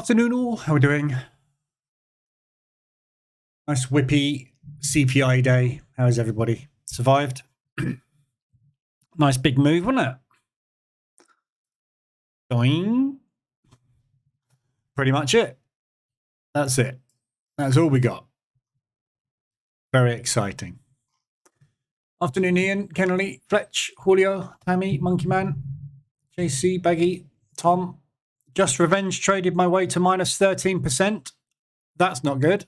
Afternoon all, how are we doing? Nice whippy CPI day. How is everybody? Survived? Nice big move, wasn't it? Doing. Pretty much it. That's it. That's all we got. Very exciting. Afternoon Ian, Kennelly, Fletch, Julio, Tammy, Monkey Man, JC, Baggy, Tom. Just Revenge traded my way to minus 13%. That's not good.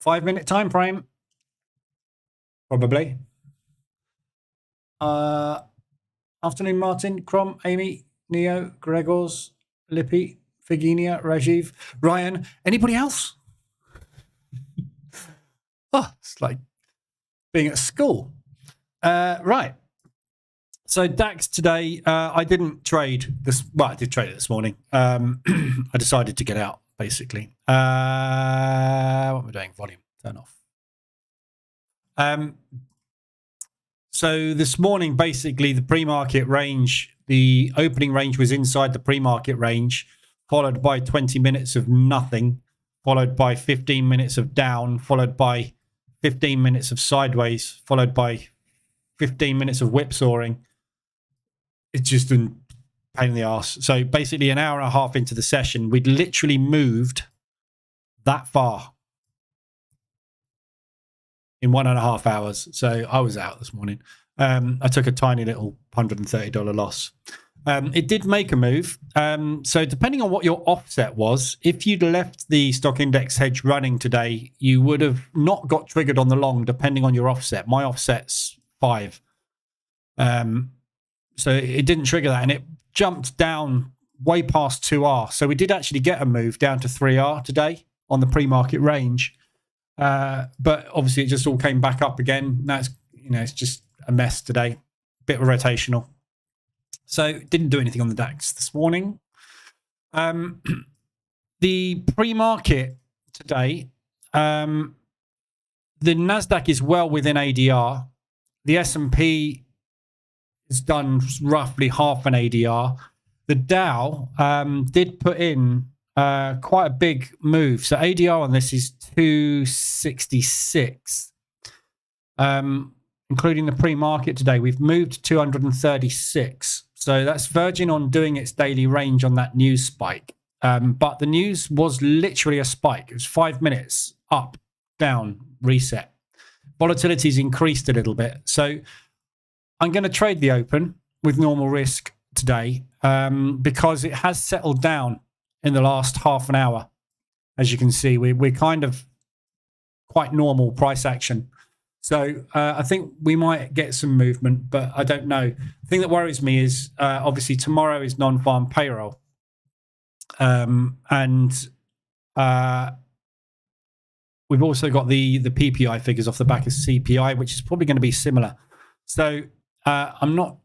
5-minute time frame. Probably. Afternoon, Martin, Crom, Amy, Neo, Gregors, Lippy, Figinia, Rajiv, Ryan. Anybody else? Oh, it's like being at school. Right. So DAX today, I didn't trade this. Well, I did trade it this morning. I decided to get out, basically. What am I doing? Volume, turn off. So this morning, basically, the pre-market range, the opening range was inside the pre-market range, followed by 20 minutes of nothing, followed by 15 minutes of down, followed by 15 minutes of sideways, followed by 15 minutes of whipsawing. It's just a pain in the arse. So basically an hour and a half into the session, we'd literally moved that far in 1.5 hours. So I was out this morning. I took a tiny little $130 loss. It did make a move. So depending on what your offset was, if you'd left the stock index hedge running today, you would have not got triggered on the long, depending on your offset. My offset's 5. So it didn't trigger that, and it jumped down way past 2R. So we did actually get a move down to 3R today on the pre-market range. But obviously it just all came back up again. Now it's just a mess today. Bit of rotational. So didn't do anything on the DAX this morning. The pre-market today, the NASDAQ is well within ADR. The S&P has done roughly half an ADR. The Dow did put in quite a big move. So ADR on this is 266. Including the pre-market today, we've moved to 236. So that's verging on doing its daily range on that news spike. But the news was literally a spike. It was 5 minutes up, down, reset. Volatility's increased a little bit. So I'm going to trade the open with normal risk today because it has settled down in the last half an hour. As you can see, we're kind of quite normal price action. So I think we might get some movement, but I don't know. The thing that worries me is obviously tomorrow is non-farm payroll. And we've also got the PPI figures off the back of CPI, which is probably going to be similar. So I'm not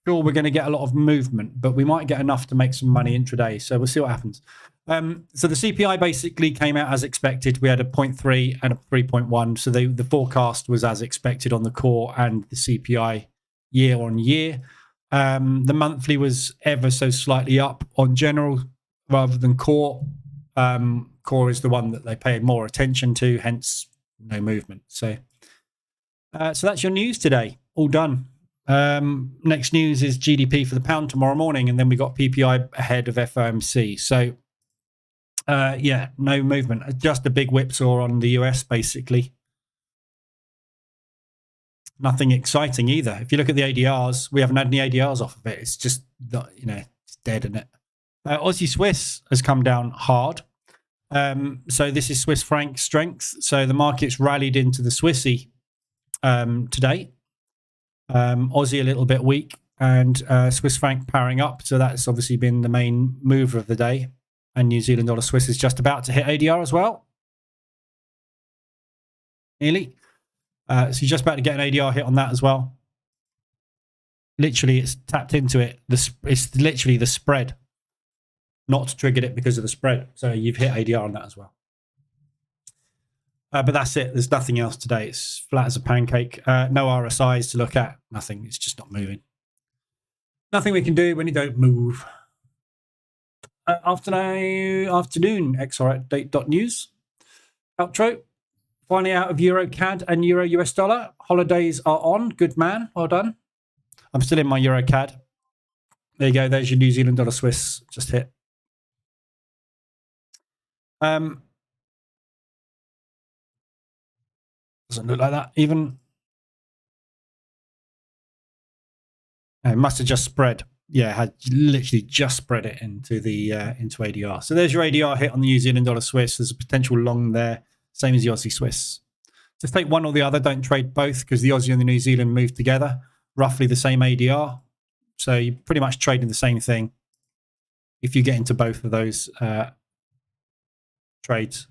sure we're going to get a lot of movement, but we might get enough to make some money intraday. So we'll see what happens. So the CPI basically came out as expected. We had a 0.3 and a 3.1. So the forecast was as expected on the core and the CPI year on year. The monthly was ever so slightly up on general rather than core. Core is the one that they pay more attention to, hence no movement. So that's your news today. All done. Next news is GDP for the pound tomorrow morning, and then we got PPI ahead of FOMC. So yeah, no movement. Just a big whipsaw on the US, basically. Nothing exciting either. If you look at the ADRs, we haven't had any ADRs off of it. It's just, it's dead, isn't it? Aussie Swiss has come down hard. So this is Swiss franc strength. So the market's rallied into the Swissy today. Aussie a little bit weak, and Swiss franc powering up. So that's obviously been the main mover of the day. And New Zealand dollar Swiss is just about to hit ADR as well. Nearly. So you're just about to get an ADR hit on that as well. Literally, it's tapped into it. It's literally the spread. Not triggered it because of the spread. So you've hit ADR on that as well. But that's it. There's nothing else today. It's flat as a pancake. No RSIs to look at. Nothing. It's just not moving. Nothing we can do when you don't move. Afternoon, XR@date.news. Outro. Finally out of Euro CAD and Euro US dollar. Holidays are on. Good man. Well done. I'm still in my Euro CAD. There you go. There's your New Zealand dollar Swiss. Just hit. Doesn't look like that even. It must have just spread. Yeah, had literally just spread it into the into ADR. So there's your ADR hit on the New Zealand dollar Swiss. There's a potential long there, same as the Aussie Swiss. Just take one or the other. Don't trade both because the Aussie and the New Zealand move together, roughly the same ADR. So you're pretty much trading the same thing if you get into both of those trades.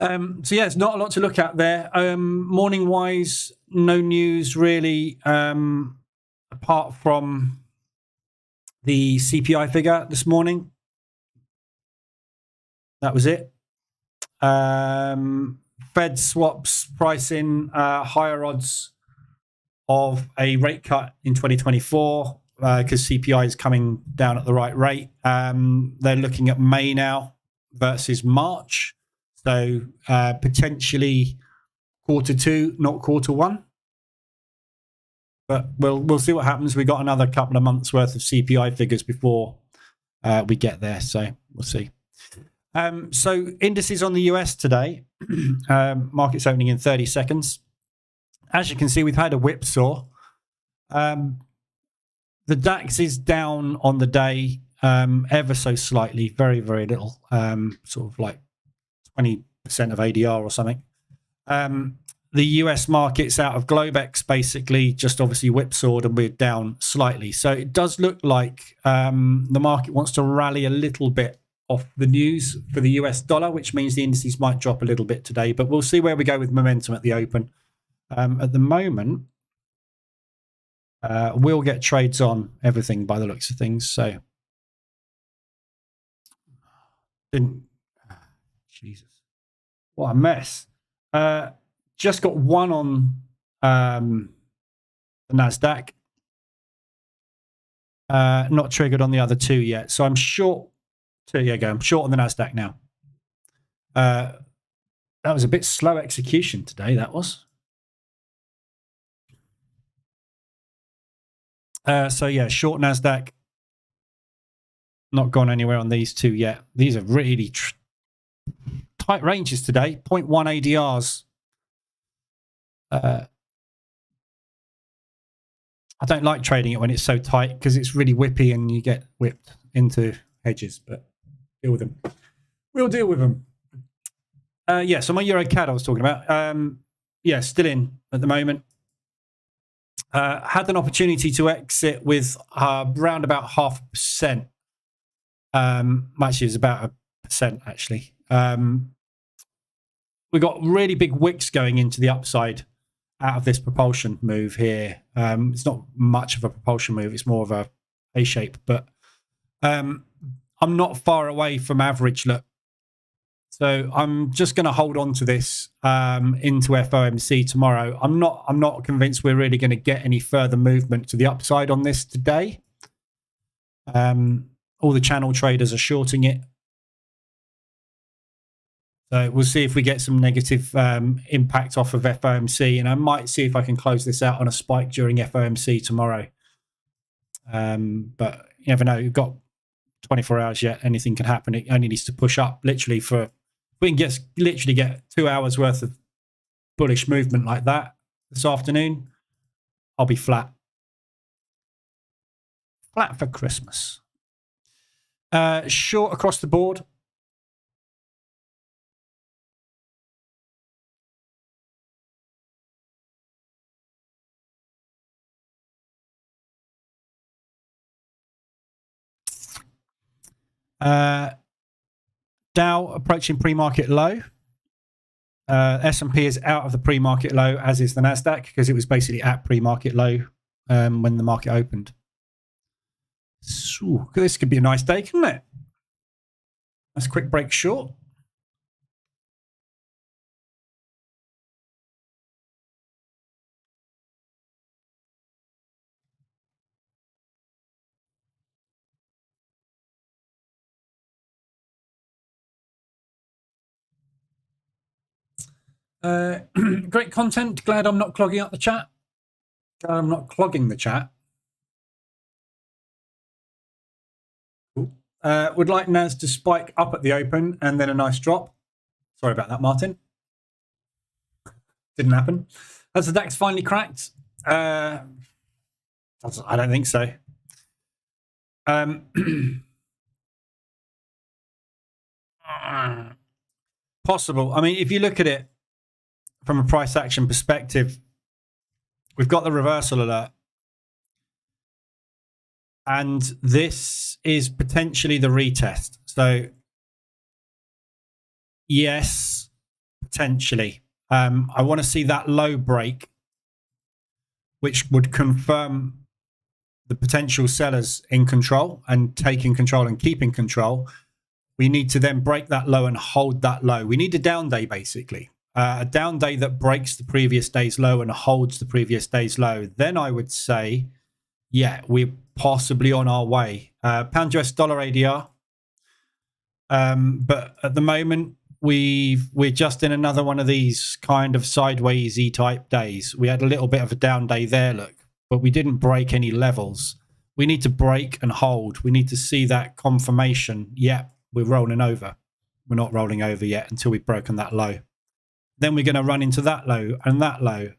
So yeah, it's not a lot to look at there. Morning wise, no news really, apart from the CPI figure this morning. That was it. Fed swaps pricing higher odds of a rate cut in 2024 because CPI is coming down at the right rate. They're looking at May now versus March. So potentially Q2, not Q1. But we'll see what happens. We got another couple of months worth of CPI figures before we get there. So we'll see. So indices on the US today. Markets opening in 30 seconds. As you can see, we've had a whipsaw. The DAX is down on the day ever so slightly, very, very little, sort of like 20% of ADR or something. The US markets out of Globex basically just obviously whipsawed and we're down slightly. So it does look like the market wants to rally a little bit off the news for the US dollar, which means the indices might drop a little bit today, but we'll see where we go with momentum at the open. At the moment, we'll get trades on everything by the looks of things. So, Jesus, what a mess. Just got one on the NASDAQ. Not triggered on the other two yet. So I'm short. So there you go. I'm short on the NASDAQ now. That was a bit slow execution today, that was. So yeah, short NASDAQ. Not gone anywhere on these two yet. These are really tight ranges today. 0.1 ADRs. I don't like trading it when it's so tight because it's really whippy and you get whipped into hedges, but deal with them. We'll deal with them. Yeah, so my Euro CAD I was talking about. Yeah, still in at the moment. Had an opportunity to exit with around about 0.5%. Actually, it's about 1%, actually. We got really big wicks going into the upside out of this propulsion move here. It's not much of a propulsion move. It's more of a shape, but I'm not far away from average look. So I'm just going to hold on to this into FOMC tomorrow. I'm not convinced we're really going to get any further movement to the upside on this today. All the channel traders are shorting it. So we'll see if we get some negative impact off of FOMC, and I might see if I can close this out on a spike during FOMC tomorrow. But you never know. You've got 24 hours yet. Anything can happen. It only needs to push up literally for. We can literally get 2 hours worth of bullish movement like that this afternoon. I'll be flat. Flat for Christmas. Short across the board. Dow approaching pre-market low. S&P is out of the pre-market low, as is the NASDAQ, because it was basically at pre-market low when the market opened. So, this could be a nice day, couldn't it? Nice quick break short. Great content. Glad I'm not clogging up the chat. Glad I'm not clogging the chat. Cool. Would like NAS to spike up at the open and then a nice drop. Sorry about that, Martin. Didn't happen. Has the DAX finally cracked? I don't think so. Possible. I mean, if you look at it from a price action perspective, we've got the reversal alert. And this is potentially the retest. So, yes, potentially. I want to see that low break, which would confirm the potential sellers in control and taking control and keeping control. We need to then break that low and hold that low. We need a down day, basically. A down day that breaks the previous day's low and holds the previous day's low. Then I would say, yeah, we're possibly on our way. Pound US dollar ADR. But at the moment, we're just in another one of these kind of sideways-y type days. We had a little bit of a down day there, look, but we didn't break any levels. We need to break and hold. We need to see that confirmation. Yeah, we're rolling over. We're not rolling over yet until we've broken that low. Then we're going to run into that low and that low.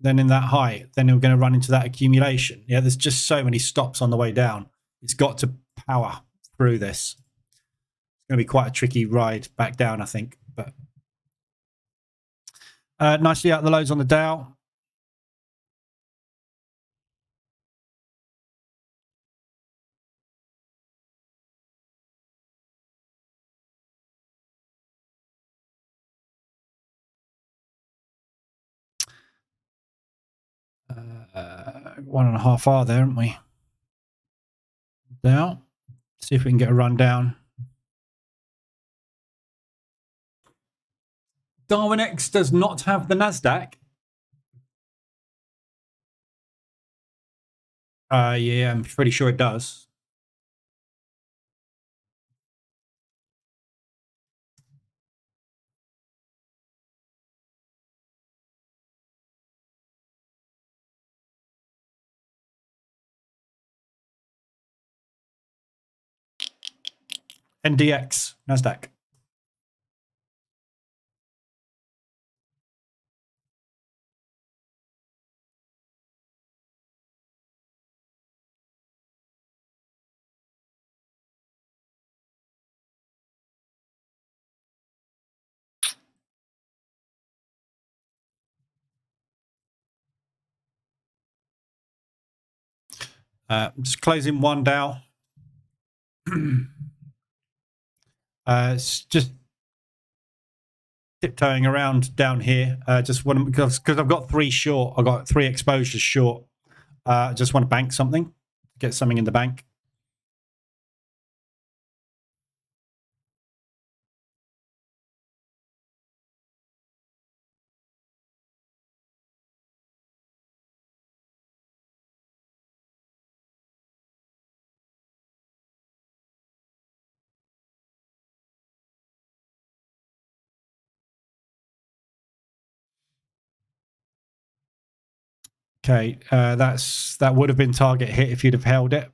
Then in that high, then we're going to run into that accumulation. Yeah, there's just so many stops on the way down. It's got to power through this. It's going to be quite a tricky ride back down, I think. But nicely out the lows on the Dow. One and a half hour there, haven't we? Down. See if we can get a run down. Darwin X does not have the NASDAQ. Yeah, I'm pretty sure it does. NDX, NASDAQ. Just closing one Dow. It's just tiptoeing around down here. Just want to, because I've got 3 short. I've got 3 exposures short. Just want to bank something, get something in the bank. Okay, that would have been target hit if you'd have held it.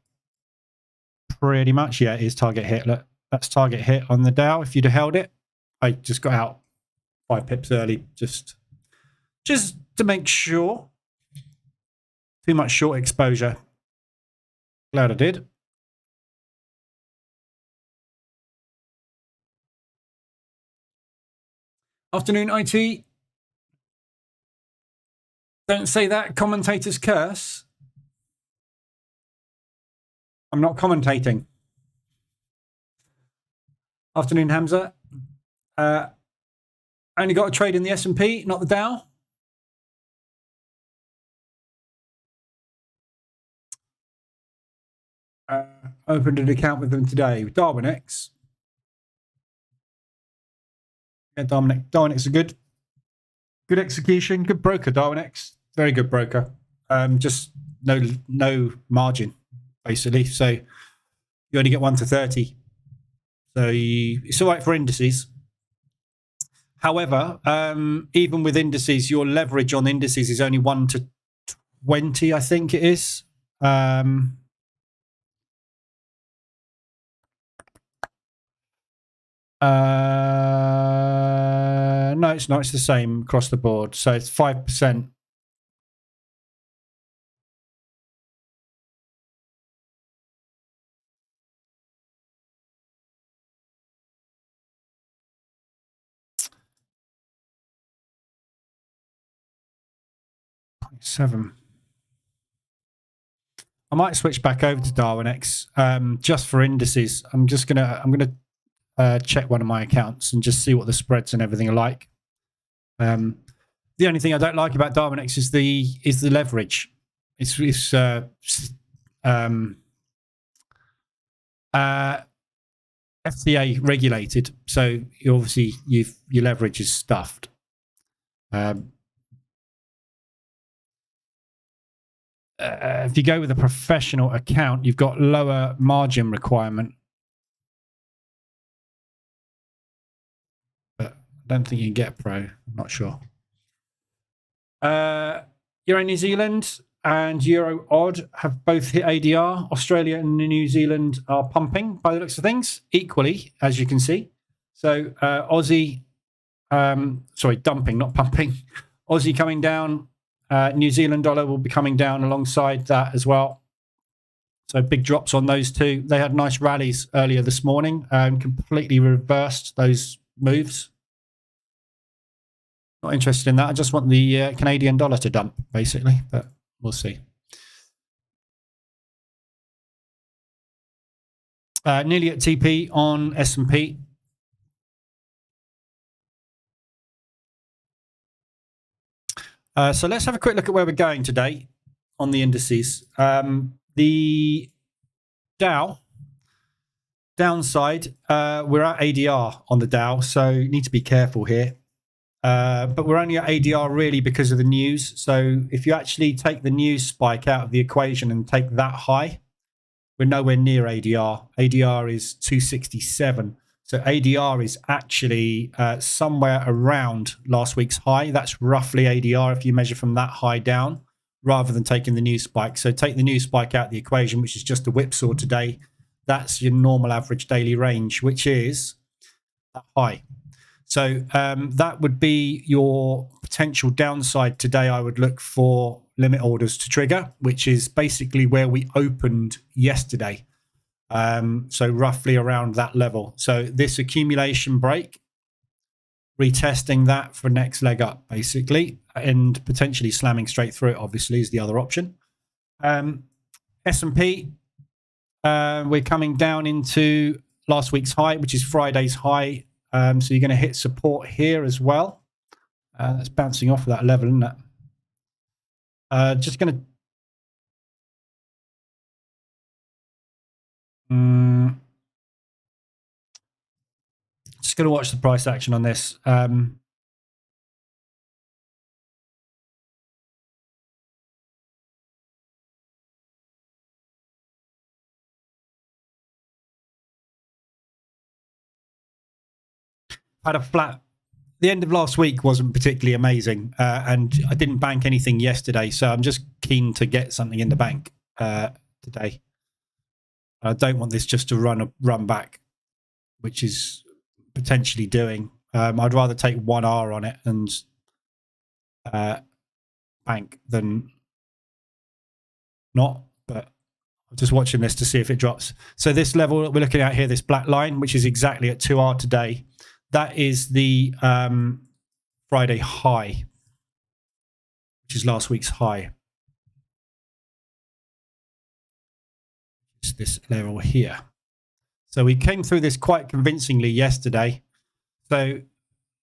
Pretty much, yeah, it is target hit. Look, that's target hit on the Dow. If you'd have held it, I just got out 5 pips early, just to make sure. Too much short exposure. Glad I did. Afternoon, IT. Don't say that. Commentators curse. I'm not commentating. Afternoon, Hamza. Only got a trade in the S&P, not the Dow. Opened an account with them today. Darwin X. Yeah, Darwin X is a good execution, good broker. Darwin X, very good broker. Just no margin, basically. So you only get 1 to 30. So it's all right for indices. However, even with indices, your leverage on indices is only 1 to 20, I think it is. No, it's not. It's the same across the board. So it's 5%. Seven. I might switch back over to Darwin X just for indices. I'm gonna check one of my accounts and just see what the spreads and everything are like. The only thing I don't like about Darwin X is the leverage. It's FCA regulated, so you obviously your leverage is stuffed. If you go with a professional account, you've got lower margin requirement. But I don't think you can get pro. I'm not sure. Euro New Zealand and Euro Odd have both hit ADR. Australia and New Zealand are pumping by the looks of things equally, as you can see. So Aussie, dumping, not pumping. Aussie coming down. New Zealand dollar will be coming down alongside that as well. So big drops on those two. They had nice rallies earlier this morning and completely reversed those moves. Not interested in that. I just want the Canadian dollar to dump, basically, but we'll see. Nearly at TP on S&P. So let's have a quick look at where we're going today on the indices. The Dow, downside, we're at ADR on the Dow, so you need to be careful here. But we're only at ADR really because of the news. So if you actually take the news spike out of the equation and take that high, we're nowhere near ADR. ADR is 267. So ADR is actually somewhere around last week's high. That's roughly ADR if you measure from that high down, rather than taking the news spike. So take the news spike out of the equation, which is just a whipsaw today. That's your normal average daily range, which is that high. So that would be your potential downside today. I would look for limit orders to trigger, which is basically where we opened yesterday. So roughly around that level. So this accumulation break, retesting that for next leg up, basically, and potentially slamming straight through it, obviously, is the other option. S&P, we're coming down into last week's high, which is Friday's high. So you're going to hit support here as well. That's bouncing off of that level, isn't it? Just going to... just going to watch the price action on this. Had a flat... The end of last week wasn't particularly amazing, and I didn't bank anything yesterday, so I'm just keen to get something in the bank today. I don't want this just to run back, which is potentially doing. I'd rather take 1 hour on it and bank than not, but I'm just watching this to see if it drops. So this level that we're looking at here, this black line, which is exactly at 2 hour today, that is the Friday high, which is last week's high. It's this level here. So we came through this quite convincingly yesterday. So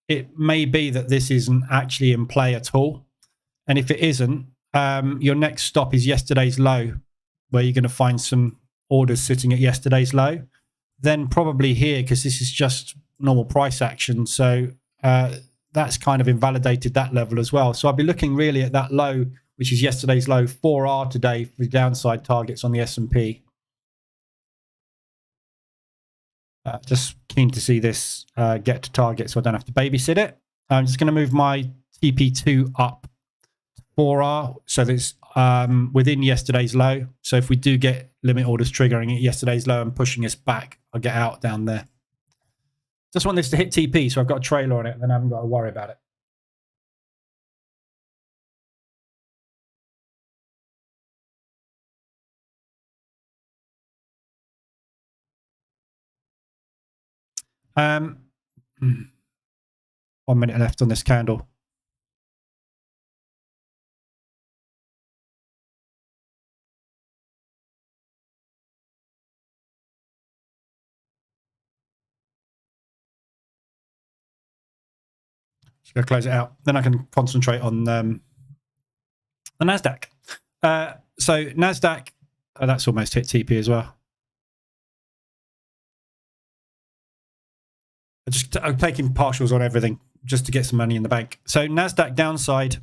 it may be that this isn't actually in play at all. And if it isn't, your next stop is yesterday's low, where you're going to find some orders sitting at yesterday's low. Then probably here, because this is just normal price action. So that's kind of invalidated that level as well. So I'll be looking really at that low, which is yesterday's low, 4R today for the downside targets on the S&P. Just keen to see this get to target so I don't have to babysit it. I'm just going to move my TP2 up 4R, so that's within yesterday's low. So if we do get limit orders triggering at yesterday's low and pushing us back, I'll get out down there. Just want this to hit TP, so I've got a trailer on it, and then I haven't got to worry about it. Um, 1 minute left on this candle. Just going to close it out. Then I can concentrate on the NASDAQ. So NASDAQ, that's almost hit TP as well. I'm taking partials on everything just to get some money in the bank. So NASDAQ downside.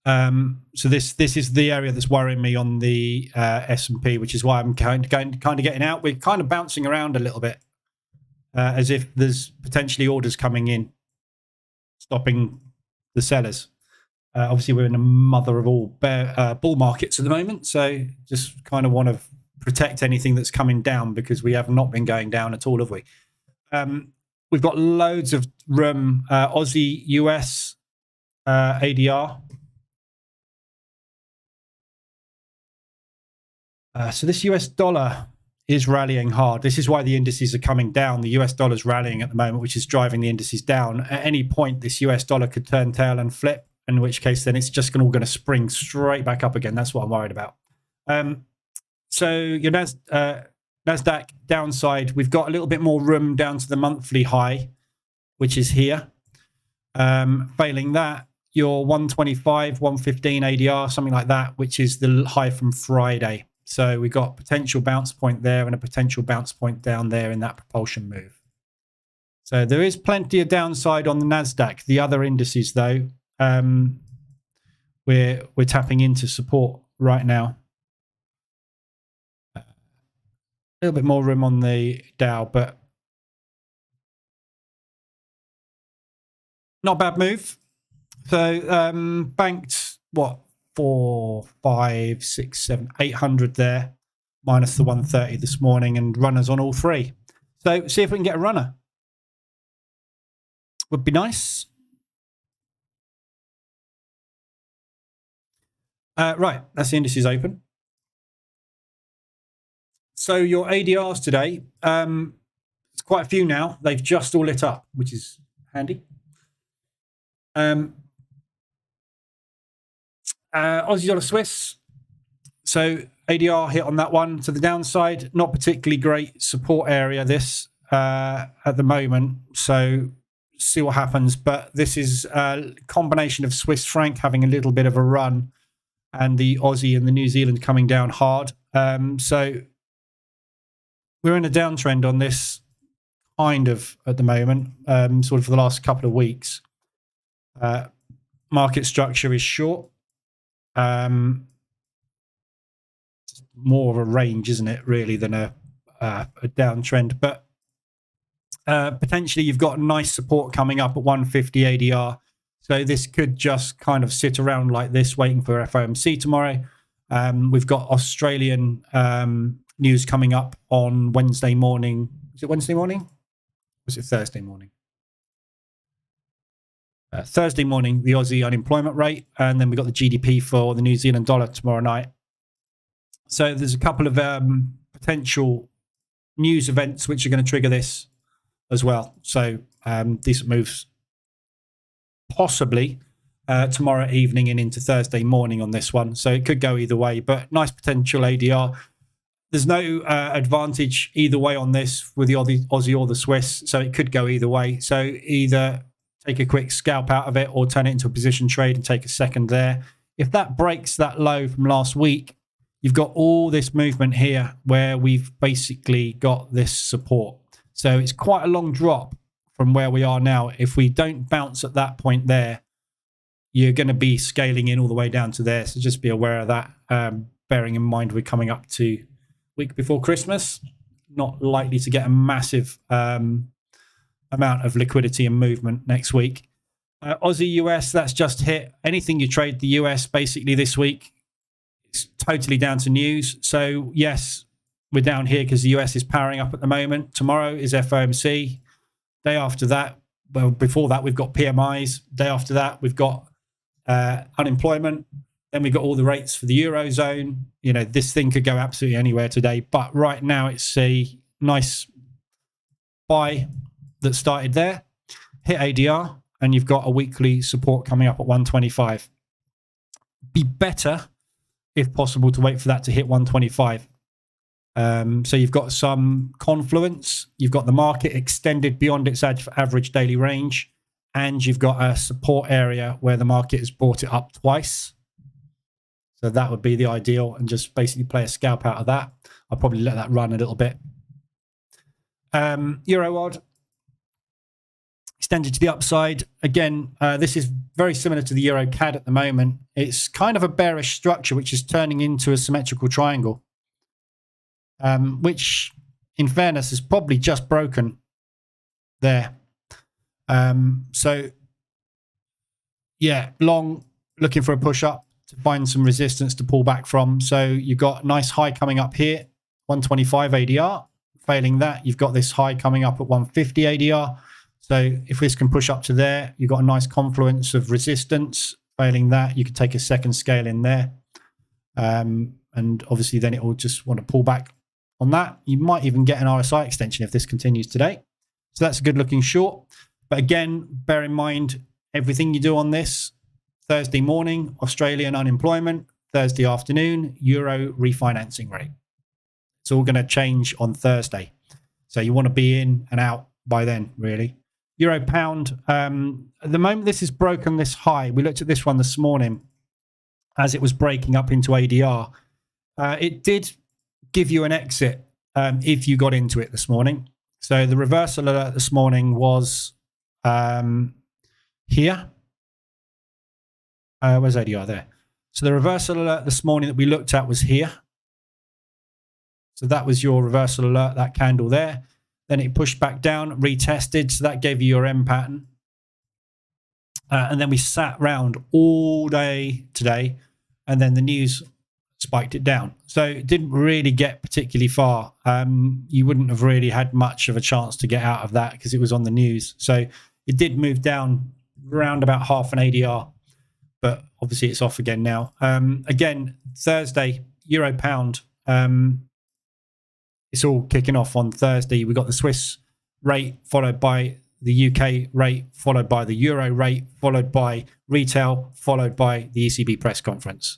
So this is the area that's worrying me on the S&P, which is why I'm kind of getting out. We're kind of bouncing around a little bit, as if there's potentially orders coming in, stopping the sellers. Obviously, we're in the mother of all bull markets at the moment, so just kind of want to protect anything that's coming down, because we have not been going down at all, have we? We've got loads of room. Aussie, US, ADR. So this US dollar is rallying hard. This is why the indices are coming down. The US dollar is rallying at the moment, which is driving the indices down. At any point, this US dollar could turn tail and flip, in which case then it's just all going to spring straight back up again. That's what I'm worried about. So your NASDAQ downside, we've got a little bit more room down to the monthly high, which is here. Failing that, your 125, 115 ADR, something like that, which is the high from Friday. So we got potential bounce point there and a potential bounce point down there in that propulsion move. So there is plenty of downside on the NASDAQ. The other indices, though, we're tapping into support right now. A little bit more room on the Dow, but not a bad move. So banked what? 4, 5, 6, 7, 800 there, minus the 130 this morning, and runners on all three. So see if we can get a runner. Would be nice. Right, that's the indices open. So your ADRs today, it's quite a few now. They've just all lit up, which is handy. Aussie dollar Swiss. So ADR hit on that one. To the downside, not particularly great support area this at the moment. So see what happens. But this is a combination of Swiss franc having a little bit of a run and the Aussie and the New Zealand coming down hard. So we're in a downtrend on this kind of at the moment, sort of for the last couple of weeks. Market structure is short. More of a range, isn't it, really, than a downtrend? But potentially you've got nice support coming up at 150 ADR. So this could just kind of sit around like this, waiting for FOMC tomorrow. We've got Australian news coming up on Wednesday morning. Is it Wednesday morning? Or was it Thursday morning? Thursday morning, the Aussie unemployment rate, and then we've got the GDP for the New Zealand dollar tomorrow night. So there's a couple of potential news events which are going to trigger this as well. So decent moves possibly tomorrow evening and into Thursday morning on this one. So it could go either way, but nice potential ADR. There's no advantage either way on this with the Aussie or the Swiss, so it could go either way. So either take a quick scalp out of it or turn it into a position trade and take a second there. If that breaks that low from last week, you've got all this movement here where we've basically got this support. So it's quite a long drop from where we are now. If we don't bounce at that point there, you're going to be scaling in all the way down to there. So just be aware of that. Bearing in mind we're coming up to week before Christmas, not likely to get a massive amount of liquidity and movement next week. Aussie US, that's just hit. Anything you trade the US basically this week, it's totally down to news. So yes, we're down here because the US is powering up at the moment. Tomorrow is FOMC. Day after that, well, before that, we've got PMIs. Day after that, we've got unemployment. Then we've got all the rates for the Eurozone. You know, this thing could go absolutely anywhere today. But right now, it's a nice buy that started there. Hit ADR, and you've got a weekly support coming up at 125. Be better, if possible, to wait for that to hit 125. So you've got some confluence. You've got the market extended beyond its average daily range. And you've got a support area where the market has brought it up twice. So that would be the ideal, and just basically play a scalp out of that. I'll probably let that run a little bit. EuroWAD extended to the upside. Again, this is very similar to the Euro CAD at the moment. It's kind of a bearish structure, which is turning into a symmetrical triangle, which, in fairness, is probably just broken there. So, yeah, long, looking for a push up to find some resistance to pull back from. So you've got a nice high coming up here, 125 ADR. Failing that, you've got this high coming up at 150 ADR. So if this can push up to there, you've got a nice confluence of resistance. Failing that, you could take a second scale in there. And obviously then it will just want to pull back on that. You might even get an RSI extension if this continues today. So that's a good looking short. But again, bear in mind, everything you do on this, Thursday morning, Australian unemployment, Thursday afternoon, Euro refinancing rate. It's all going to change on Thursday. So you want to be in and out by then, really. Euro pound, at the moment this is broken this high. We looked at this one this morning as it was breaking up into ADR. It did give you an exit if you got into it this morning. So the reversal alert this morning was here. Where's ADR there? So the reversal alert this morning that we looked at was here. So that was your reversal alert, that candle there. Then it pushed back down, retested. So that gave you your M pattern. And then we sat round all day today. And then the news spiked it down. So it didn't really get particularly far. You wouldn't have really had much of a chance to get out of that because it was on the news. So it did move down around about half an ADR. But obviously it's off again now. Again, Thursday, Euro pound. It's all kicking off on Thursday. We've got the Swiss rate followed by the UK rate, followed by the Euro rate, followed by retail, followed by the ECB press conference.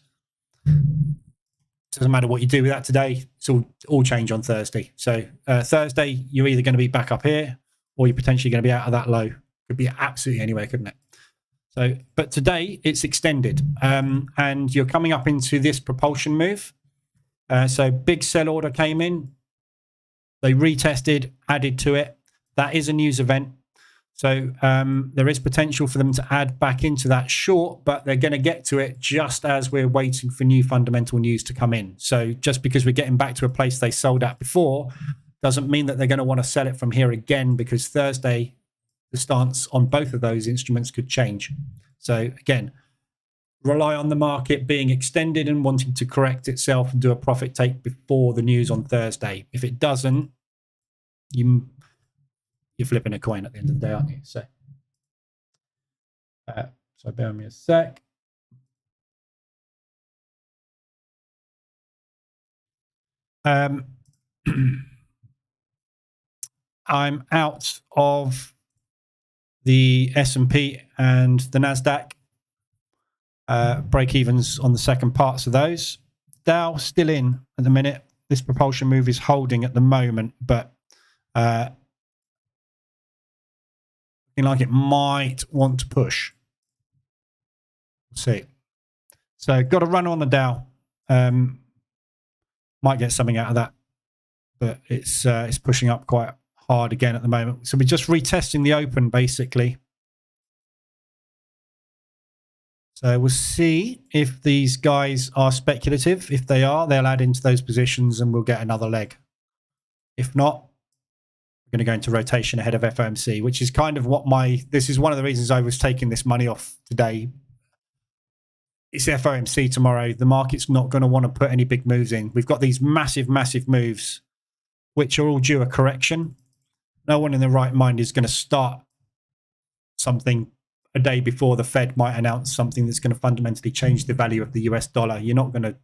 Doesn't matter what you do with that today. It's all change on Thursday. So Thursday, you're either going to be back up here or you're potentially going to be out of that low. Could be absolutely anywhere, couldn't it? So, but today it's extended and you're coming up into this propulsion move. So big sell order came in. They retested, added to it. That is a news event. So there is potential for them to add back into that short, but they're going to get to it just as we're waiting for new fundamental news to come in. So just because we're getting back to a place they sold at before doesn't mean that they're going to want to sell it from here again, because Thursday, the stance on both of those instruments could change. So again, rely on the market being extended and wanting to correct itself and do a profit take before the news on Thursday. If it doesn't, you're flipping a coin at the end of the day, aren't you? So bear with me a sec. I'm out of the S&P and the NASDAQ. Break-evens on the second parts of those. Dow still in at the minute. This propulsion move is holding at the moment, but looking like it might want to push. We'll see. So got a run on the Dow. Might get something out of that, but it's pushing up quite hard again at the moment. So we're just retesting the open basically. So we'll see if these guys are speculative. If they are, they'll add into those positions and we'll get another leg. If not, we're going to go into rotation ahead of FOMC, which is kind of what this is one of the reasons I was taking this money off today. It's FOMC tomorrow. The market's not going to want to put any big moves in. We've got these massive moves, which are all due a correction. No one in their right mind is going to start something a day before the Fed might announce something that's going to fundamentally change the value of the US dollar. You're not going to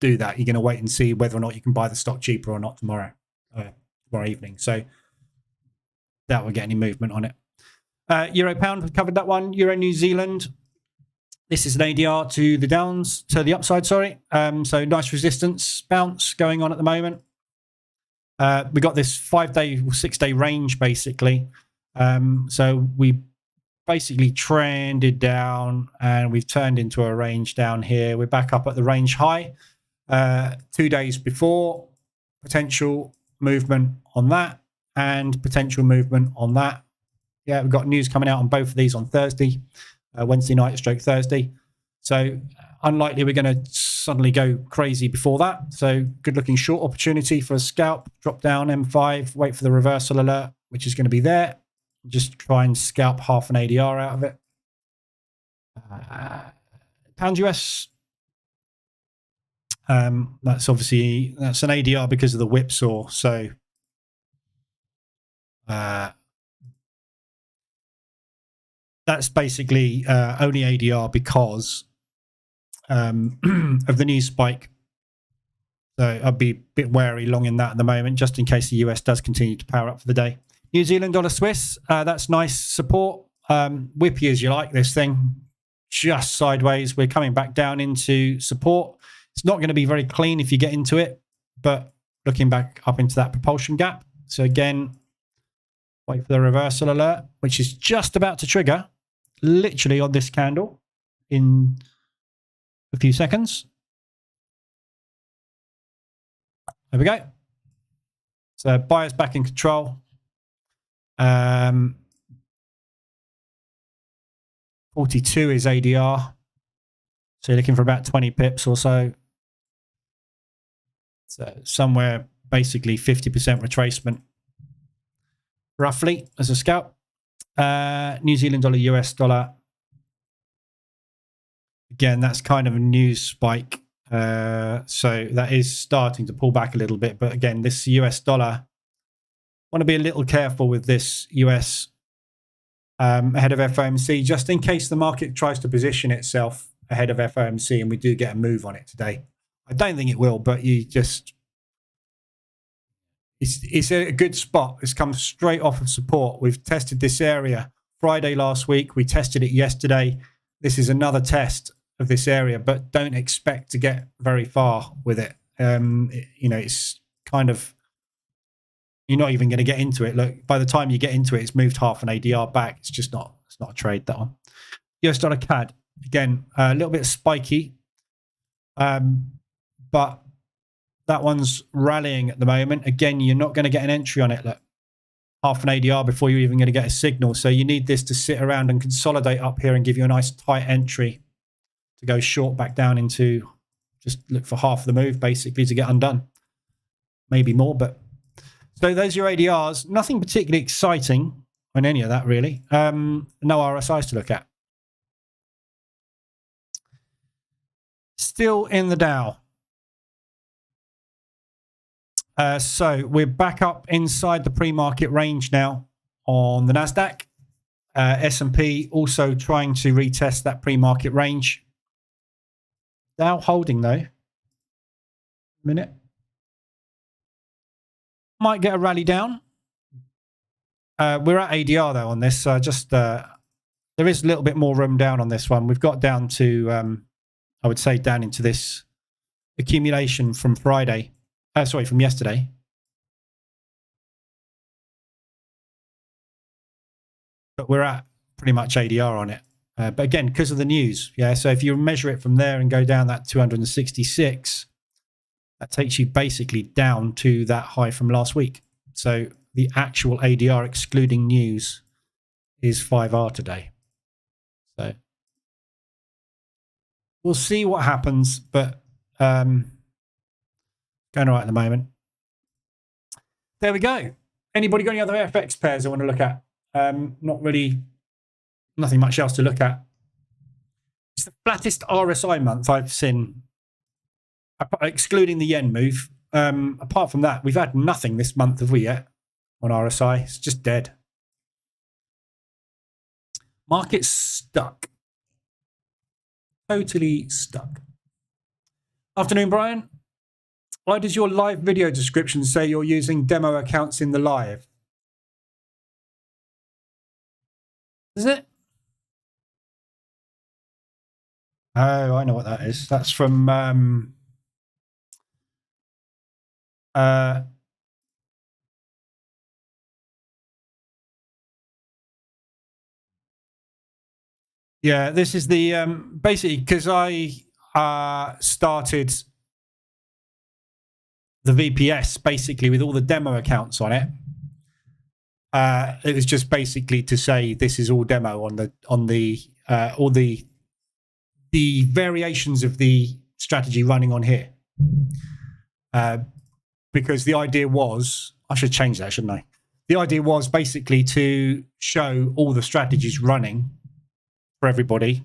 do that. You're going to wait and see whether or not you can buy the stock cheaper or not tomorrow evening. So that will get any movement on it. Euro pound, we've covered that one. Euro New Zealand. This is an ADR to the upside, sorry. So nice resistance bounce going on at the moment. We got this 5-day, 6-day range basically. So we basically trended down and we've turned into a range down here. We're back up at the range high 2 days before. Potential movement on that and potential movement on that. Yeah, we've got news coming out on both of these on Thursday, Wednesday night / Thursday. So unlikely we're going to suddenly go crazy before that. So good looking short opportunity for a scalp. Drop down M5, wait for the reversal alert, which is going to be there. Just try and scalp half an ADR out of it. Pound US. That's an ADR because of the whipsaw. So that's basically only ADR because of the news spike. So I'd be a bit wary long in that at the moment, just in case the US does continue to power up for the day. New Zealand dollar Swiss, that's nice support. Whippy as you like this thing, just sideways. We're coming back down into support. It's not going to be very clean if you get into it, but looking back up into that propulsion gap. So again, wait for the reversal alert, which is just about to trigger literally on this candle in a few seconds. There we go. So buyers back in control. 42 is ADR. So you're looking for about 20 pips or so. So somewhere basically 50% retracement, roughly, as a scalp. New Zealand dollar, US dollar. Again, that's kind of a news spike. So that is starting to pull back a little bit. But again, this US dollar, want to be a little careful with this US ahead of FOMC, just in case the market tries to position itself ahead of FOMC and we do get a move on it today. I don't think it will, but it's a good spot. It's come straight off of support. We've tested this area Friday last week. We tested it yesterday. This is another test of this area, but don't expect to get very far with it. It's kind of, you're not even going to get into it. Look, by the time you get into it, it's moved half an ADR back. It's not a trade, that one. US dollar CAD, again, a little bit spiky, but that one's rallying at the moment. Again, you're not going to get an entry on it. Look, half an ADR before you're even going to get a signal. So you need this to sit around and consolidate up here and give you a nice tight entry to go short back down into, just look for half the move basically to get undone. Maybe more, but so those are your ADRs. Nothing particularly exciting on any of that, really. No RSIs to look at. Still in the Dow. So we're back up inside the pre-market range now on the NASDAQ. S&P also trying to retest that pre-market range. Dow holding, though. Minute. Might get a rally down. We're at ADR, though, on this. So there is a little bit more room down on this one. We've got down to, I would say, down into this accumulation from Friday. From yesterday. But we're at pretty much ADR on it. But again, because of the news. Yeah, so if you measure it from there and go down that 266, that takes you basically down to that high from last week. So the actual ADR excluding news is 5R today. So we'll see what happens, but going all right at the moment. There we go. Anybody got any other FX pairs I want to look at? Not really, nothing much else to look at. It's the flattest RSI month I've seen, excluding the yen move. Apart from that, we've had nothing this month, have we yet, on RSI? It's just dead. Market's stuck. Totally stuck. Afternoon, Brian. Why does your live video description say you're using demo accounts in the live? Is it? Oh, I know what that is. That's from yeah, this is the basically because I started the VPS basically with all the demo accounts on it. It was just basically to say this is all demo on the all the variations of the strategy running on here. Because the idea was, I should change that, shouldn't I? The idea was basically to show all the strategies running for everybody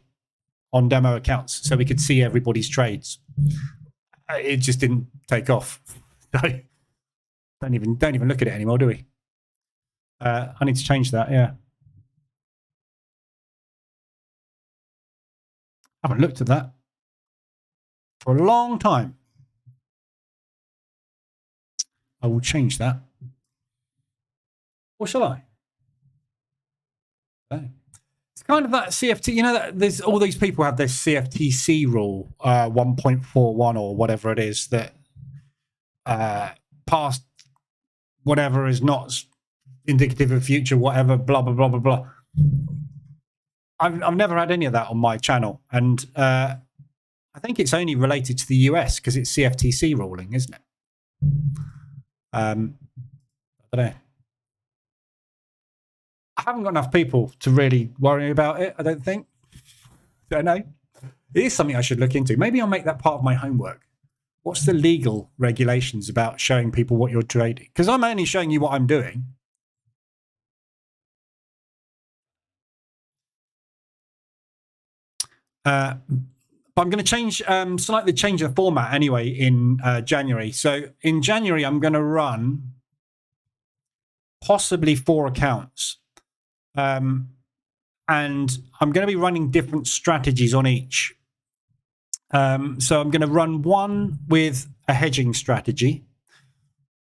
on demo accounts so we could see everybody's trades. It just didn't take off. So don't even look at it anymore, do we? I need to change that, yeah. I haven't looked at that for a long time. I will change that. Or shall I? Okay. It's kind of that CFT, you know, that there's all these people have this CFTC rule, 1.41 or whatever it is, that past whatever is not indicative of future whatever, blah, blah, blah, blah, blah. I've never had any of that on my channel. And I think it's only related to the US because it's CFTC ruling, isn't it? I don't know. I haven't got enough people to really worry about it, I don't think. Don't know. It is something I should look into. Maybe I'll make that part of my homework. What's the legal regulations about showing people what you're trading? Because I'm only showing you what I'm doing. But I'm going to slightly change the format anyway in January. So in January, I'm going to run possibly 4 accounts. And I'm going to be running different strategies on each. So I'm going to run one with a hedging strategy,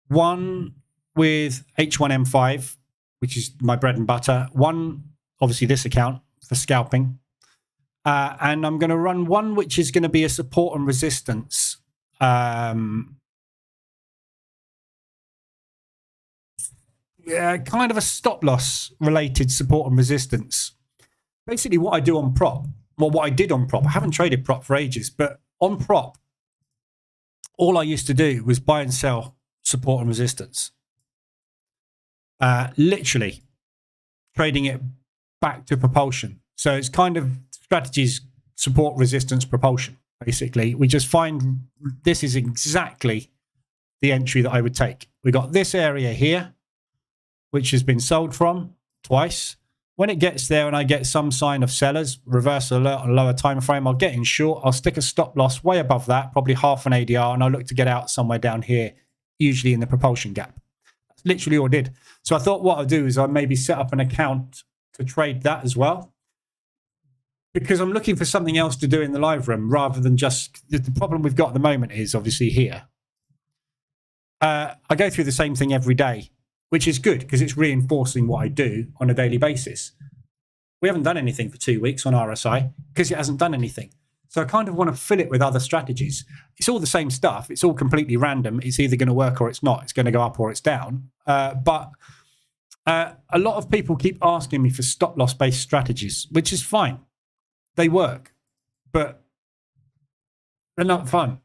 one with H1M5, which is my bread and butter, one, obviously this account for scalping. And I'm going to run one which is going to be a support and resistance. Yeah, kind of a stop loss related support and resistance. Basically what I do on prop, well, what I did on prop, I haven't traded prop for ages, but on prop, all I used to do was buy and sell support and resistance. Literally trading it back to propulsion. So it's kind of strategies, support, resistance, propulsion, basically. We just find this is exactly the entry that I would take. We got this area here, which has been sold from twice. When it gets there and I get some sign of sellers, reverse alert on a lower time frame, I'll get in short. I'll stick a stop loss way above that, probably half an ADR, and I'll look to get out somewhere down here, usually in the propulsion gap. That's literally all I did. So I thought what I'll do is I'll maybe set up an account to trade that as well, because I'm looking for something else to do in the live room rather than just the problem we've got at the moment is obviously here. I go through the same thing every day, which is good because it's reinforcing what I do on a daily basis. We haven't done anything for 2 weeks on RSI because it hasn't done anything. So I kind of want to fill it with other strategies. It's all the same stuff. It's all completely random. It's either going to work or it's not. It's going to go up or it's down. But a lot of people keep asking me for stop loss based strategies, which is fine. They work, but they're not fun.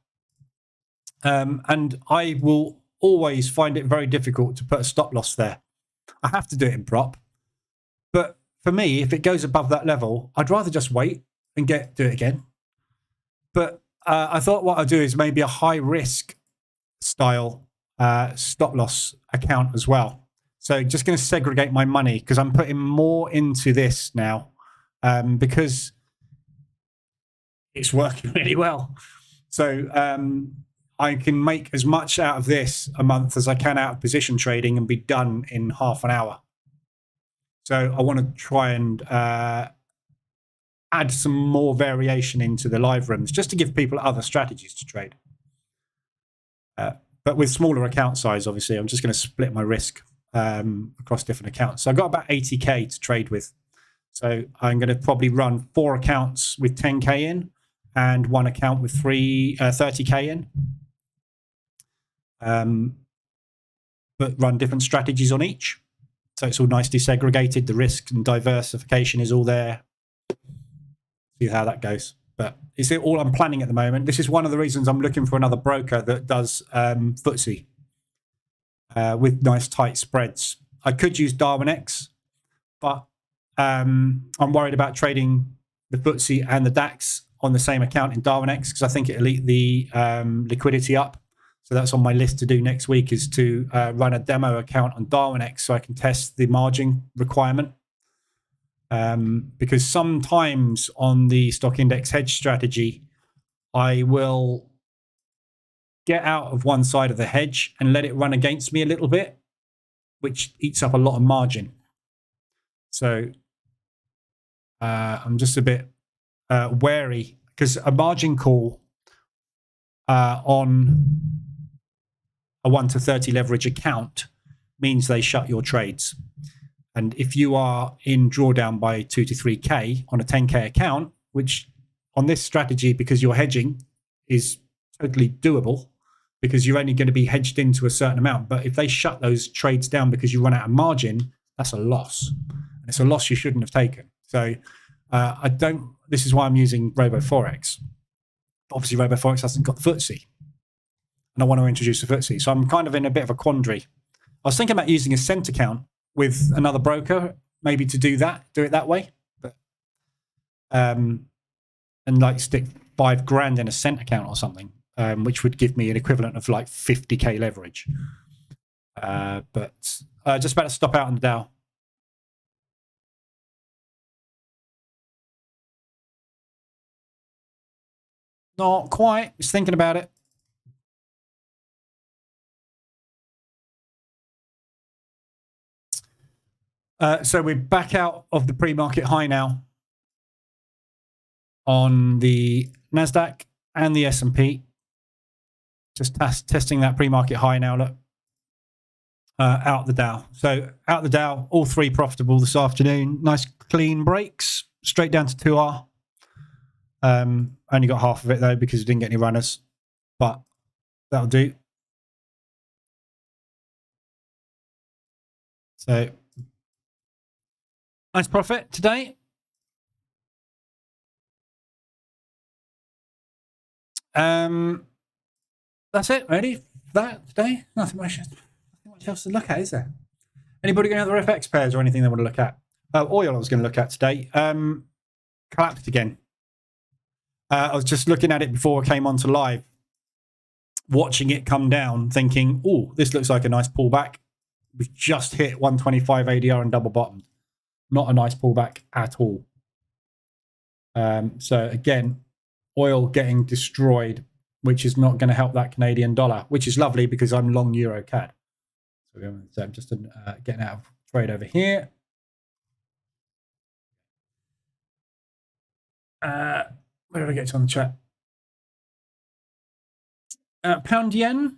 And I will always find it very difficult to put a stop loss there. I have to do it in prop. But for me, if it goes above that level, I'd rather just wait and do it again. But I thought what I'd do is maybe a high risk style stop loss account as well. So just going to segregate my money because I'm putting more into this now because it's working really well. So I can make as much out of this a month as I can out of position trading and be done in half an hour. So I want to try and add some more variation into the live rooms just to give people other strategies to trade. But with smaller account size, obviously, I'm just going to split my risk across different accounts. So I've got about 80K to trade with. So I'm going to probably run 4 accounts with 10K in and 1 account with 30K in. But run different strategies on each. So it's all nicely segregated. The risk and diversification is all there. See how that goes. But it's all I'm planning at the moment. This is one of the reasons I'm looking for another broker that does FTSE with nice tight spreads. I could use Darwin X, but I'm worried about trading the FTSE and the DAX on the same account in Darwin X because I think it'll eat the liquidity up. So that's on my list to do next week, is to run a demo account on Darwin X so I can test the margin requirement. Because sometimes on the stock index hedge strategy, I will get out of one side of the hedge and let it run against me a little bit, which eats up a lot of margin. So I'm just a bit wary because a margin call on a 1 to 30 leverage account means they shut your trades. And if you are in drawdown by 2 to 3K on a 10K account, which on this strategy, because you're hedging, is totally doable because you're only going to be hedged into a certain amount. But if they shut those trades down because you run out of margin, that's a loss. And it's a loss you shouldn't have taken. So this is why I'm using Forex. Obviously, Forex hasn't got the FTSE. And I want to introduce the FTSE. So I'm kind of in a bit of a quandary. I was thinking about using a cent account with another broker, maybe to do it that way, but and like stick $5,000 in a cent account or something, which would give me an equivalent of like 50K leverage. But just about to stop out on the Dow. Not quite. Just thinking about it. So we're back out of the pre-market high now on the NASDAQ and the S&P. Just testing that pre-market high now, look. Out the Dow. So out the Dow, all 3 profitable this afternoon. Nice clean breaks, straight down to 2R. Only got half of it though because we didn't get any runners, but that'll do. So nice profit today. That's it, really. That today, nothing much else to look at, is there? Anybody got any other FX pairs or anything they want to look at? Oil I was going to look at today. Collapsed again. I was just looking at it before I came onto live, watching it come down, thinking, oh, this looks like a nice pullback. We've just hit 125 ADR and double bottomed. Not a nice pullback at all. So again, oil getting destroyed, which is not going to help that Canadian dollar, which is lovely because I'm long Euro CAD. So I'm just getting out of trade over here. Where did I get to on the chat? Pound yen.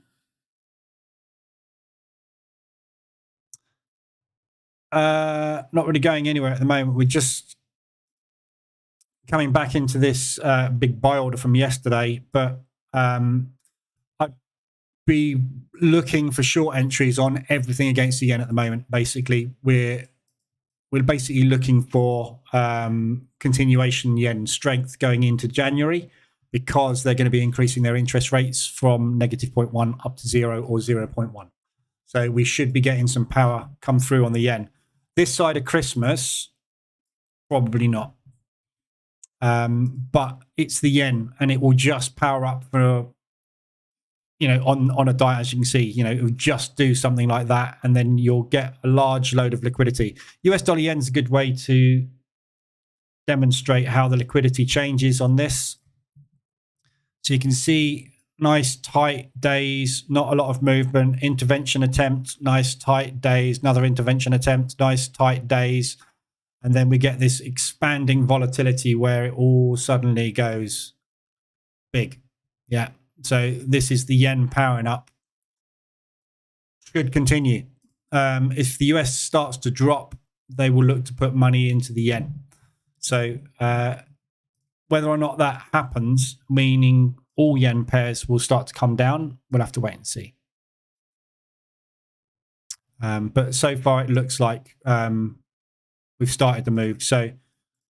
Not really going anywhere at the moment. We're just coming back into this big buy order from yesterday, but I'd be looking for short entries on everything against the yen at the moment. Basically, we're basically looking for continuation yen strength going into January because they're going to be increasing their interest rates from negative 0.1 up to 0 or 0.1. So we should be getting some power come through on the yen. This side of Christmas, probably not. But it's the yen, and it will just power up for you know, on a diet, as you can see, you know, it will just do something like that, and then you'll get a large load of liquidity. US dollar yen's a good way to demonstrate how the liquidity changes on this. So you can see nice tight days, not a lot of movement, intervention attempt, nice tight days, another intervention attempt, nice tight days. And then we get this expanding volatility where it all suddenly goes big. Yeah. So this is the yen powering up. Should continue. If the US starts to drop, they will look to put money into the yen. So whether or not that happens, meaning all yen pairs will start to come down, we'll have to wait and see. But so far, it looks like we've started the move. So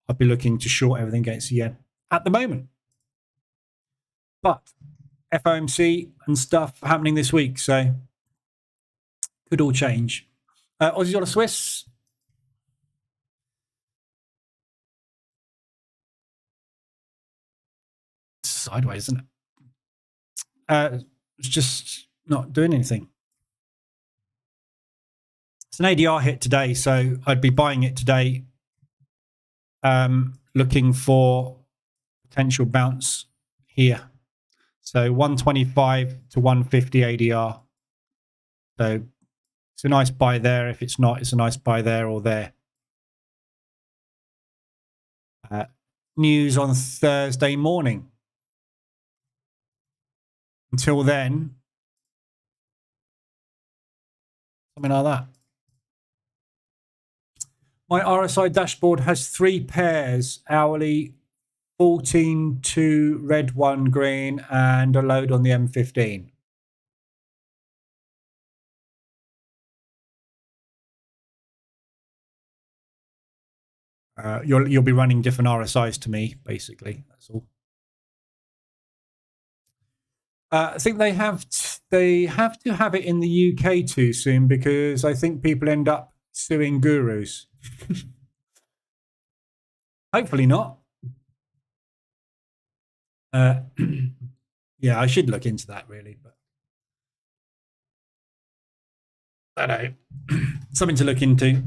I'll be looking to short everything against the yen at the moment. But FOMC and stuff happening this week, so could all change. Aussie dollar Swiss. Sideways, isn't it? It's just not doing anything. It's an ADR hit today, so I'd be buying it today, looking for potential bounce here. So 125 to 150 ADR. So it's a nice buy there. If it's not, it's a nice buy there or there. News on Thursday morning. Until then, something like that. My RSI dashboard has 3 pairs, hourly, 14, 2, red, 1, green, and a load on the M15. You'll be running different RSIs to me, basically. That's all. I think they have to have it in the UK too soon, because I think people end up suing gurus. Hopefully not. Yeah, I should look into that really, but I don't know. Something to look into.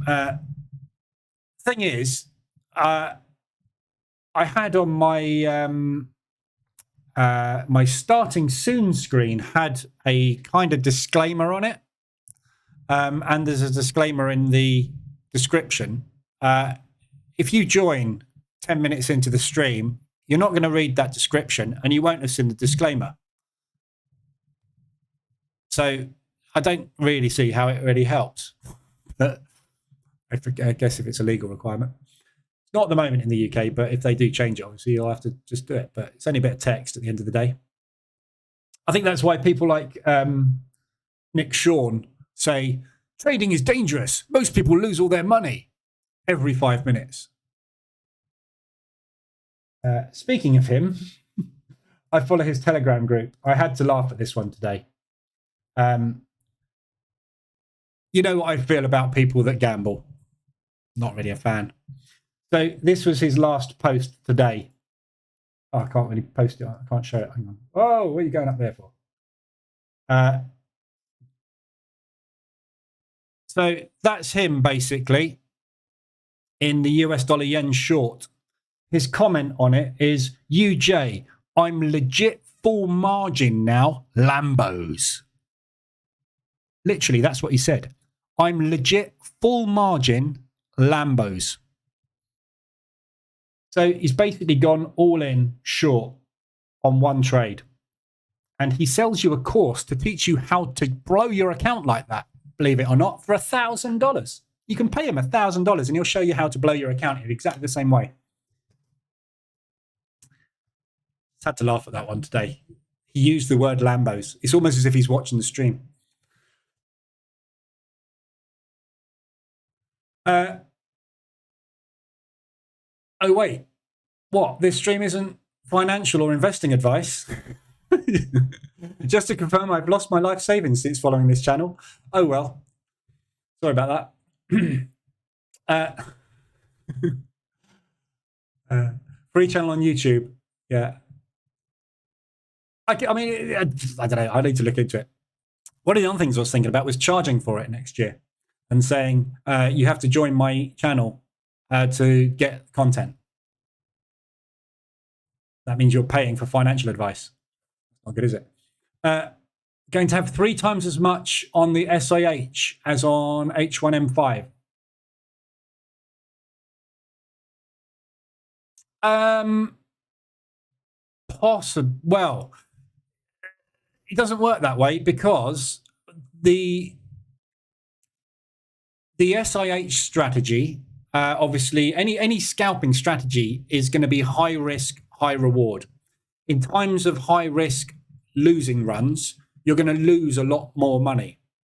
Thing is, I had on my my starting soon screen had a kind of disclaimer on it, and there's a disclaimer in the description. If you join 10 minutes into the stream, you're not going to read that description and you won't have seen the disclaimer. So I don't really see how it really helps. But I guess if it's a legal requirement. It's not at the moment in the UK, but if they do change it, obviously you'll have to just do it. But it's only a bit of text at the end of the day. I think that's why people like Nick Sean say, trading is dangerous. Most people lose all their money every 5 minutes. Speaking of him, I follow his Telegram group. I had to laugh at this one today. You know what I feel about people that gamble. Not really a fan. So this was his last post today. Oh, I can't really post it. I can't show it. Hang on. Oh, what are you going up there for? So that's him basically in the US dollar yen short. His comment on it is, UJ, I'm legit full margin now, Lambos. Literally, that's what he said. I'm legit full margin, Lambos. So he's basically gone all in short on one trade. And he sells you a course to teach you how to blow your account like that, believe it or not, for $1,000. You can pay him $1,000 and he'll show you how to blow your account in exactly the same way. Just had to laugh at that one today. He used the word Lambos. It's almost as if he's watching the stream. Oh, wait. What? This stream isn't financial or investing advice? Just to confirm, I've lost my life savings since following this channel. Oh, well. Sorry about that. Free channel on YouTube. Yeah. I mean, I don't know. I need to look into it. One of the other things I was thinking about was charging for it next year and saying you have to join my channel to get content. That means you're paying for financial advice. Not good, is it? Going to have 3 times as much on the SIH as on H1M5. Possible. Well, it doesn't work that way because the SIH strategy, obviously, any scalping strategy is going to be high risk, high reward. In times of high risk losing runs, you're going to lose a lot more money.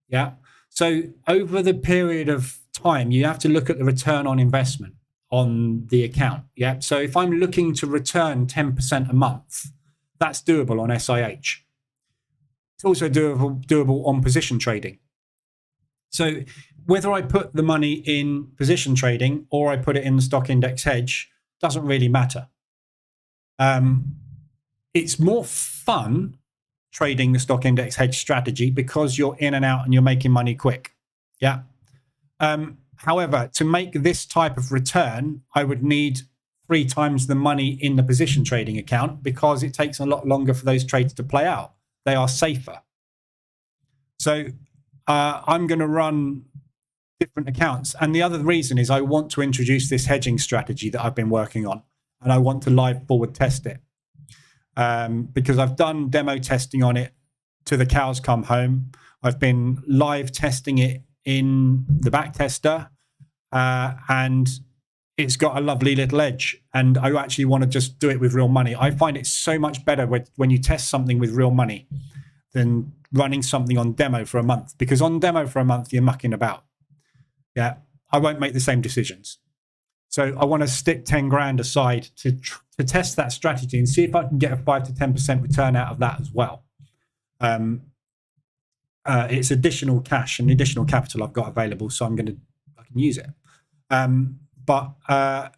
Yeah. So over the period of time, you have to look at the return on investment on the account. Yeah. So if I'm looking to return 10% a month, that's doable on SIH. It's also doable on position trading. So whether I put the money in position trading or I put it in the stock index hedge doesn't really matter. It's more fun trading the stock index hedge strategy because you're in and out and you're making money quick. Yeah. However, to make this type of return, I would need 3 times the money in the position trading account because it takes a lot longer for those trades to play out. They are safer. So I'm going to run different accounts. And the other reason is I want to introduce this hedging strategy that I've been working on, and I want to live forward test it. Because I've done demo testing on it to the cows come home. I've been live testing it in the back tester, and it's got a lovely little edge. And I actually want to just do it with real money. I find it so much better when you test something with real money than running something on demo for a month, because on demo for a month, you're mucking about. Yeah, I won't make the same decisions. So I want to stick 10 grand aside to test that strategy and see if I can get a 5 to 10% return out of that as well. It's additional cash and additional capital I've got available, so I can use it. But I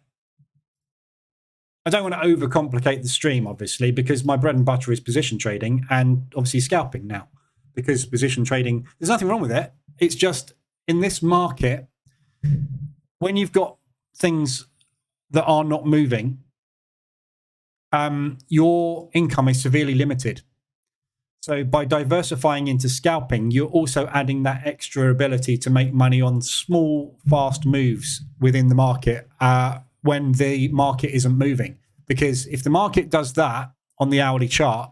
don't want to overcomplicate the stream, obviously, because my bread and butter is position trading and obviously scalping now. Because position trading, there's nothing wrong with it. It's just in this market, when you've got things that are not moving, your income is severely limited. So by diversifying into scalping, you're also adding that extra ability to make money on small, fast moves within the market when the market isn't moving. Because if the market does that on the hourly chart,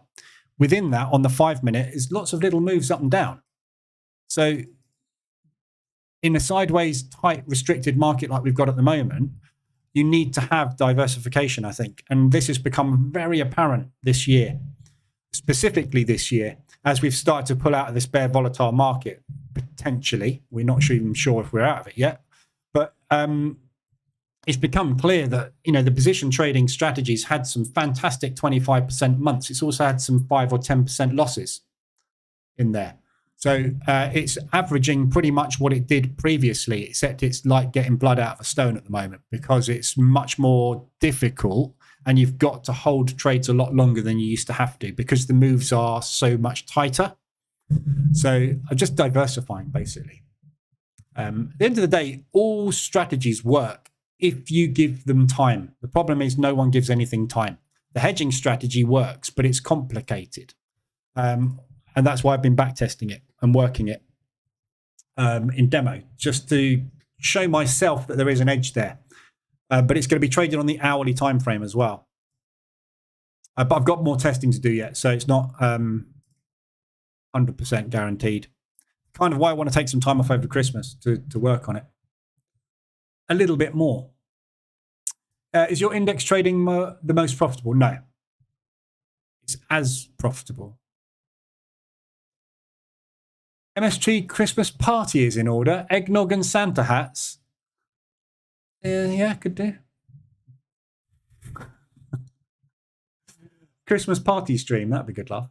within that, on the 5 minute, is lots of little moves up and down. So in a sideways, tight, restricted market like we've got at the moment, you need to have diversification, I think. And this has become very apparent this year, specifically this year, as we've started to pull out of this bear volatile market, potentially. We're not even sure if we're out of it yet. But it's become clear that, the position trading strategies had some fantastic 25% months. It's also had some 5 or 10% losses in there. So it's averaging pretty much what it did previously, except it's like getting blood out of a stone at the moment because it's much more difficult and you've got to hold trades a lot longer than you used to have to because the moves are so much tighter. So I'm just diversifying, basically. At the end of the day, all strategies work if you give them time. The problem is no one gives anything time. The hedging strategy works, but it's complicated. And that's why I've been backtesting it and working it in demo, just to show myself that there is an edge there. But it's going to be traded on the hourly time frame as well. But I've got more testing to do yet, so it's not 100% guaranteed. Kind of why I want to take some time off over Christmas to work on it a little bit more. Is your index trading the most profitable? No. It's as profitable. MSG Christmas party is in order. Eggnog and Santa hats. Yeah, could do. Christmas party stream. That'd be good laugh.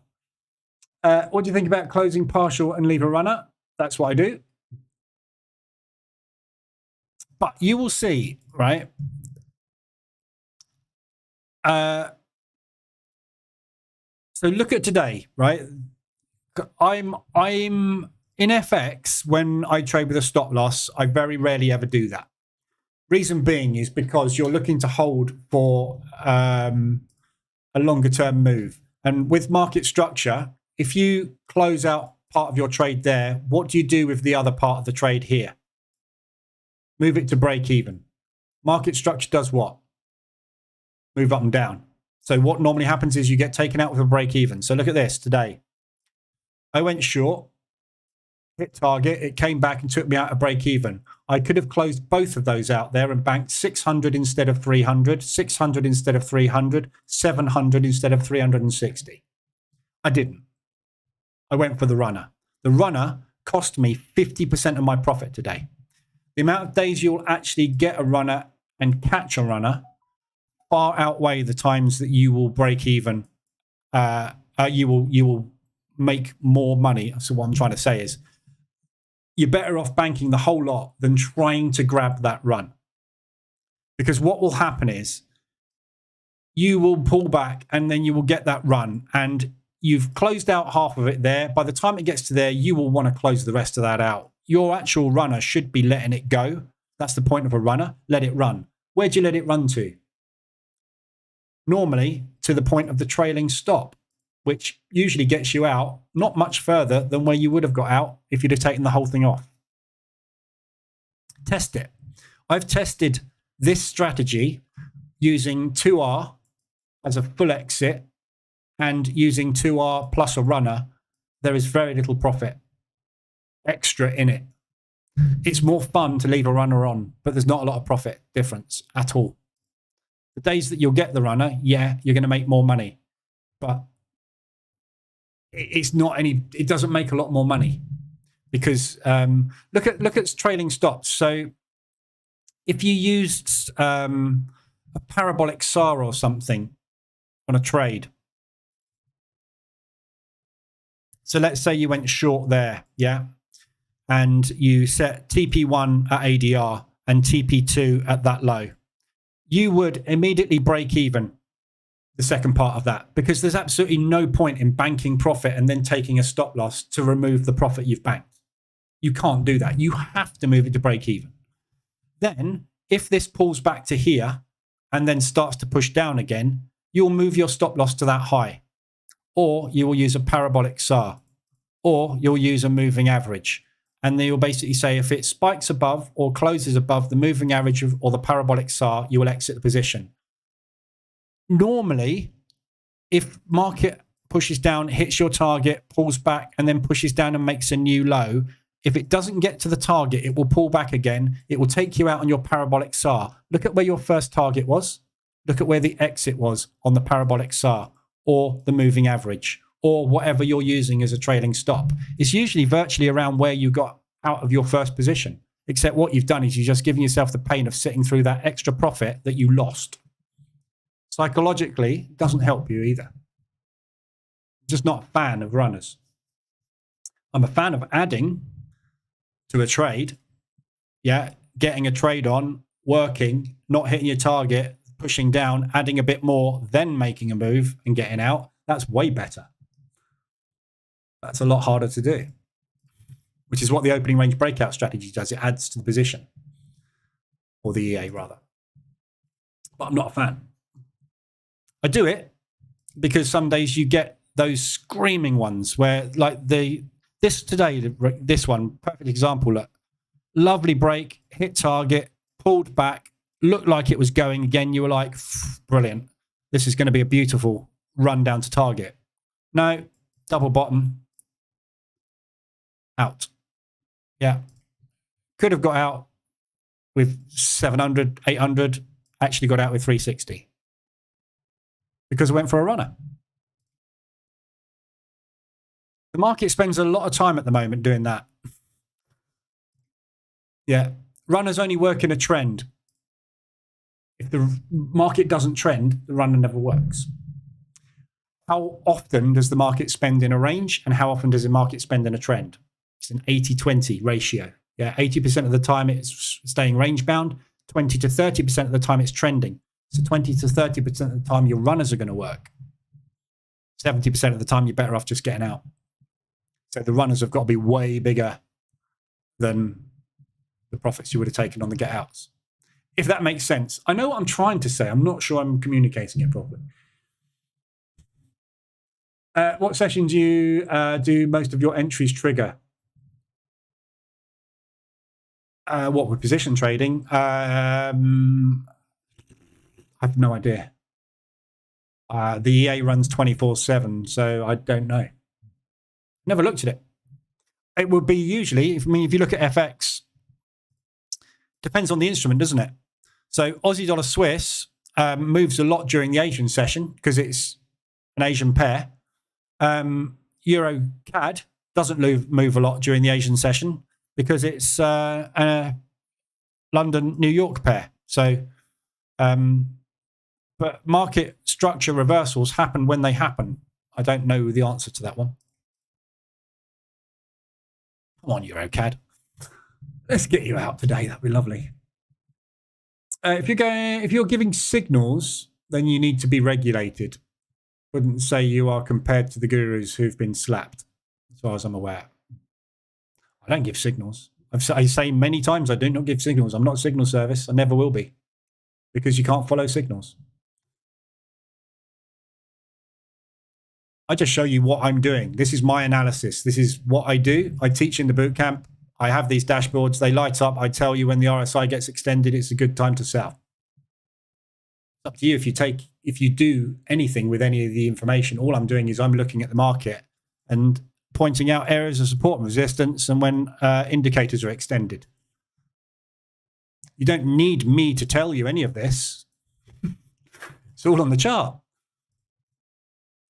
What do you think about closing partial and leave a runner? That's what I do. But you will see, right? So look at today, right? I'm in FX. When I trade with a stop loss, I very rarely ever do that. Reason being is because you're looking to hold for a longer term move. And with market structure, if you close out part of your trade there, what do you do with the other part of the trade here? Move it to break even. Market structure does what? Move up and down. So what normally happens is you get taken out with a break even. So look at this today. I went short, hit target, it came back and took me out of break even. I could have closed both of those out there and banked 600 instead of 300, 600 instead of 300, 700 instead of 360. I didn't. I went for the runner. The runner cost me 50% of my profit today. The amount of days you'll actually get a runner and catch a runner far outweigh the times that you will break even. You will make more money. So what I'm trying to say is, you're better off banking the whole lot than trying to grab that run. Because what will happen is you will pull back and then you will get that run and you've closed out half of it there. By the time it gets to there, you will want to close the rest of that out. Your actual runner should be letting it go. That's the point of a runner. Let it run. Where do you let it run to? Normally to the point of the trailing stop, which usually gets you out not much further than where you would have got out if you'd have taken the whole thing off. Test it. I've tested this strategy using 2R as a full exit and using 2R plus a runner. There is very little profit extra in it. It's more fun to leave a runner on, but there's not a lot of profit difference at all. The days that you'll get the runner, yeah, you're going to make more money, but it's not any. It doesn't make a lot more money because look at trailing stops. So if you used a parabolic SAR or something on a trade, so let's say you went short there, yeah, and you set TP1 at ADR and TP2 at that low, you would immediately break even the second part of that, because there's absolutely no point in banking profit and then taking a stop loss to remove the profit you've banked. You can't do that. You have to move it to break even. Then if this pulls back to here and then starts to push down again, you'll move your stop loss to that high, or you will use a parabolic SAR, or you'll use a moving average. And then you'll basically say if it spikes above or closes above the moving average or the parabolic SAR, you will exit the position. Normally, if market pushes down, hits your target, pulls back, and then pushes down and makes a new low, if it doesn't get to the target, it will pull back again. It will take you out on your parabolic SAR. Look at where your first target was. Look at where the exit was on the parabolic SAR or the moving average or whatever you're using as a trailing stop. It's usually virtually around where you got out of your first position, except what you've done is you're just giving yourself the pain of sitting through that extra profit that you lost. Psychologically, it doesn't help you either. I'm just not a fan of runners. I'm a fan of adding to a trade. Yeah, getting a trade on, working, not hitting your target, pushing down, adding a bit more, then making a move and getting out. That's way better. That's a lot harder to do, which is what the opening range breakout strategy does. It adds to the position, or the EA rather. But I'm not a fan. I do it because some days you get those screaming ones where, like this one, perfect example. Look, lovely break, hit target, pulled back, looked like it was going again. You were like, brilliant. This is going to be a beautiful run down to target. No, double bottom, out. Yeah, could have got out with 700, 800, actually got out with 360. Because I went for a runner. The market spends a lot of time at the moment doing that. Yeah, runners only work in a trend. If the market doesn't trend, the runner never works. How often does the market spend in a range, and how often does the market spend in a trend? It's an 80-20 ratio. Yeah, 80% of the time it's staying range bound, 20 to 30% of the time it's trending. So 20 to 30% of the time your runners are going to work. 70% of the time, you're better off just getting out. So the runners have got to be way bigger than the profits you would have taken on the get outs. If that makes sense. I know what I'm trying to say. I'm not sure I'm communicating it properly. What sessions do you do most of your entries trigger? What with position trading? I have no idea. The EA runs 24/7, so I don't know. Never looked at it. It would be usually, if you look at FX, depends on the instrument, doesn't it? So Aussie dollar Swiss moves a lot during the Asian session because it's an Asian pair. Euro CAD doesn't move a lot during the Asian session because it's a London New York pair. So, but market structure reversals happen when they happen. I don't know the answer to that one. Come on, Euro CAD. Let's get you out today. That'd be lovely. If you're giving signals, then you need to be regulated. Wouldn't say you are compared to the gurus who've been slapped, as far as I'm aware. I don't give signals. I say many times I do not give signals. I'm not a signal service. I never will be, because you can't follow signals. I just show you what I'm doing. This is my analysis. This is what I do. I teach in the bootcamp. I have these dashboards. They light up. I tell you when the RSI gets extended, it's a good time to sell. It's up to you if you do anything with any of the information. All I'm doing is I'm looking at the market and pointing out areas of support and resistance and when indicators are extended. You don't need me to tell you any of this. It's all on the chart.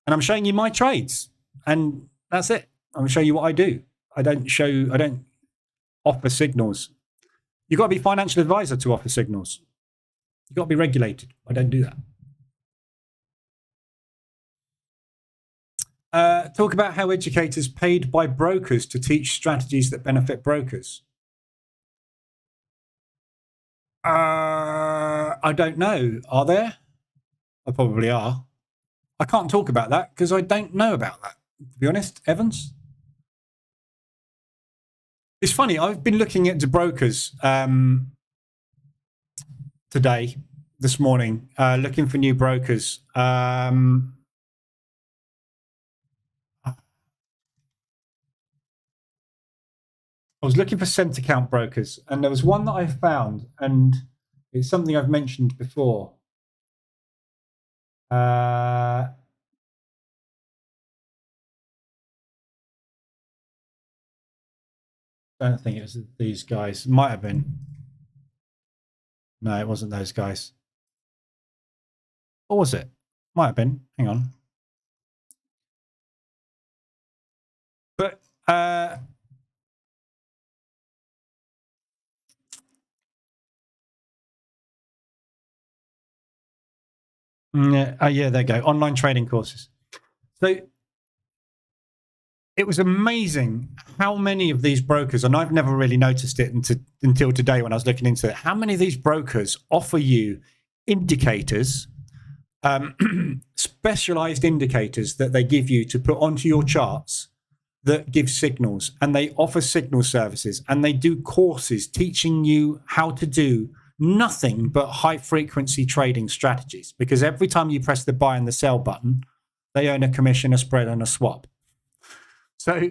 And I'm showing you my trades. And that's it. I'm going to show you what I do. I don't offer signals. You've got to be a financial advisor to offer signals. You've got to be regulated. I don't do that. Talk about how educators paid by brokers to teach strategies that benefit brokers. I don't know. Are there? There probably are. I can't talk about that because I don't know about that, to be honest, Evans. It's funny, I've been looking at the brokers this morning, looking for new brokers. I was looking for cent account brokers, and there was one that I found, and it's something I've mentioned before. I don't think it was these guys. It might have been. No, it wasn't those guys. Or was it? Might have been. Hang on. But yeah, there you go. Online trading courses. So it was amazing how many of these brokers, and I've never really noticed it until today when I was looking into it, how many of these brokers offer you indicators, specialized indicators that they give you to put onto your charts that give signals, and they offer signal services, and they do courses teaching you how to do nothing but high frequency trading strategies, because every time you press the buy and the sell button, they earn a commission, a spread, and a swap. So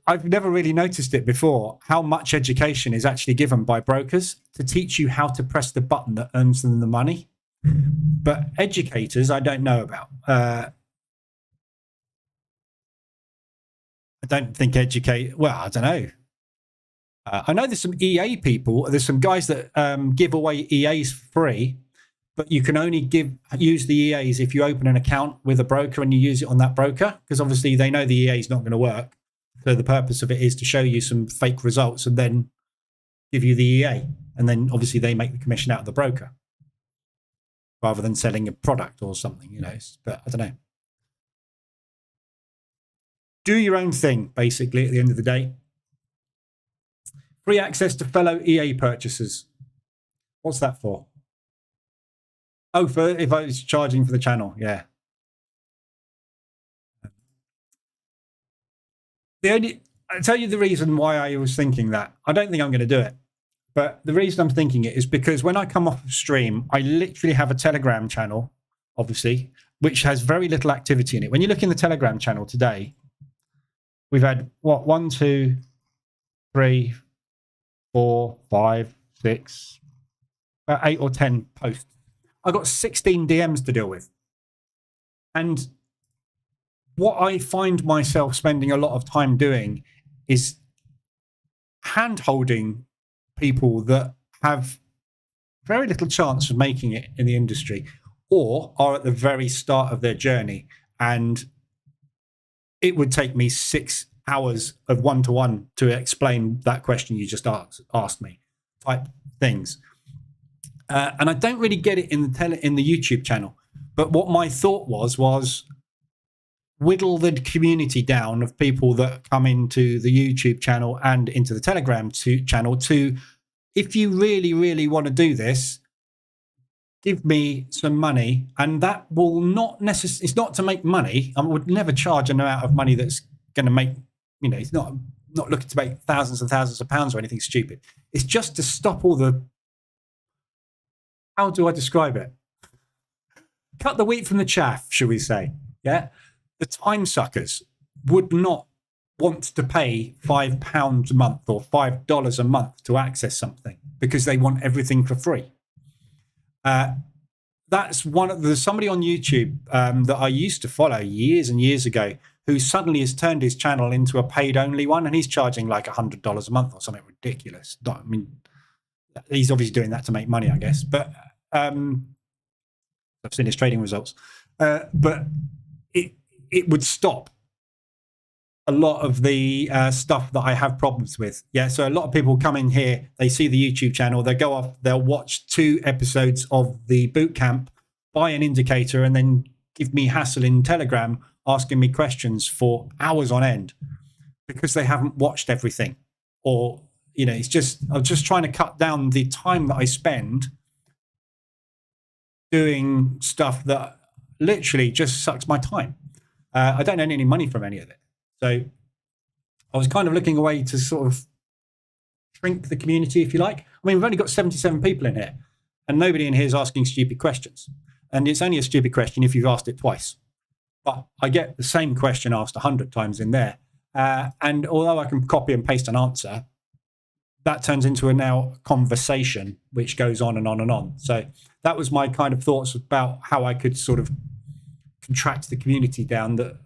I've never really noticed it before, how much education is actually given by brokers to teach you how to press the button that earns them the money. But educators, I don't know about. I don't think well, I don't know. I know there's some EA people. There's some guys that give away EAs for free, but you can only use the EAs if you open an account with a broker and you use it on that broker, because obviously they know the EA is not going to work. So the purpose of it is to show you some fake results and then give you the EA. And then obviously they make the commission out of the broker rather than selling a product or something, you know. But I don't know. Do your own thing, basically, at the end of the day. Free access to fellow EA purchasers. What's that for? Oh, for if I was charging for the channel, yeah. I'll tell you the reason why I was thinking that. I don't think I'm going to do it. But the reason I'm thinking it is because when I come off of stream, I literally have a Telegram channel, obviously, which has very little activity in it. When you look in the Telegram channel today, we've had, what, 1, 2, 3, 4, 5, 6, about 8 or 10 posts. I've got 16 DMs to deal with. And what I find myself spending a lot of time doing is hand-holding people that have very little chance of making it in the industry or are at the very start of their journey. And it would take me 6 hours of one-to-one to explain that question you just asked me type things. And I don't really get it in the YouTube channel. But what my thought was whittle the community down of people that come into the YouTube channel and into the Telegram channel to, if you really, really want to do this, give me some money. And that will not necessarily, it's not to make money. I would never charge an amount of money that's going to make, it's not looking to make thousands and thousands of pounds or anything stupid. It's just to stop all the, how do I describe it? Cut the wheat from the chaff, shall we say? Yeah. The time suckers would not want to pay £5 a month or $5 a month to access something because they want everything for free. That's there's somebody on YouTube that I used to follow years and years ago who suddenly has turned his channel into a paid only one, and he's charging like $100 a month or something ridiculous. I mean, he's obviously doing that to make money, I guess, but I've seen his trading results. But it would stop a lot of the stuff that I have problems with. Yeah, so a lot of people come in here, they see the YouTube channel, they go off, they'll watch 2 episodes of the Bootcamp, buy an indicator, and then give me hassle in Telegram asking me questions for hours on end because they haven't watched everything. Or, I'm just trying to cut down the time that I spend doing stuff that literally just sucks my time. I don't earn any money from any of it. So I was kind of looking away to sort of shrink the community, if you like. I mean, we've only got 77 people in here, and nobody in here is asking stupid questions. And it's only a stupid question if you've asked it twice. But I get the same question asked 100 times in there. And although I can copy and paste an answer, that turns into a now conversation, which goes on and on and on. So that was my kind of thoughts about how I could sort of contract the community down that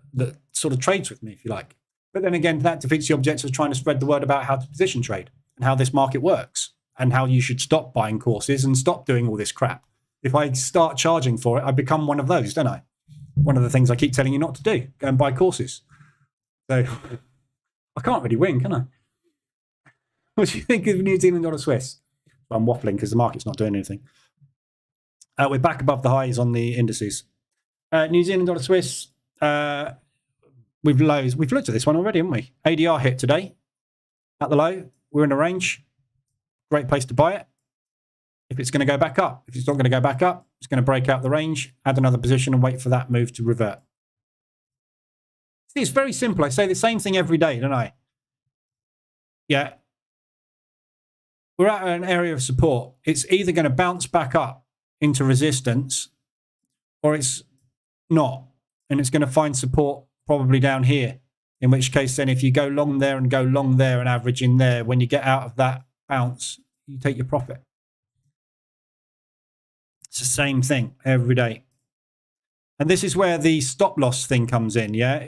sort of trades with me, if you like. But then again, that defeats the object of trying to spread the word about how to position trade and how this market works and how you should stop buying courses and stop doing all this crap. If I start charging for it, I become one of those, don't I? One of the things I keep telling you not to do, go and buy courses. So I can't really win, can I? What do you think of New Zealand dollar Swiss? Well, I'm waffling because the market's not doing anything. We're back above the highs on the indices. New Zealand dollar Swiss, we've lows. We've looked at this one already, haven't we? ADR hit today at the low. We're in a range. Great place to buy it. If it's going to go back up. If it's not going to go back up, it's going to break out the range, add another position and wait for that move to revert. See, it's very simple. I say the same thing every day, don't I? Yeah. We're at an area of support. It's either going to bounce back up into resistance or it's not. And it's going to find support probably down here. In which case, then if you go long there and go long there and average in there, when you get out of that bounce, you take your profit. It's the same thing every day. And this is where the stop loss thing comes in, yeah?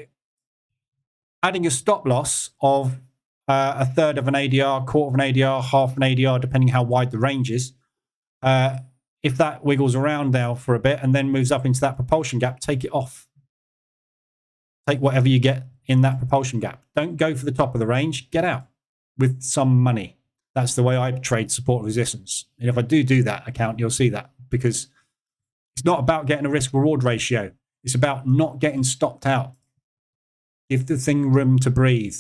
Adding a stop loss of a third of an ADR, quarter of an ADR, half an ADR, depending how wide the range is. If that wiggles around now for a bit and then moves up into that propulsion gap, take it off. Take whatever you get in that propulsion gap. Don't go for the top of the range. Get out with some money. That's the way I trade support resistance. And if I do that account, you'll see that, because it's not about getting a risk reward ratio. It's about not getting stopped out. Give the thing room to breathe.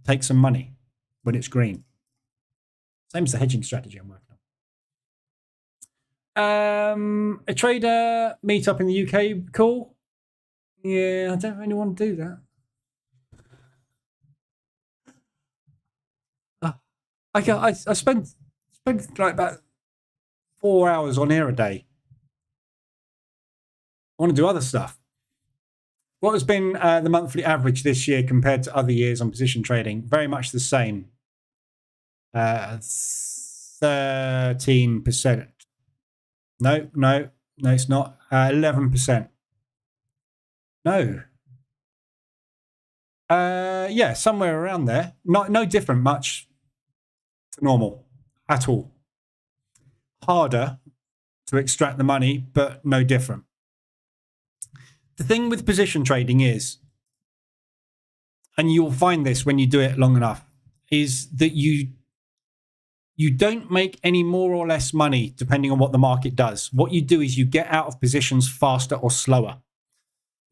Take some money when it's green. Same as the hedging strategy I'm working on. A trader meetup in the UK, cool. Yeah, I don't really want to do that. I spend like about 4 hours on here a day. I want to do other stuff. What has been the monthly average this year compared to other years on position trading? Very much the same. 13%. No, it's not. 11%. No. Yeah, somewhere around there. No different much to normal at all. Harder to extract the money, but no different. The thing with position trading is, and you'll find this when you do it long enough, is that you don't make any more or less money depending on what the market does. What you do is you get out of positions faster or slower.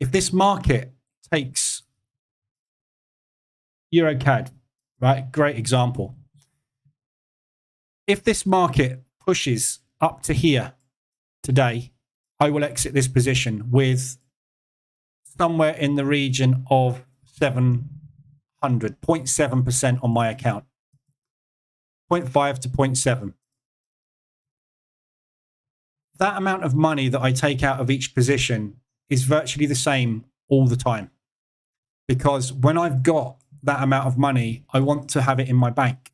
If this market takes EuroCAD, right? Great example. If this market pushes up to here today, I will exit this position with somewhere in the region of 0.7% on my account. 0.5 to 0.7. That amount of money that I take out of each position is virtually the same all the time. Because when I've got that amount of money, I want to have it in my bank.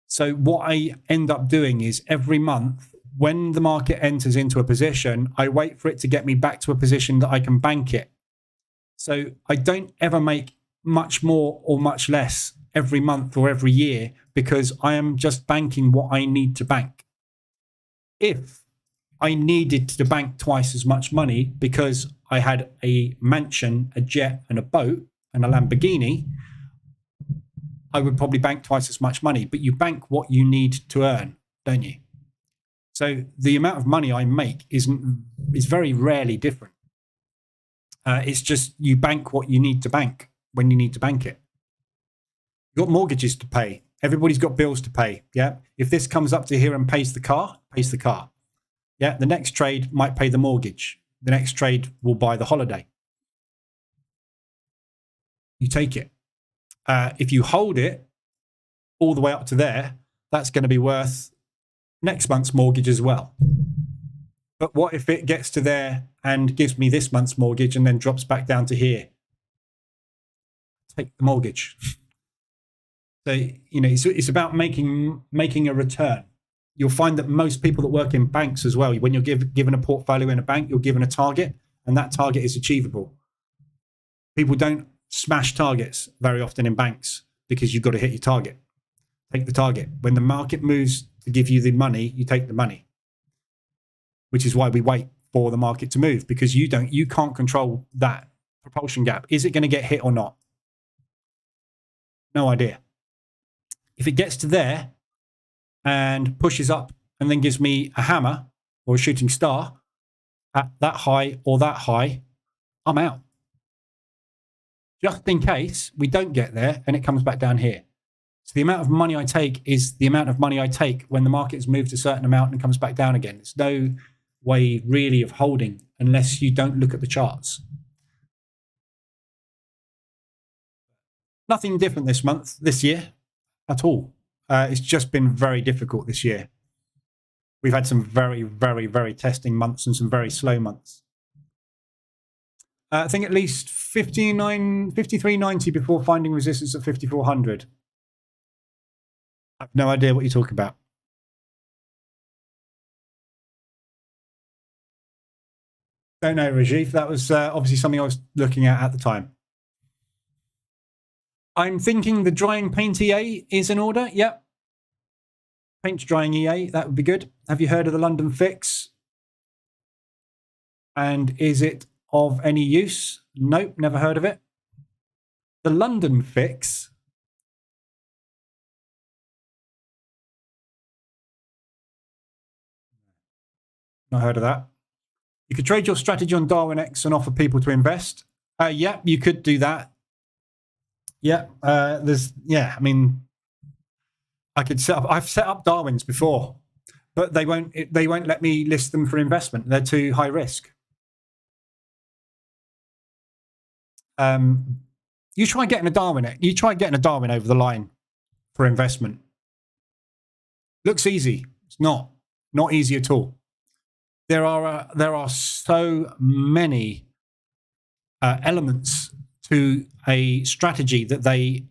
So what I end up doing is every month, when the market enters into a position, I wait for it to get me back to a position that I can bank it. So I don't ever make much more or much less every month or every year because I am just banking what I need to bank. If I needed to bank twice as much money because I had a mansion, a jet, and a boat, and a Lamborghini, I would probably bank twice as much money. But you bank what you need to earn, don't you? So the amount of money I make is very rarely different. It's just you bank what you need to bank when you need to bank it. You've got mortgages to pay. Everybody's got bills to pay. Yeah. If this comes up to here and pays the car, pays the car. Yeah. The next trade might pay the mortgage. The next trade will buy the holiday. You take it. If you hold it all the way up to there, that's going to be worth next month's mortgage as well. But what if it gets to there and gives me this month's mortgage and then drops back down to here? Take the mortgage. So, it's about making a return. You'll find that most people that work in banks as well, when you're given a portfolio in a bank, you're given a target, and that target is achievable. People don't smash targets very often in banks because you've got to hit your target. Take the target. When the market moves to give you the money, you take the money, which is why we wait for the market to move, because you can't control that propulsion gap. Is it going to get hit or not? No idea. If it gets to there and pushes up and then gives me a hammer or a shooting star at that high or that high, I'm out. Just in case we don't get there and it comes back down here. So the amount of money I take is the amount of money I take when the market has moved a certain amount and comes back down again. There's no way really of holding unless you don't look at the charts. Nothing different this year at all. It's just been very difficult this year. We've had some very, very, very testing months and some very slow months. I think at least 53.90 before finding resistance at 5,400. I have no idea what you're talking about. Don't know, Rajiv. That was obviously something I was looking at the time. I'm thinking the drying paint EA is in order. Yep. Paint drying EA, that would be good. Have you heard of the London fix? And is it of any use? Nope, never heard of it. The London fix. Not heard of that. You could trade your strategy on Darwin X and offer people to invest. Yeah, you could do that. Yeah, I mean, I've set up Darwin's before, but they won't let me list them for investment. They're too high risk. You try getting a Darwin over the line for investment. Looks easy. It's not easy at all. There are so many elements to a strategy that they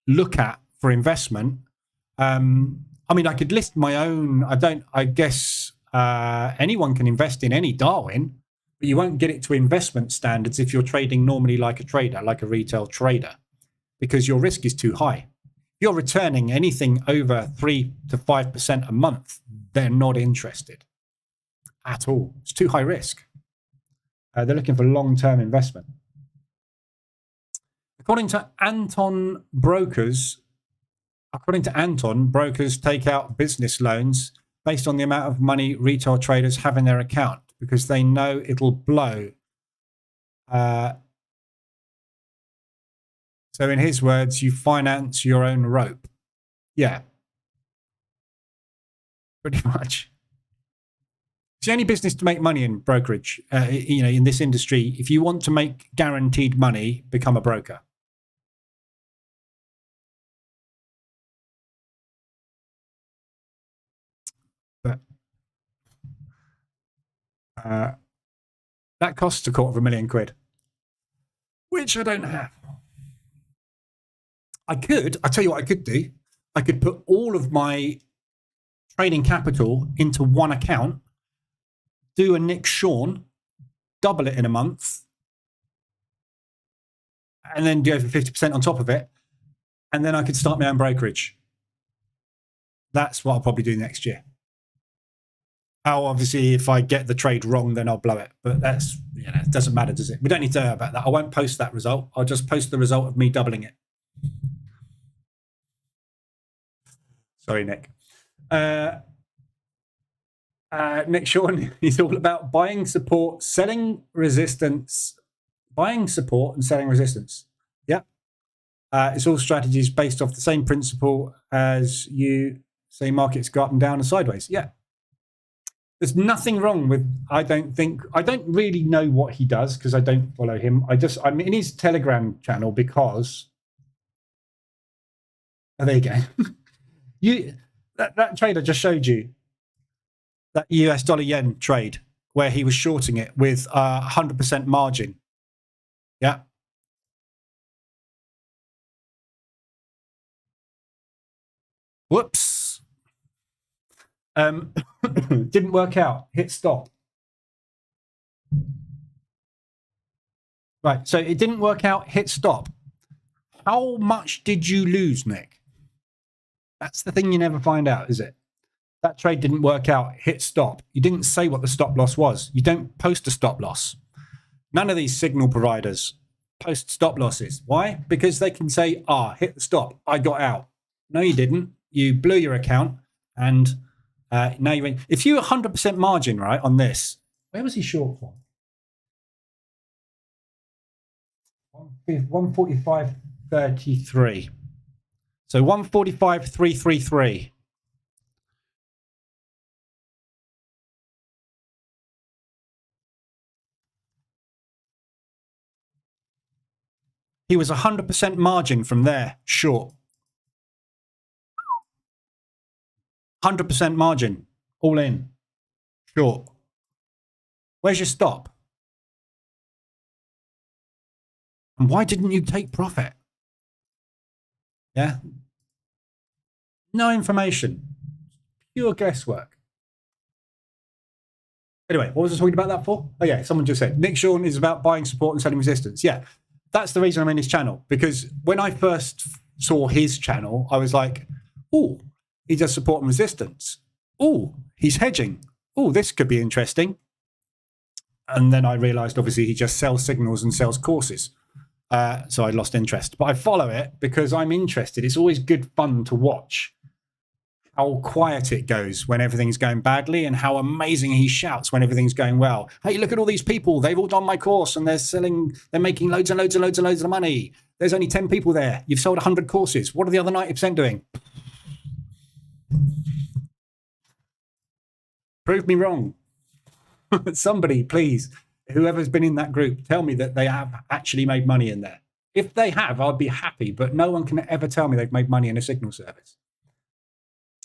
look at for investment. I mean, I could list my own. I guess anyone can invest in any Darwin, but you won't get it to investment standards if you're trading normally like a trader, like a retail trader, because your risk is too high. If you're returning anything over 3 to 5% a month, they're not interested at all. It's too high risk. They're looking for long-term investment. According to Anton, brokers take out business loans based on the amount of money retail traders have in their account because they know it'll blow. So in his words, you finance your own rope. Yeah, pretty much. It's the only business to make money in brokerage. In this industry, if you want to make guaranteed money, become a broker. But that costs £250,000, which I don't have. I tell you what I could do. I could put all of my trading capital into one account, do a Nick Sean, double it in a month, and then do over 50% on top of it. And then I could start my own brokerage. That's what I'll probably do next year. Obviously, if I get the trade wrong, then I'll blow it. But that's, it doesn't matter, does it? We don't need to know about that. I won't post that result. I'll just post the result of me doubling it. Sorry, Nick. Nick Sean is all about buying support, selling resistance, buying support and selling resistance. Yeah. It's all strategies based off the same principle as you say markets go up and down and sideways. Yeah. There's nothing wrong with, I don't really know what he does because I don't follow him. I'm in his Telegram channel because, there you go. That trade I just showed you, that US dollar yen trade where he was shorting it with 100% margin. Yeah. Whoops. Didn't work out. Hit stop. Right. So it didn't work out. Hit stop. How much did you lose, Nick? That's the thing you never find out, is it? That trade didn't work out. Hit stop. You didn't say what the stop loss was. You don't post a stop loss. None of these signal providers post stop losses. Why? Because they can say, hit the stop. I got out. No, you didn't. You blew your account. And now you're in. If you 100% margin, right, on this, where was he short from? 145.33. So 145.333. He was 100% margin from there, short. 100% margin, all in, short. Where's your stop? And why didn't you take profit? Yeah. No information. Pure guesswork. Anyway, what was I talking about that for? Oh, yeah, someone just said, Nick Sean is about buying support and selling resistance. Yeah, that's the reason I'm in his channel. Because when I first saw his channel, I was like, oh, he does support and resistance. Oh, he's hedging. Oh, this could be interesting. And then I realized, obviously, he just sells signals and sells courses. So I lost interest. But I follow it because I'm interested. It's always good fun to watch how quiet it goes when everything's going badly and how amazing he shouts when everything's going well. Hey, look at all these people. They've all done my course and they're making loads and loads and loads and loads of money. There's only 10 people there. You've sold 100 courses. What are the other 90% doing? Prove me wrong. Somebody, please, whoever's been in that group, tell me that they have actually made money in there. If they have, I'd be happy, but no one can ever tell me they've made money in a signal service.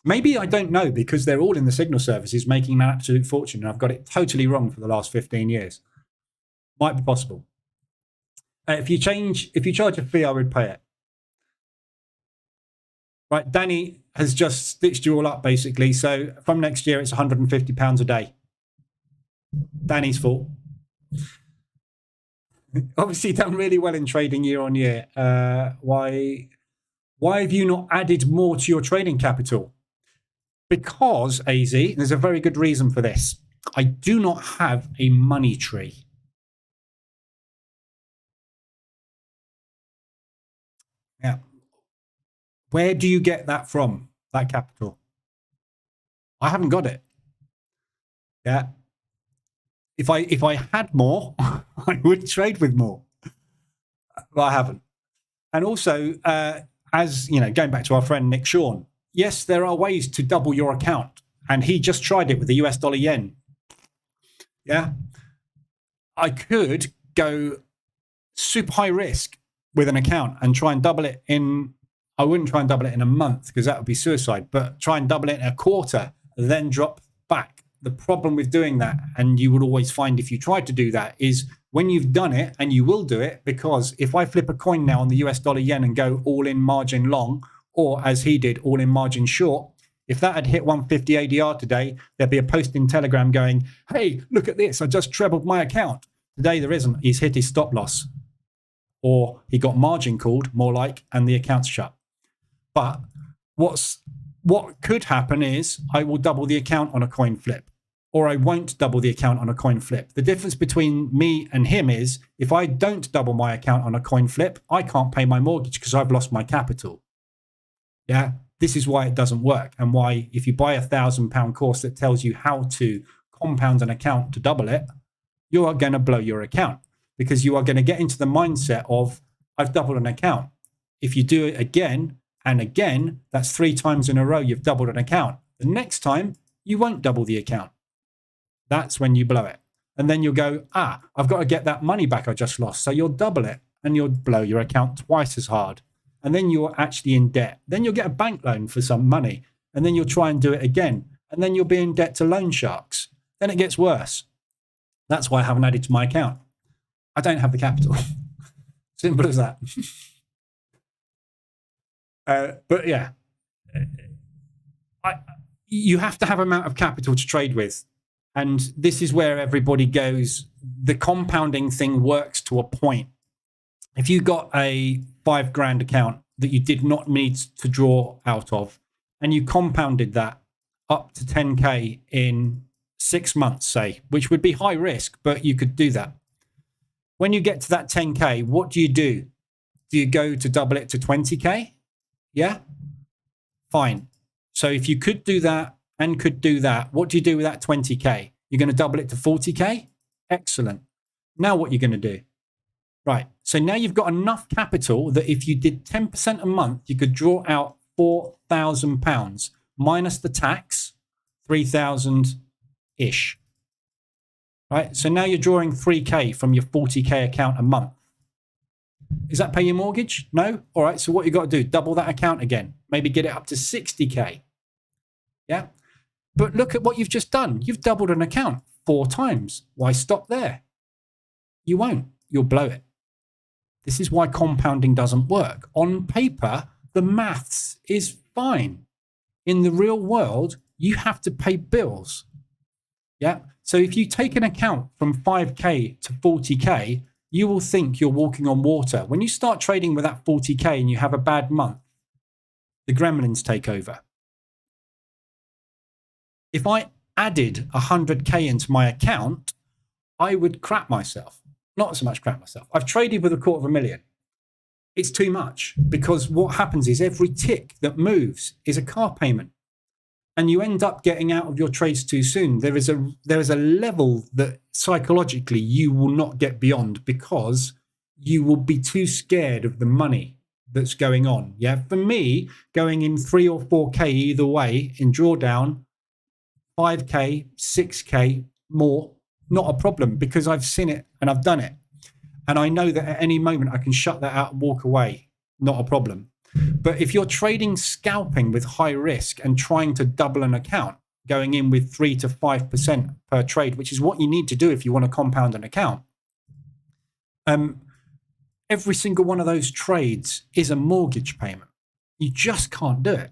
Maybe I don't know because they're all in the signal services making an absolute fortune and I've got it totally wrong for the last 15 years. Might be possible. If you charge a fee, I would pay it. Right, Danny has just stitched you all up basically. So from next year, it's £150 a day. Danny's fault. Obviously done really well in trading year on year. Why have you not added more to your trading capital? Because, AZ, there's a very good reason for this. I do not have a money tree. Yeah. Where do you get that from, that capital? I haven't got it. Yeah. If I had more, I would trade with more. But I haven't. And also, as you know, going back to our friend Nick Sean, yes, there are ways to double your account. And he just tried it with the US dollar yen. Yeah. I could go super high risk with an account and try and double it in. I wouldn't try and double it in a month because that would be suicide, but try and double it in a quarter, then drop back. The problem with doing that, and you would always find if you tried to do that, is when you've done it, and you will do it, because if I flip a coin now on the US dollar yen and go all in margin long, or as he did, all in margin short, if that had hit 150 ADR today, there'd be a post in Telegram going, hey, look at this, I just trebled my account. Today there isn't. He's hit his stop loss. Or he got margin called, more like, and the account's shut. But what could happen is I will double the account on a coin flip, or I won't double the account on a coin flip. The difference between me and him is if I don't double my account on a coin flip, I can't pay my mortgage because I've lost my capital. Yeah, this is why it doesn't work, and why if you buy £1,000 course that tells you how to compound an account to double it, you are going to blow your account because you are going to get into the mindset of I've doubled an account. If you do it again and again, that's 3 times in a row you've doubled an account. The next time, you won't double the account. That's when you blow it. And then you'll go, I've got to get that money back I just lost. So you'll double it and you'll blow your account twice as hard. And then you're actually in debt. Then you'll get a bank loan for some money. And then you'll try and do it again. And then you'll be in debt to loan sharks. Then it gets worse. That's why I haven't added to my account. I don't have the capital. Simple as that. But yeah, you have to have amount of capital to trade with. And this is where everybody goes. The compounding thing works to a point. If you got a £5,000 account that you did not need to draw out of, and you compounded that up to 10K in 6 months, say, which would be high risk, but you could do that. When you get to that 10K, what do? Do you go to double it to 20K? Yeah, fine. So if you could do that and could do that, what do you do with that 20K? You're going to double it to 40K? Excellent. Now what you're going to do? Right. So now you've got enough capital that if you did 10% a month, you could draw out £4,000 minus the tax, 3,000-ish. Right. So now you're drawing 3K from your 40K account a month. Does that pay your mortgage? No? All right. So what you got to do, double that account again. Maybe get it up to 60K. Yeah. But look at what you've just done. You've doubled an account 4 times. Why stop there? You won't. You'll blow it. This is why compounding doesn't work. On paper, the maths is fine. In the real world, you have to pay bills. Yeah. So if you take an account from 5K to 40K, you will think you're walking on water. When you start trading with that 40K and you have a bad month, the gremlins take over. If I added 100K into my account, I would crap myself. Not so much crap myself. I've traded with $250,000. It's too much because what happens is every tick that moves is a car payment. And you end up getting out of your trades too soon. There is a level that psychologically you will not get beyond because you will be too scared of the money that's going on. Yeah, for me, going in 3 or 4K either way in drawdown, 5K, 6K more, not a problem because I've seen it and I've done it. And I know that at any moment I can shut that out and walk away. Not a problem. But if you're trading scalping with high risk and trying to double an account, going in with 3 to 5% per trade, which is what you need to do if you want to compound an account, every single one of those trades is a mortgage payment. You just can't do it.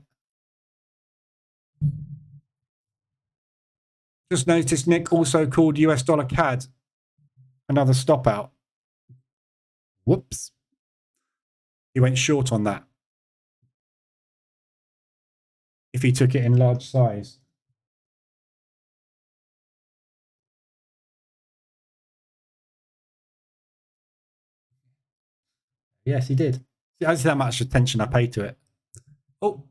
Just noticed Nick also called US dollar CAD another stop out. Whoops. He went short on that. If he took it in large size. Yes, he did. That's how much attention I paid to it. Oh,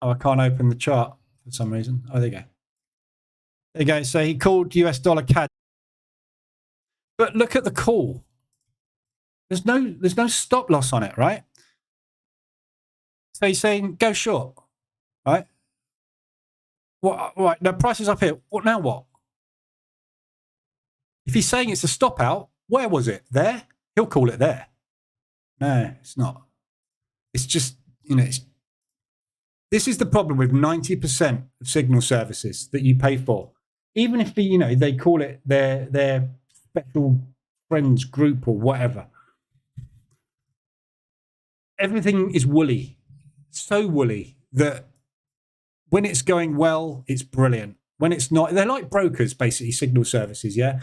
I can't open the chart for some reason. Oh, there you go. There you go. So he called US dollar CAD. But look at the call. There's no stop loss on it, right? So he's saying go short, right? What? Right. The price is up here. What now? What? If he's saying it's a stop out, where was it? There? He'll call it there. No, it's not. It's just, this is the problem with 90% of signal services that you pay for. Even if they call it their special friends group or whatever. Everything is woolly. So woolly that when it's going well, it's brilliant. When it's not, they're like brokers, basically, signal services, yeah?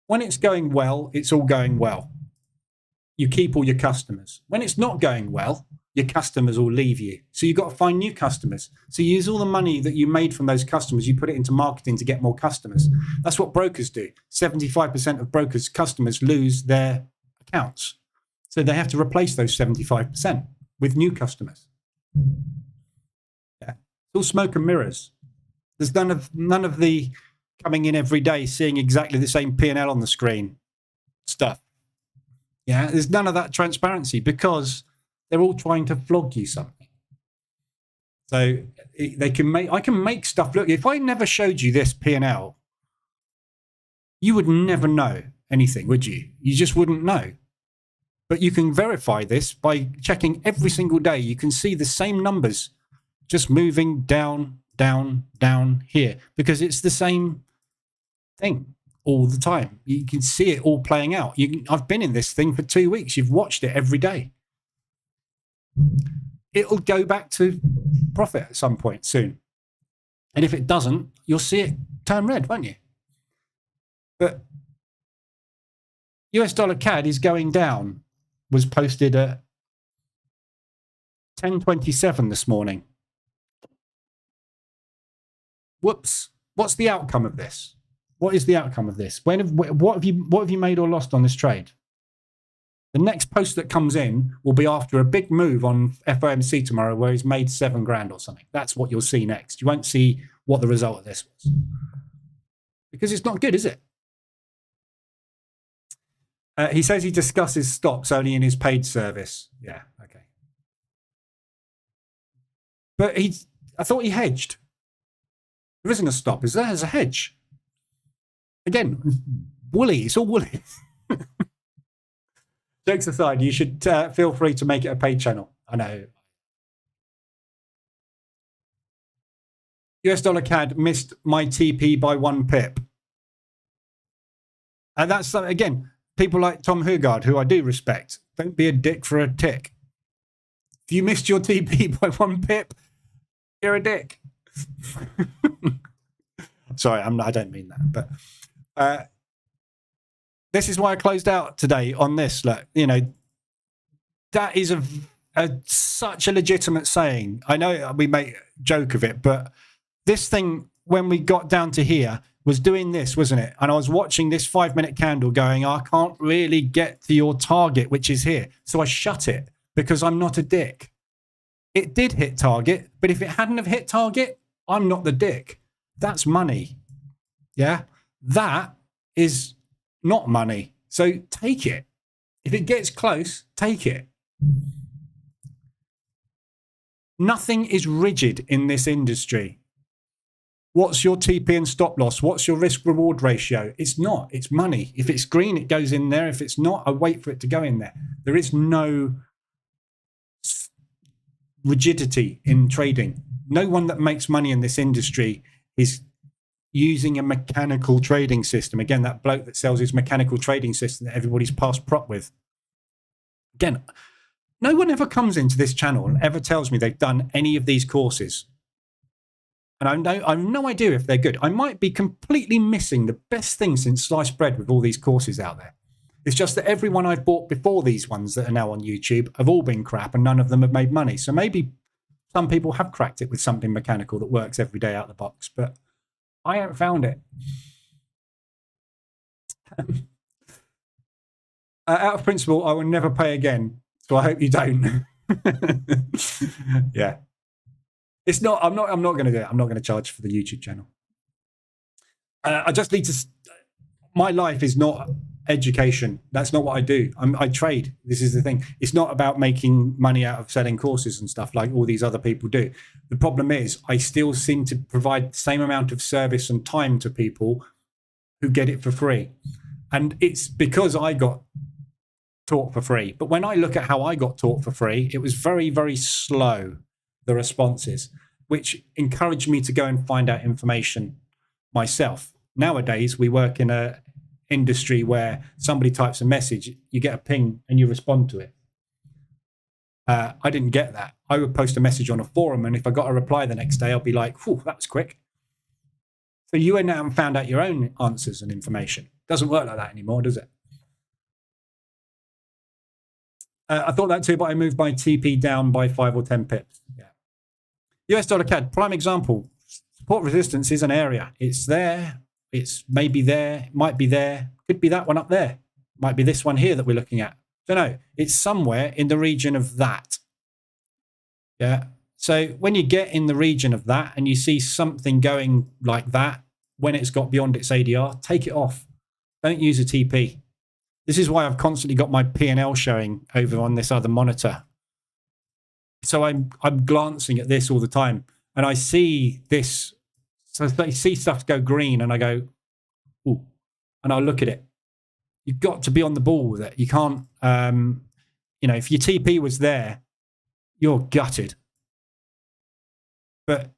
When it's going well, it's all going well. You keep all your customers. When it's not going well, your customers will leave you. So you've got to find new customers. So you use all the money that you made from those customers, you put it into marketing to get more customers. That's what brokers do. 75% of brokers' customers lose their accounts. So they have to replace those 75% with new customers. Yeah. It's all smoke and mirrors. There's none of the coming in every day, seeing exactly the same P&L on the screen stuff. Yeah, there's none of that transparency because they're all trying to flog you something. So I can make stuff look. If I never showed you this P&L, you would never know anything, would you? You just wouldn't know. But you can verify this by checking every single day. You can see the same numbers just moving down, down, down here because it's the same thing all the time. You can see it all playing out. I've been in this thing for 2 weeks. You've watched it every day. It'll go back to profit at some point soon. And if it doesn't, you'll see it turn red, won't you? But US dollar CAD is going down, was posted at 10:27 this morning. Whoops. What's the outcome of this? What is the outcome of this? What have you made or lost on this trade? The next post that comes in will be after a big move on FOMC tomorrow where he's made $7,000 or something. That's what you'll see next. You won't see what the result of this was. Because it's not good, is it? He says he discusses stops only in his paid service. Yeah, okay. But I thought he hedged. There isn't a stop, is there? There's a hedge. Again, woolly. It's all woolly. Jokes aside, you should feel free to make it a paid channel. I know. US dollar CAD missed my TP by 1 pip. And that's, again, people like Tom Hugard, who I do respect. Don't be a dick for a tick. If you missed your TP by 1 pip, you're a dick. Sorry, I don't mean that. But this is why I closed out today on this. Look, that is such a legitimate saying. I know we make a joke of it, but this thing, when we got down to here, was doing this, wasn't it? And I was watching this 5-minute candle going, I can't really get to your target, which is here. So I shut it because I'm not a dick. It did hit target, but if it hadn't have hit target, I'm not the dick. That's money. Yeah? That is not money. So take it. If it gets close, take it. Nothing is rigid in this industry. What's your TP and stop loss? What's your risk reward ratio? It's not. It's money. If it's green, it goes in there. If it's not, I wait for it to go in there. There is no rigidity in trading. No one that makes money in this industry is using a mechanical trading system. Again, that bloke that sells his mechanical trading system that everybody's past prop with. Again, no one ever comes into this channel and ever tells me they've done any of these courses. And I have no idea if they're good. I might be completely missing the best thing since sliced bread with all these courses out there. It's just that everyone I've bought before these ones that are now on YouTube have all been crap and none of them have made money. So maybe some people have cracked it with something mechanical that works every day out of the box, but I haven't found it. Out of principle, I will never pay again. So I hope you don't. Yeah. It's not, I'm not going to do it. I'm not going to charge for the YouTube channel. I just need to, my life is not education. That's not what I do. I trade. This is the thing. It's not about making money out of selling courses and stuff like all these other people do. The problem is I still seem to provide the same amount of service and time to people who get it for free. And it's because I got taught for free. But when I look at how I got taught for free, it was very, very slow, the responses, which encouraged me to go and find out information myself. Nowadays, we work in a industry where somebody types a message, you get a ping and you respond to it. I didn't get that. I would post a message on a forum, and if I got a reply the next day, I'll be like, whew, that was quick. So you went out and found out your own answers and information. Doesn't work like that anymore, does it? I thought that too, but I moved my TP down by 5 or 10 pips. Yeah. US dollar CAD, prime example. Support resistance is an area. It's there. It's maybe there. It might be there. Could be that one up there. Might be this one here that we're looking at. Don't know. It's somewhere in the region of that. Yeah. So when you get in the region of that and you see something going like that, when it's got beyond its ADR, take it off. Don't use a TP. This is why I've constantly got my P&L showing over on this other monitor. So I'm glancing at this all the time, and I see this. So I see stuff go green, and I go, ooh, and I'll look at it. You've got to be on the ball with it. You can't, you know, if your TP was there, you're gutted. But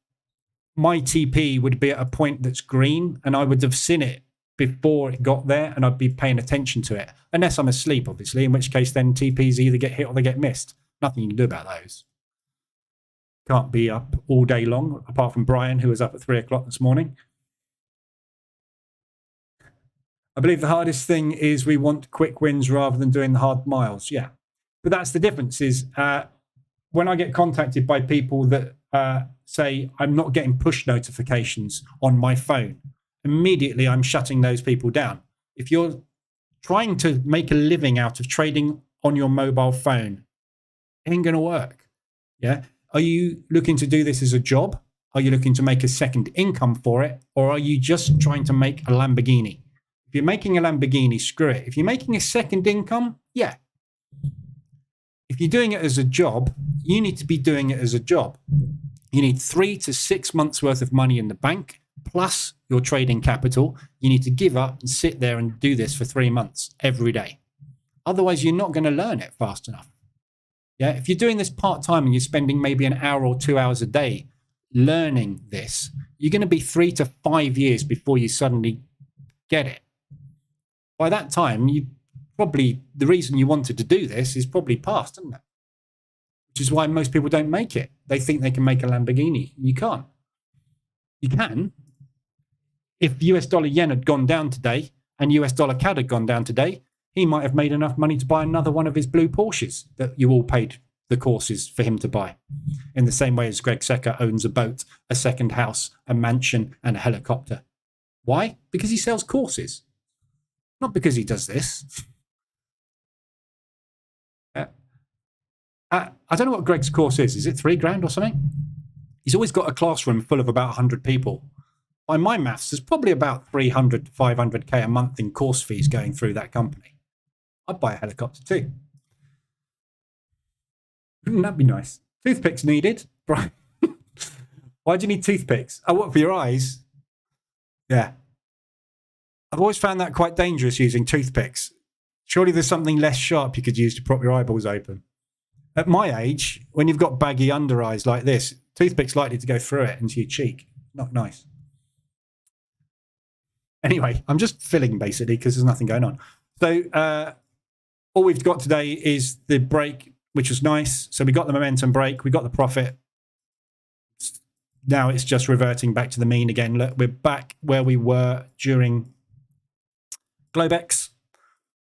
my TP would be at a point that's green, and I would have seen it before it got there, and I'd be paying attention to it, unless I'm asleep, obviously, in which case then TPs either get hit or they get missed. Nothing you can do about those. Can't be up all day long, apart from Brian, who was up at 3 o'clock this morning. I believe the hardest thing is we want quick wins rather than doing the hard miles. Yeah, but that's the difference is when I get contacted by people that say I'm not getting push notifications on my phone, immediately I'm shutting those people down. If you're trying to make a living out of trading on your mobile phone, it ain't going to work. Yeah. Are you looking to do this as a job? Are you looking to make a second income for it? Or are you just trying to make a Lamborghini? If you're making a Lamborghini, screw it. If you're making a second income, yeah. If you're doing it as a job, you need to be doing it as a job. You need 3 to 6 months worth of money in the bank, plus your trading capital. You need to give up and sit there and do this for 3 months every day. Otherwise, you're not going to learn it fast enough. Yeah, if you're doing this part-time and you're spending maybe an hour or 2 hours a day learning this, you're going to be 3 to 5 years before you suddenly get it. By that time, you probably, the reason you wanted to do this is probably past, isn't it? Which is why most people don't make it. They think they can make a Lamborghini. You can't. You can. If US dollar yen had gone down today and US dollar CAD had gone down today, he might have made enough money to buy another one of his blue Porsches that you all paid the courses for him to buy. In the same way as Greg Secker owns a boat, a second house, a mansion, and a helicopter. Why? Because he sells courses. Not because he does this. I don't know what Greg's course is. Is it $3,000 or something? He's always got a classroom full of about 100 people. By my maths, there's probably about 300 to 500K a month in course fees going through that company. I'd buy a helicopter too. Wouldn't that be nice? Toothpicks needed. Right. Why do you need toothpicks? Oh, what, for your eyes? Yeah. I've always found that quite dangerous using toothpicks. Surely there's something less sharp you could use to prop your eyeballs open. At my age, when you've got baggy under eyes like this, toothpick's likely to go through it into your cheek. Not nice. Anyway, I'm just filling basically because there's nothing going on. So all we've got today is the break, which was nice. So we got the momentum break, we got the profit. Now it's just reverting back to the mean again. Look, we're back where we were during Globex.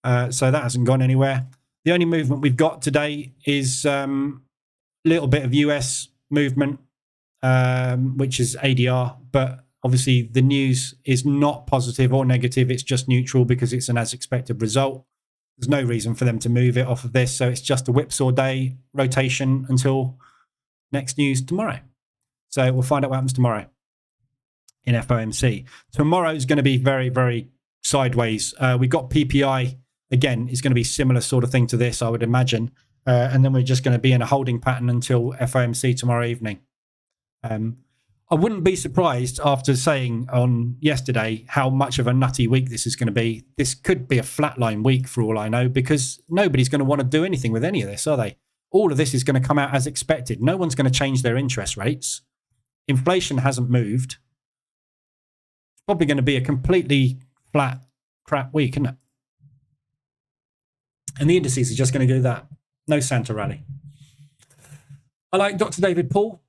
So that hasn't gone anywhere. The only movement we've got today is a little bit of US movement, which is ADR. But obviously the news is not positive or negative. It's just neutral because it's an as expected result. There's no reason for them to move it off of this. So it's just a whipsaw day rotation until next news tomorrow. So we'll find out what happens tomorrow in FOMC. Tomorrow is going to be very, very sideways. We've got PPI. Again, it's going to be similar sort of thing to this, I would imagine. And then we're just going to be in a holding pattern until FOMC tomorrow evening. I wouldn't be surprised after saying on yesterday how much of a nutty week this is going to be. This could be a flatline week for all I know, because nobody's going to want to do anything with any of this, are they? All of this is going to come out as expected. No one's going to change their interest rates. Inflation hasn't moved. It's probably going to be a completely flat, crap week, isn't it? And the indices are just going to do that. No Santa rally. I like Dr. David Paul.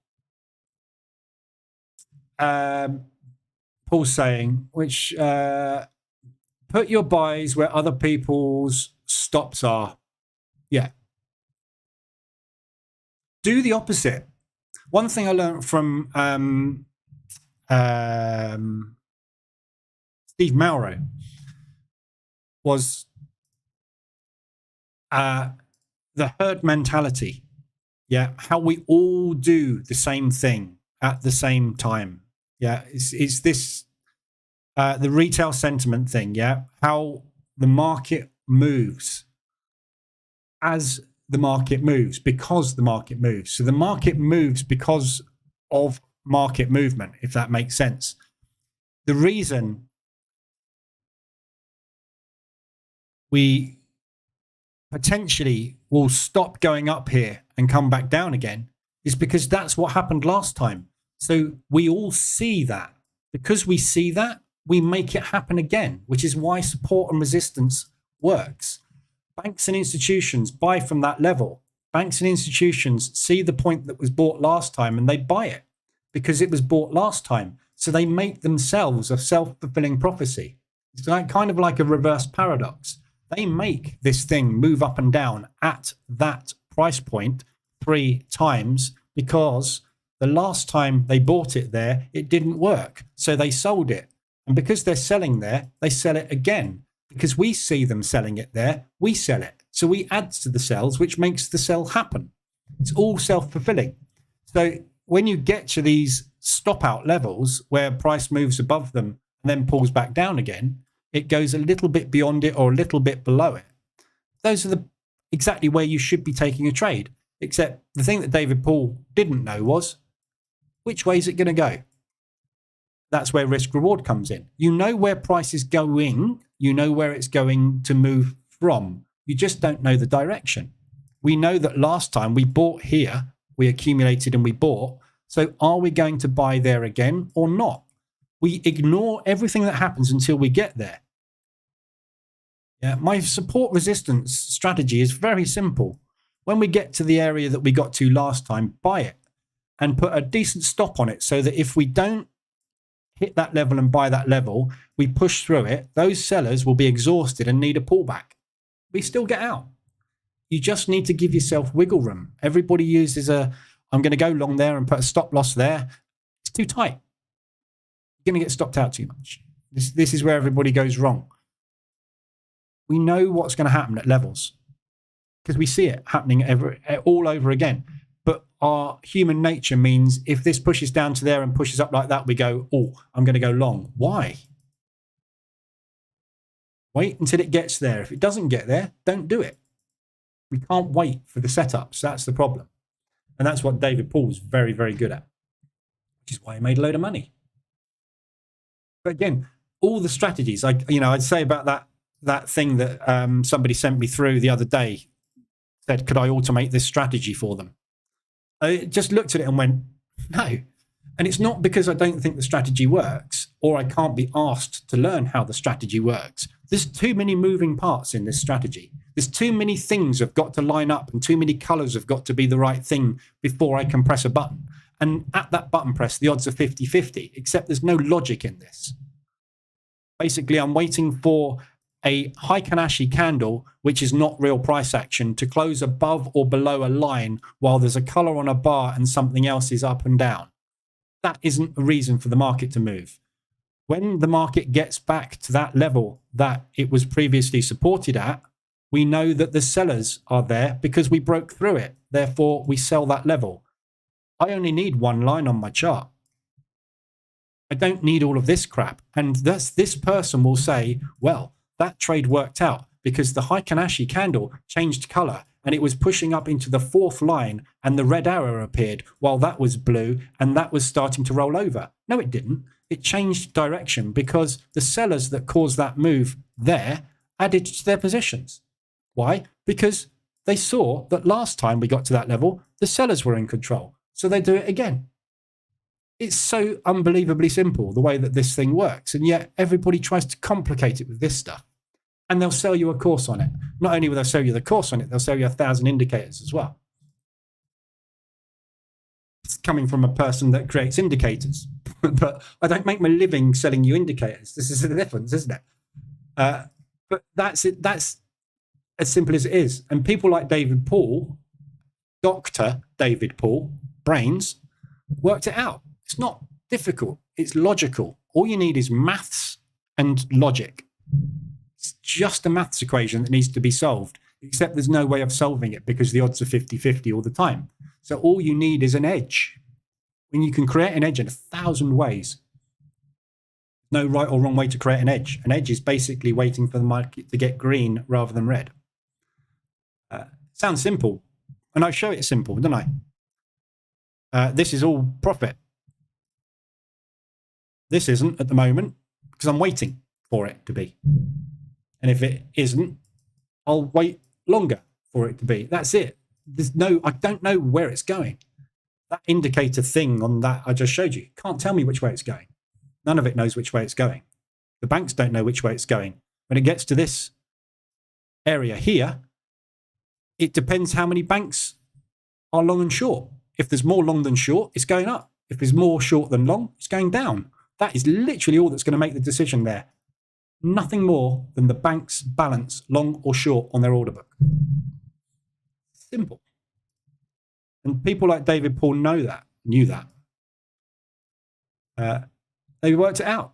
Paul's saying, which put your buys where other people's stops are. Yeah. Do the opposite. One thing I learned from Steve Mauro was the herd mentality. Yeah, how we all do the same thing at the same time. Yeah, it's this the retail sentiment thing. Yeah, how the market moves as the market moves, because the market moves. So the market moves because of market movement, if that makes sense. The reason we potentially will stop going up here and come back down again is because that's what happened last time. So we all see that. Because we see that, we make it happen again, which is why support and resistance works. Banks and institutions buy from that level. Banks and institutions see the point that was bought last time and they buy it because it was bought last time. So they make themselves a self-fulfilling prophecy. It's like, kind of like a reverse paradox. They make this thing move up and down at that price point 3 times because the last time they bought it there, it didn't work. So they sold it. And because they're selling there, they sell it again. Because we see them selling it there, we sell it. So we add to the sells, which makes the sell happen. It's all self-fulfilling. So when you get to these stop out levels where price moves above them and then pulls back down again, it goes a little bit beyond it or a little bit below it. Those are exactly where you should be taking a trade. Except the thing that David Paul didn't know was, which way is it going to go? That's where risk reward comes in. You know where price is going. You know where it's going to move from. You just don't know the direction. We know that last time we bought here, we accumulated and we bought. So are we going to buy there again or not? We ignore everything that happens until we get there. Yeah, my support resistance strategy is very simple. When we get to the area that we got to last time, buy it and put a decent stop on it so that if we don't hit that level and buy that level, we push through it, those sellers will be exhausted and need a pullback. We still get out. You just need to give yourself wiggle room. Everybody uses I'm going to go long there and put a stop loss there. It's too tight. You're going to get stopped out too much. This is where everybody goes wrong. We know what's going to happen at levels because we see it happening all over again. But our human nature means if this pushes down to there and pushes up like that, we go, oh, I'm going to go long. Why? Wait until it gets there. If it doesn't get there, don't do it. We can't wait for the setups. That's the problem. And that's what David Paul's very, very good at, which is why he made a load of money. But again, all the strategies, I'd say about that thing that somebody sent me through the other day, said, could I automate this strategy for them? I just looked at it and went, no. And it's not because I don't think the strategy works or I can't be asked to learn how the strategy works. There's too many moving parts in this strategy. There's too many things have got to line up and too many colors have got to be the right thing before I can press a button. And at that button press, the odds are 50-50, except there's no logic in this. Basically, I'm waiting for a high Kanashi candle, which is not real price action, to close above or below a line while there's a color on a bar and something else is up and down. That isn't a reason for the market to move. When the market gets back to that level that it was previously supported at, we know that the sellers are there because we broke through it. Therefore, we sell that level. I only need one line on my chart. I don't need all of this crap. And thus, this person will say, well, that trade worked out because the high Kanashi candle changed color and it was pushing up into the fourth line and the red arrow appeared while that was blue and that was starting to roll over. No, it didn't. It changed direction because the sellers that caused that move there added to their positions. Why? Because they saw that last time we got to that level, the sellers were in control. So they do it again. It's so unbelievably simple, the way that this thing works. And yet everybody tries to complicate it with this stuff. And they'll sell you a course on it. Not only will they sell you the course on it, they'll sell you 1,000 indicators as well. It's coming from a person that creates indicators. But I don't make my living selling you indicators. This is the difference, isn't it? But that's it. That's as simple as it is. And people like David Paul, Dr. David Paul, brains, worked it out. It's not difficult. It's logical. All you need is maths and logic. It's just a maths equation that needs to be solved, except there's no way of solving it because the odds are 50-50 all the time. So all you need is an edge. When you can create an edge in 1,000 ways. No right or wrong way to create an edge. An edge is basically waiting for the market to get green rather than red. Sounds simple. And I show it simple, don't I? This is all profit. This isn't at the moment because I'm waiting for it to be. And if it isn't, I'll wait longer for it to be. That's it. I don't know where it's going. That indicator thing on that I just showed you can't tell me which way it's going. None of it knows which way it's going. The banks don't know which way it's going. When it gets to this area here, it depends how many banks are long and short. If there's more long than short, it's going up. If there's more short than long, it's going down. That is literally all that's going to make the decision there. Nothing more than the bank's balance, long or short, on their order book. Simple. And people like David Paul knew that. They worked it out.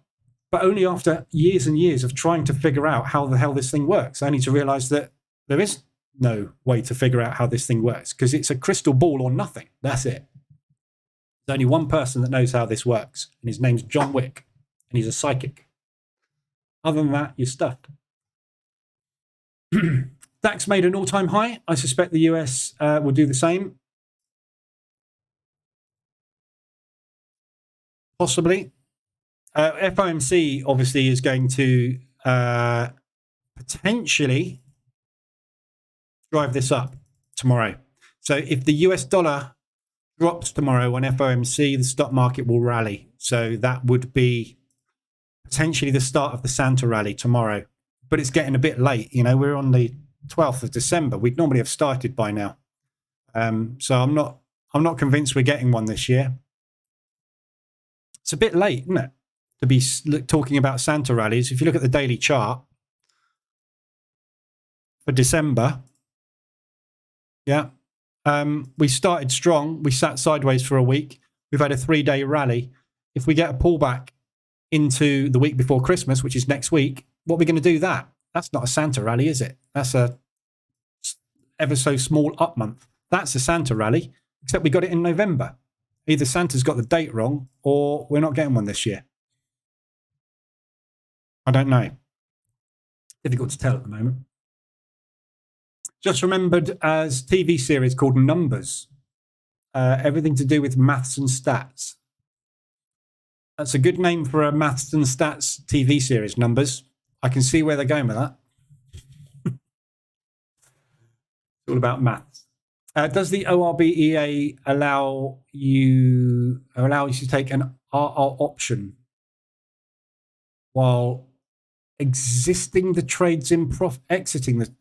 But only after years and years of trying to figure out how the hell this thing works, only to realize that there is no way to figure out how this thing works because it's a crystal ball or nothing. That's it. There's only one person that knows how this works, and his name's John Wick, and he's a psychic. Other than that, you're stuffed. DAX made an all-time high. I suspect the US will do the same. Possibly. FOMC obviously is going to potentially drive this up tomorrow. So if the US dollar drops tomorrow on FOMC, the stock market will rally. So that would be potentially the start of the Santa rally tomorrow. But it's getting a bit late. You know, we're on the 12th of December. We'd normally have started by now. So I'm not convinced we're getting one this year. It's a bit late, isn't it, to be talking about Santa rallies. If you look at the daily chart for December, yeah, we started strong. We sat sideways for a week. We've had a 3-day rally. If we get a pullback into the week before Christmas, which is next week, what are we going to do that? That's not a Santa rally, is it? That's a ever so small up month. That's a Santa rally, except we got it in November. Either Santa's got the date wrong or we're not getting one this year. I don't know. Difficult to tell at the moment. Just remembered as TV series called Numbers. Everything to do with maths and stats. That's a good name for a Maths and Stats TV series, Numbers. I can see where they're going with that. It's all about maths. Does the ORBEA allow you to take an RR option while exiting the trades in exiting the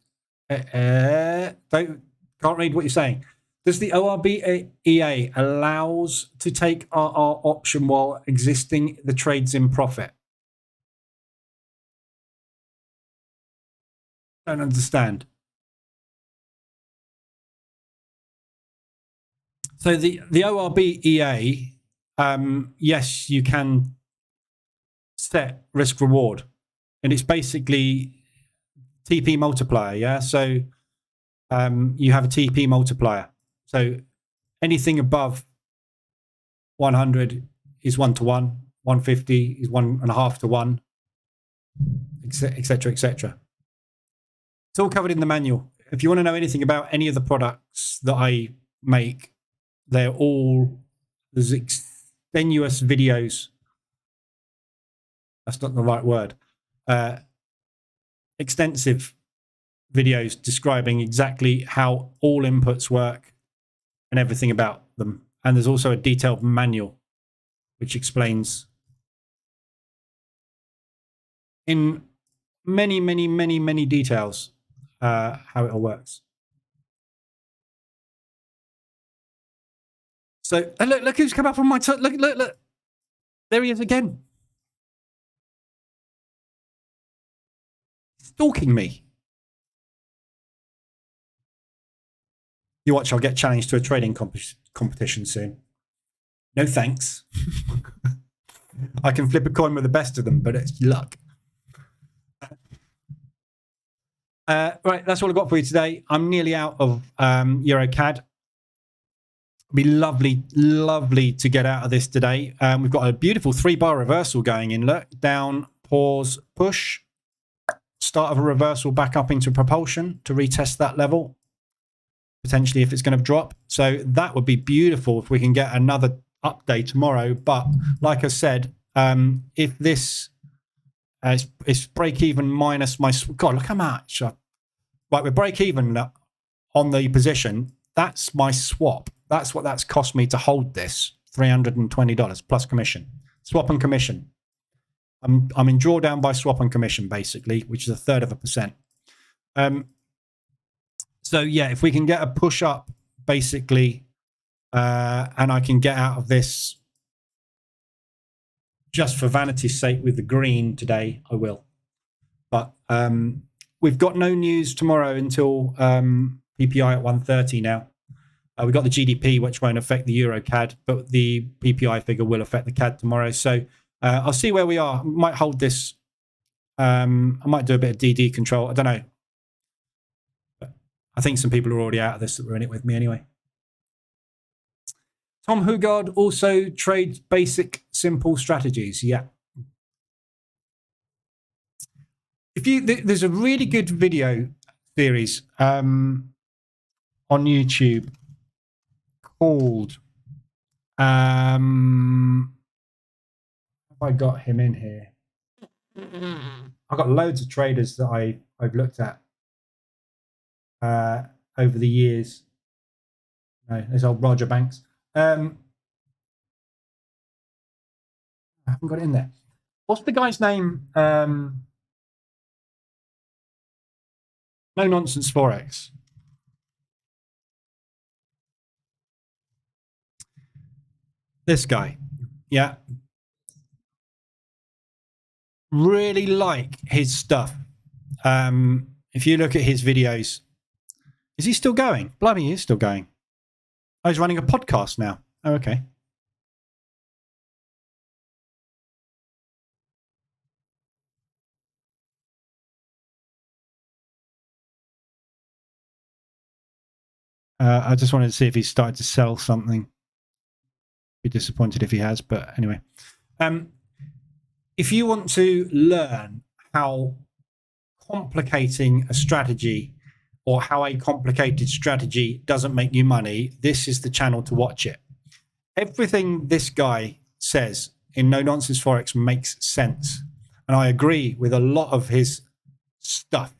can't read what you're saying. Does the ORBEA allows to take RR option while exiting the trades in profit? Don't understand. So the ORBEA, yes, you can set risk reward, and it's basically TP multiplier. Yeah, so you have a TP multiplier. So anything above 100 is 1-to-1, 150 is 1.5-to-1, etc., etc. It's all covered in the manual. If you want to know anything about any of the products that I make, there's extenuous videos. That's not the right word. Extensive videos describing exactly how all inputs work and everything about them. And there's also a detailed manual which explains in many details how it all works. So look who's come up on my look. There he is again. Stalking me. You watch, I'll get challenged to a trading competition soon. No thanks. I can flip a coin with the best of them, but it's luck. Right, that's all I've got for you today. I'm nearly out of EuroCAD. It'd be lovely to get out of this today. We've got a beautiful 3-bar reversal going in. Look, down, pause, push. Start of a reversal back up into propulsion to retest that level. Potentially if it's going to drop. So that would be beautiful if we can get another update tomorrow. But like I said, if this is break even minus my... God, look how much. Right, we're break even on the position. That's my swap. That's what that's cost me to hold this. $320 plus commission. Swap and commission. I'm in drawdown by swap and commission, basically, which is 1/3%. So yeah, if we can get a push up, basically, and I can get out of this just for vanity's sake with the green today, I will. But we've got no news tomorrow until PPI at 1:30 now. We've got the GDP, which won't affect the EuroCAD, but the PPI figure will affect the CAD tomorrow. So I'll see where we are. I might hold this. I might do a bit of DD control. I don't know. But I think some people are already out of this that were in it with me anyway. Tom Hugard also trades basic, simple strategies. Yeah. There's a really good video series on YouTube called have I got him in here? I've got loads of traders that I've looked at over the years. No, there's old Roger Banks. I haven't got it in there. What's the guy's name? No Nonsense Forex. This guy. Yeah. Really like his stuff. If you look at his videos, is he still going? Blimey, he is still going. Oh, he's running a podcast now. Oh, okay. I just wanted to see if he started to sell something. Be disappointed if he has, but anyway. If you want to learn how complicating a strategy or how a complicated strategy doesn't make you money, this is the channel to watch it. Everything this guy says in No Nonsense Forex makes sense. And I agree with a lot of his stuff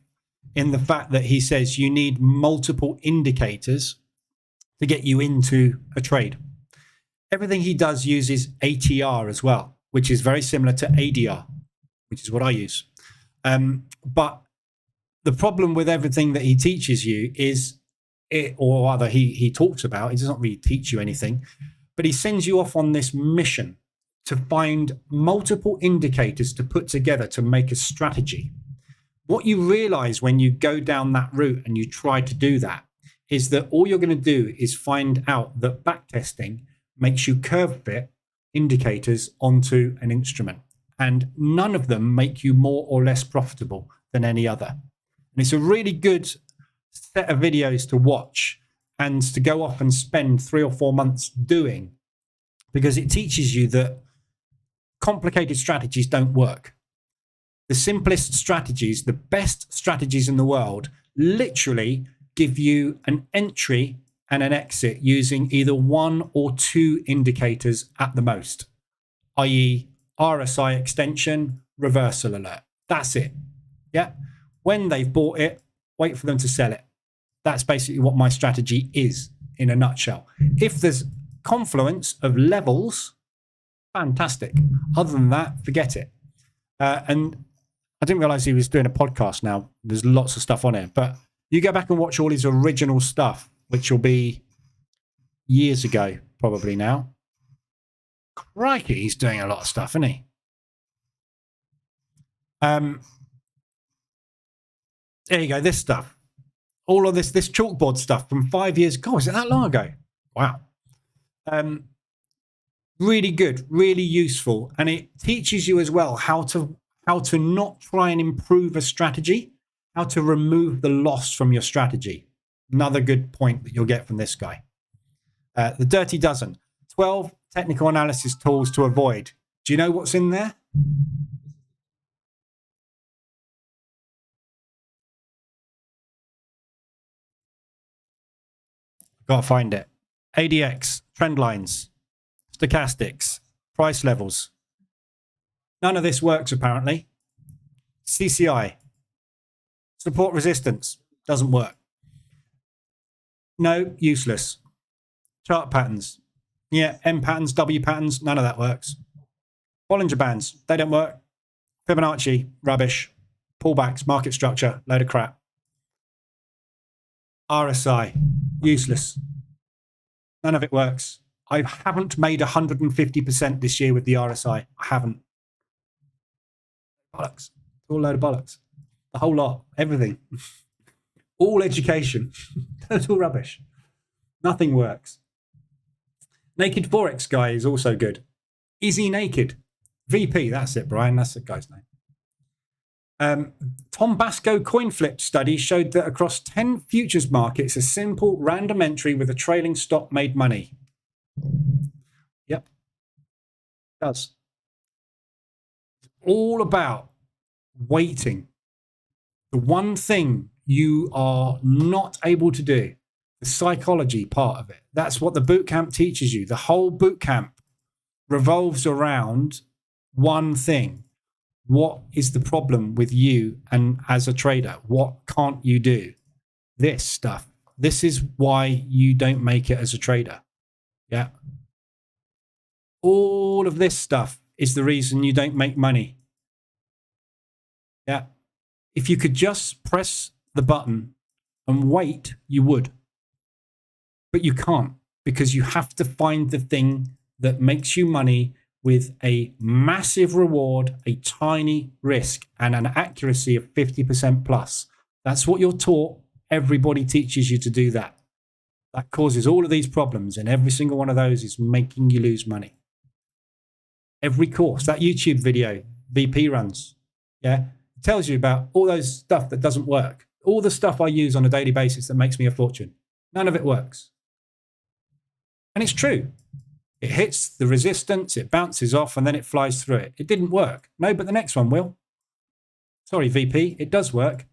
in the fact that he says you need multiple indicators to get you into a trade. Everything he does uses ATR as well, which is very similar to ADR, which is what I use. But the problem with everything that he teaches you is, or rather he talks about, he doesn't really teach you anything, but he sends you off on this mission to find multiple indicators to put together to make a strategy. What you realize when you go down that route and you try to do that is that all you're going to do is find out that backtesting makes you curve fit indicators onto an instrument, and none of them make you more or less profitable than any other. And it's a really good set of videos to watch and to go off and spend 3 or 4 months doing, because it teaches you that complicated strategies don't work. The simplest strategies, the best strategies in the world, literally give you an entry and an exit using either 1 or 2 indicators at the most, i.e. RSI extension, reversal alert. That's it. Yeah. When they've bought it, wait for them to sell it. That's basically what my strategy is in a nutshell. If there's confluence of levels, fantastic. Other than that, forget it. And I didn't realize he was doing a podcast now. There's lots of stuff on it, but you go back and watch all his original stuff, which will be years ago, probably now. Crikey, he's doing a lot of stuff, isn't he? There you go, this stuff. All of this chalkboard stuff from 5 years ago. Is it that long ago? Wow. Really good, really useful. And it teaches you as well how to not try and improve a strategy, how to remove the loss from your strategy. Another good point that you'll get from this guy. The Dirty Dozen, 12 technical analysis tools to avoid. Do you know what's in there? Got to find it. ADX, trend lines, stochastics, price levels. None of this works apparently. CCI, support resistance, doesn't work. No, useless. Chart patterns. Yeah, M patterns, W patterns, none of that works. Bollinger Bands, they don't work. Fibonacci, rubbish. Pullbacks, market structure, load of crap. RSI, useless. None of it works. I haven't made 150% this year with the RSI. I haven't. Bollocks. It's all a load of bollocks. The whole lot. Everything. All education. Total rubbish. Nothing works. Naked Forex guy is also good. Is he naked? VP, that's it, Brian. That's the guy's name. Tom Basco coin flip study showed that across 10 futures markets, a simple random entry with a trailing stop made money. Yep. It does. It's all about waiting. The one thing you are not able to do, the psychology part of it. That's what the bootcamp teaches you. The whole bootcamp revolves around one thing. What is the problem with you and as a trader? What can't you do? This stuff. This is why you don't make it as a trader. Yeah. All of this stuff is the reason you don't make money. Yeah. If you could just press the button and wait, you would. But you can't, because you have to find the thing that makes you money with a massive reward, a tiny risk, and an accuracy of 50% plus. That's what you're taught. Everybody teaches you to do that. That causes all of these problems, and every single one of those is making you lose money. Every course, that YouTube video VP runs, yeah, it tells you about all those stuff that doesn't work. All the stuff I use on a daily basis that makes me a fortune. None of it works. And it's true. It hits the resistance, it bounces off, and then it flies through it. It didn't work. No, but the next one will. Sorry, VP, it does work,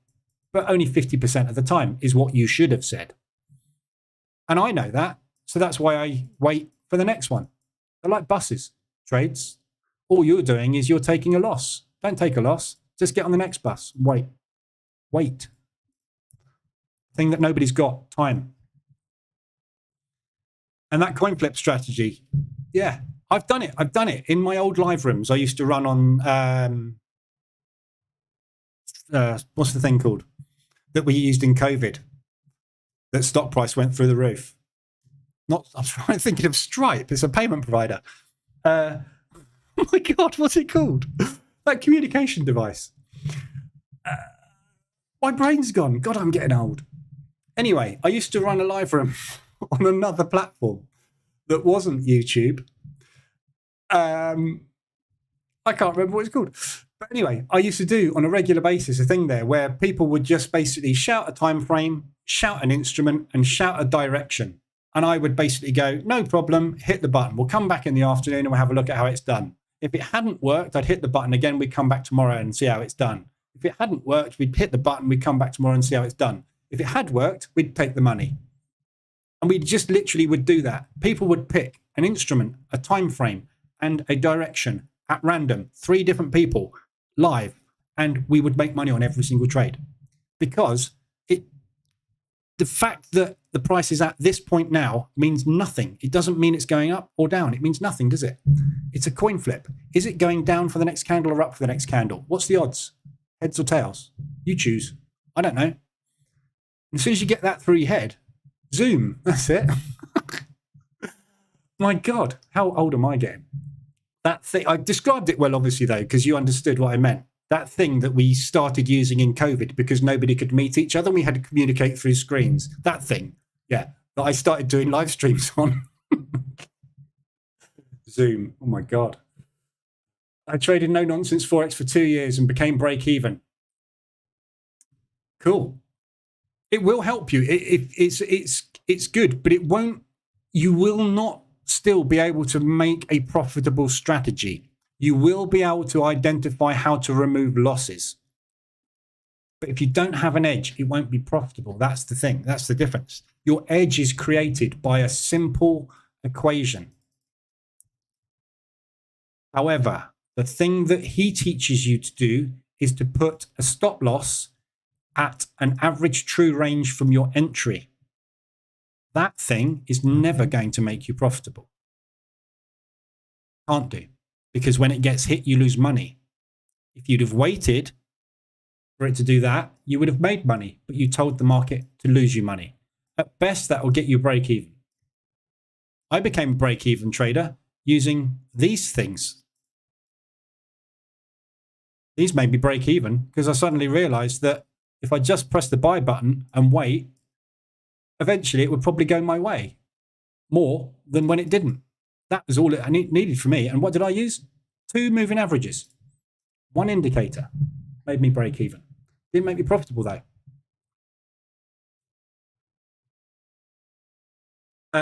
but only 50% of the time is what you should have said. And I know that, so that's why I wait for the next one. They're like buses, trades. all you're doing is you're taking a loss. Don't take a loss. Just get on the next bus. Wait. Thing that nobody's got, time. And that coin flip strategy, yeah, I've done it in my old live rooms. I used to run on what's the thing called that we used in COVID that stock price went through the roof. I'm thinking of Stripe. It's a payment provider. Oh my God, what's it called? That communication device. My brain's gone. God, I'm getting old. Anyway, I used to run a live room on another platform that wasn't YouTube. I can't remember what it's called. But anyway, I used to do on a regular basis a thing there where people would just basically shout a time frame, shout an instrument, and shout a direction. And I would basically go, no problem, hit the button. We'll come back in the afternoon and we'll have a look at how it's done. If it hadn't worked, I'd hit the button again. We'd come back tomorrow and see how it's done. If it hadn't worked, we'd hit the button. We'd come back tomorrow and see how it's done. If it had worked, we'd take the money. And we just literally would do that. People would pick an instrument, a time frame, and a direction at random, 3 different people live, and we would make money on every single trade. Because the fact that the price is at this point now means nothing. It doesn't mean it's going up or down. It means nothing, does it? It's a coin flip. Is it going down for the next candle or up for the next candle? What's the odds? Heads or tails? You choose. I don't know. As soon as you get that through your head, zoom, that's it. My God, how old am I getting? That thing, I described it well, obviously, though, because you understood what I meant. That thing that we started using in COVID because nobody could meet each other. We had to communicate through screens. That thing, yeah, that I started doing live streams on. Zoom, oh my God. I traded no-nonsense Forex for 2 years and became break-even. Cool. It will help you. It's good, but it won't. You will not still be able to make a profitable strategy. You will be able to identify how to remove losses. But if you don't have an edge, it won't be profitable. That's the thing. That's the difference. Your edge is created by a simple equation. However, the thing that he teaches you to do is to put a stop loss at an average true range from your entry. That thing is never going to make you profitable. Can't do. Because when it gets hit, you lose money. If you'd have waited for it to do that, you would have made money, but you told the market to lose you money. At best, that will get you break even. I became a break even trader using these things. These made me break even because I suddenly realized that if I just press the buy button and wait, eventually it would probably go my way more than when it didn't. That was all it needed for me. And what did I use? 2 moving averages. 1 indicator made me break even. Didn't make me profitable though.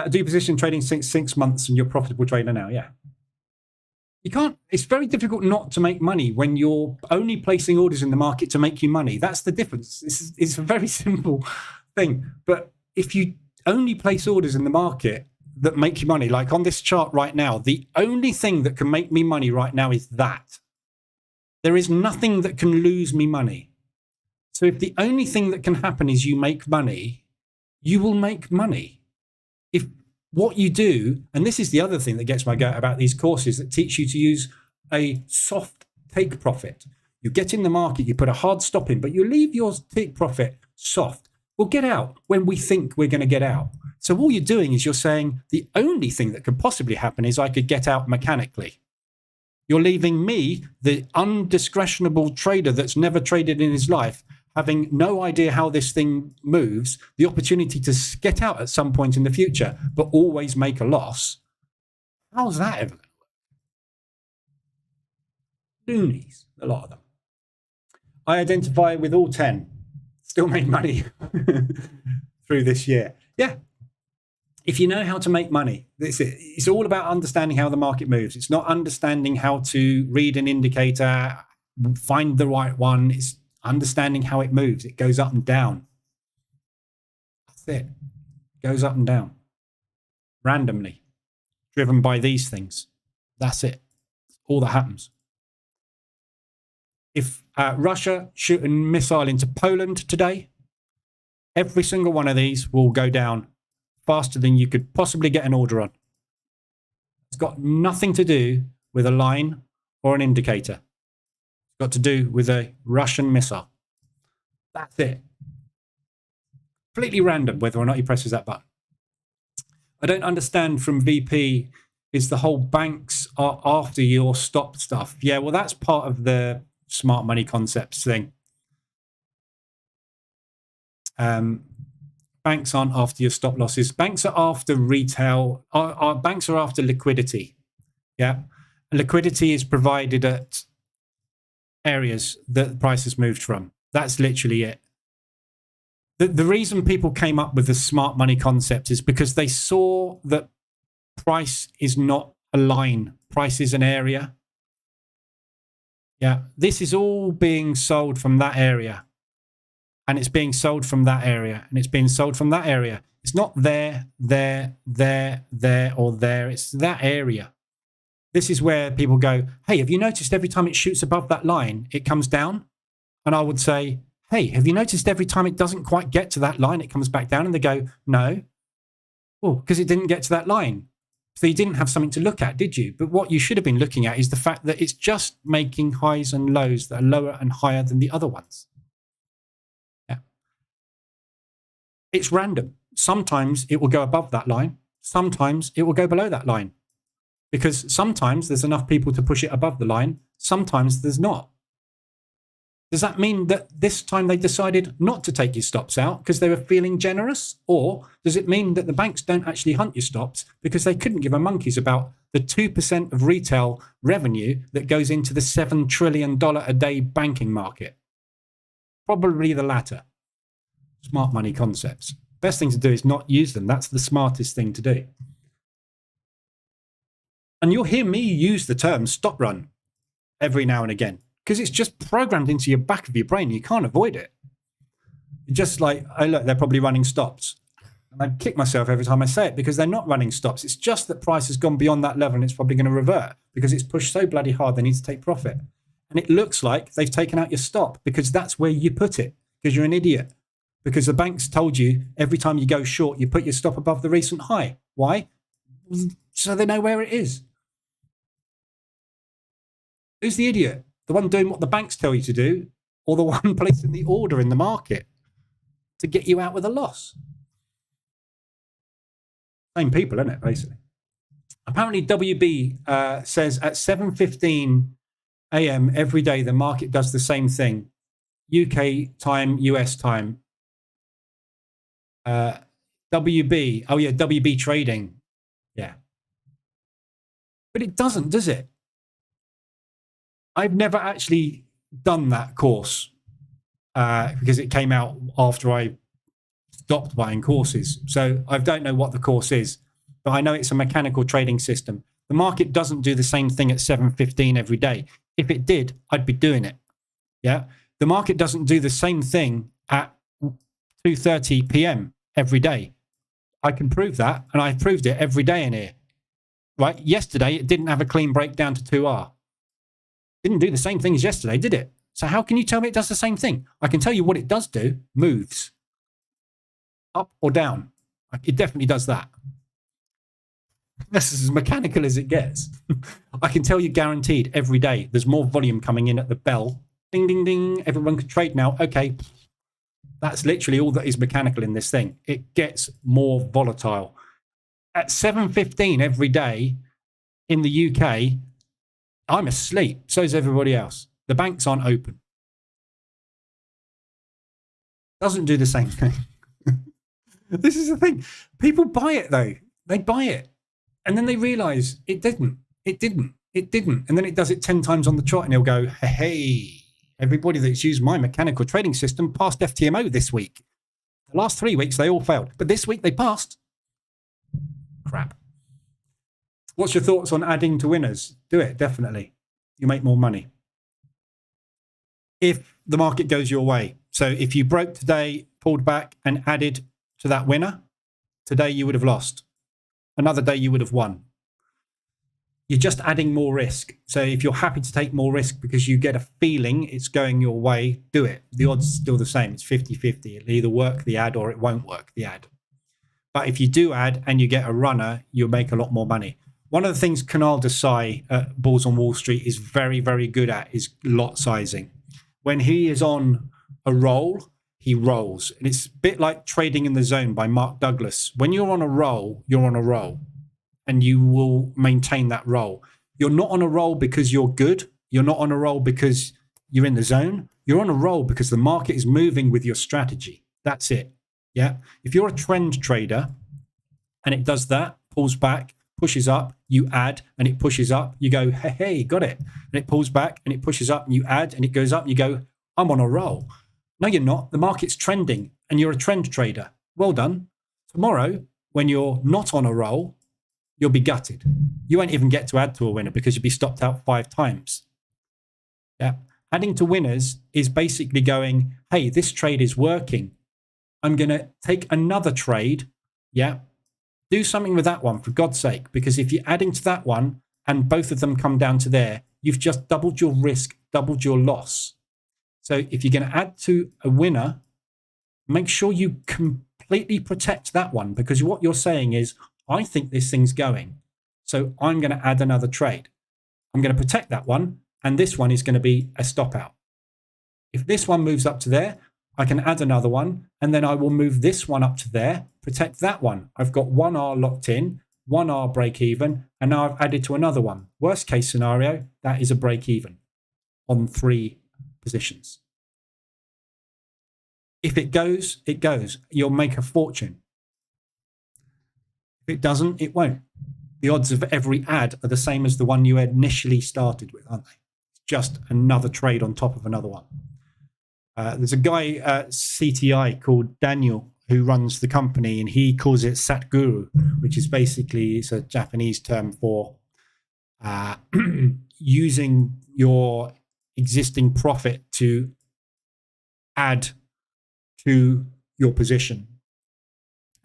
Do position trading since 6 months and you're a profitable trader now? Yeah. You can't, it's very difficult not to make money when you're only placing orders in the market to make you money. That's the difference. It's a very simple thing. But if you only place orders in the market that make you money, like on this chart right now, the only thing that can make me money right now is that. There is nothing that can lose me money. So if the only thing that can happen is you make money, you will make money. If what you do, and this is the other thing that gets my goat about these courses that teach you to use a soft take profit. You get in the market, you put a hard stop in, but you leave your take profit soft. We'll get out when we think we're going to get out. So all you're doing is you're saying the only thing that could possibly happen is I could get out mechanically. You're leaving me, the undiscretionable trader that's never traded in his life, having no idea how this thing moves, the opportunity to get out at some point in the future, but always make a loss. How's that ever? Loonies, a lot of them. I identify with all 10. Still made money through this year. Yeah. If you know how to make money, that's it. It's all about understanding how the market moves. It's not understanding how to read an indicator, find the right one. It's understanding how it moves. It goes up and down. That's it. It goes up and down. Randomly. Driven by these things. That's it. That's all that happens. If Russia shoot a missile into Poland today, every single one of these will go down faster than you could possibly get an order on. It's got nothing to do with a line or an indicator. It's got to do with a Russian missile. That's it. Completely random whether or not he presses that button. I don't understand from VP is the whole banks are after your stop stuff. Yeah, well, that's part of the smart money concepts thing. Banks aren't after your stop losses. Banks are after retail. Banks are after liquidity. Yeah. Liquidity is provided at areas that the price has moved from. That's literally it. The reason people came up with the smart money concept is because they saw that price is not a line. Price is an area. Yeah. This is all being sold from that area. And it's being sold from that area. And it's being sold from that area. It's not there, or there. It's that area. This is where people go, hey, have you noticed every time it shoots above that line, it comes down? And I would say, hey, have you noticed every time it doesn't quite get to that line, it comes back down? And they go, no. Well, because it didn't get to that line. So you didn't have something to look at, did you? But what you should have been looking at is the fact that it's just making highs and lows that are lower and higher than the other ones. Yeah. It's random. Sometimes it will go above that line. Sometimes it will go below that line. Because sometimes there's enough people to push it above the line. Sometimes there's not. Does that mean that this time they decided not to take your stops out because they were feeling generous? Or does it mean that the banks don't actually hunt your stops because they couldn't give a monkeys about the 2% of retail revenue that goes into the $7 trillion a day banking market? Probably the latter. Smart money concepts. Best thing to do is not use them. That's the smartest thing to do. And you'll hear me use the term stop run every now and again, because it's just programmed into your back of your brain. You can't avoid it. You're just like, oh, look, they're probably running stops. And I kick myself every time I say it because they're not running stops. It's just that price has gone beyond that level and it's probably going to revert because it's pushed so bloody hard they need to take profit. And it looks like they've taken out your stop because that's where you put it, because you're an idiot. Because the bank's told you every time you go short, you put your stop above the recent high. Why? So they know where it is. Who's the idiot? The one doing what the banks tell you to do, or the one placing the order in the market to get you out with a loss? Same people, isn't it, basically? Apparently, WB says at 7:15 a.m. every day, the market does the same thing. UK time, US time. WB, oh yeah, WB trading. Yeah. But it doesn't, does it? I've never actually done that course because it came out after I stopped buying courses. So I don't know what the course is, but I know it's a mechanical trading system. The market doesn't do the same thing at 7:15 every day. If it did, I'd be doing it. Yeah. The market doesn't do the same thing at 2:30 p.m. every day. I can prove that, and I've proved it every day in here. Right? Yesterday, it didn't have a clean breakdown to 2R. Didn't do the same thing as yesterday, did it? So how can you tell me it does the same thing? I can tell you what it does do. Moves. Up or down. It definitely does that. This is as mechanical as it gets. I can tell you guaranteed every day there's more volume coming in at the bell. Ding, ding, ding. Everyone can trade now. Okay. That's literally all that is mechanical in this thing. It gets more volatile. At 7:15 every day in the UK, I'm asleep. So is everybody else. The banks aren't open. Doesn't do the same thing. This is the thing. People buy it though. They buy it. And then they realize it didn't. And then it does it 10 times on the trot and he'll go, hey, everybody that's used my mechanical trading system passed FTMO this week. The last 3 weeks, they all failed. But this week they passed. Crap. What's your thoughts on adding to winners? Do it, definitely. You make more money. If the market goes your way. So if you broke today, pulled back and added to that winner, today you would have lost. Another day you would have won. you're just adding more risk. So if you're happy to take more risk because you get a feeling it's going your way, do it. The odds are still the same. It's 50-50. It'll either work the ad or it won't work the ad. But if you do add and you get a runner, you'll make a lot more money. One of the things Kunal Desai at Bulls on Wall Street is very, very good at is lot sizing. When he is on a roll, he rolls. And it's a bit like Trading in the Zone by Mark Douglas. When you're on a roll, you're on a roll. And you will maintain that roll. You're not on a roll because you're good. You're not on a roll because you're in the zone. You're on a roll because the market is moving with your strategy. That's it. Yeah. If you're a trend trader and it does that, pulls back, pushes up, you add, and it pushes up, you go, hey, got it. And it pulls back and it pushes up and you add and it goes up and you go, I'm on a roll. No, you're not. The market's trending and you're a trend trader. Well done. Tomorrow, when you're not on a roll, you'll be gutted. You won't even get to add to a winner because you'll be stopped out 5 times. Yeah. Adding to winners is basically going, hey, this trade is working. I'm going to take another trade. Yeah. Do something with that one, for God's sake, because if you're adding to that one and both of them come down to there, you've just doubled your risk, doubled your loss. So if you're going to add to a winner, make sure you completely protect that one, because what you're saying is, I think this thing's going, so I'm going to add another trade. I'm going to protect that one, and this one is going to be a stop out. If this one moves up to there, I can add another one, and then I will move this one up to there, protect that one. I've got 1R locked in, 1R break even, and now I've added to another one. Worst case scenario, that is a break even on 3 positions. If it goes, it goes. You'll make a fortune. If it doesn't, it won't. The odds of every ad are the same as the one you initially started with, aren't they? It's just another trade on top of another one. There's a guy at CTI called Daniel who runs the company, and he calls it Satguru, which is basically, it's a Japanese term for using your existing profit to add to your position.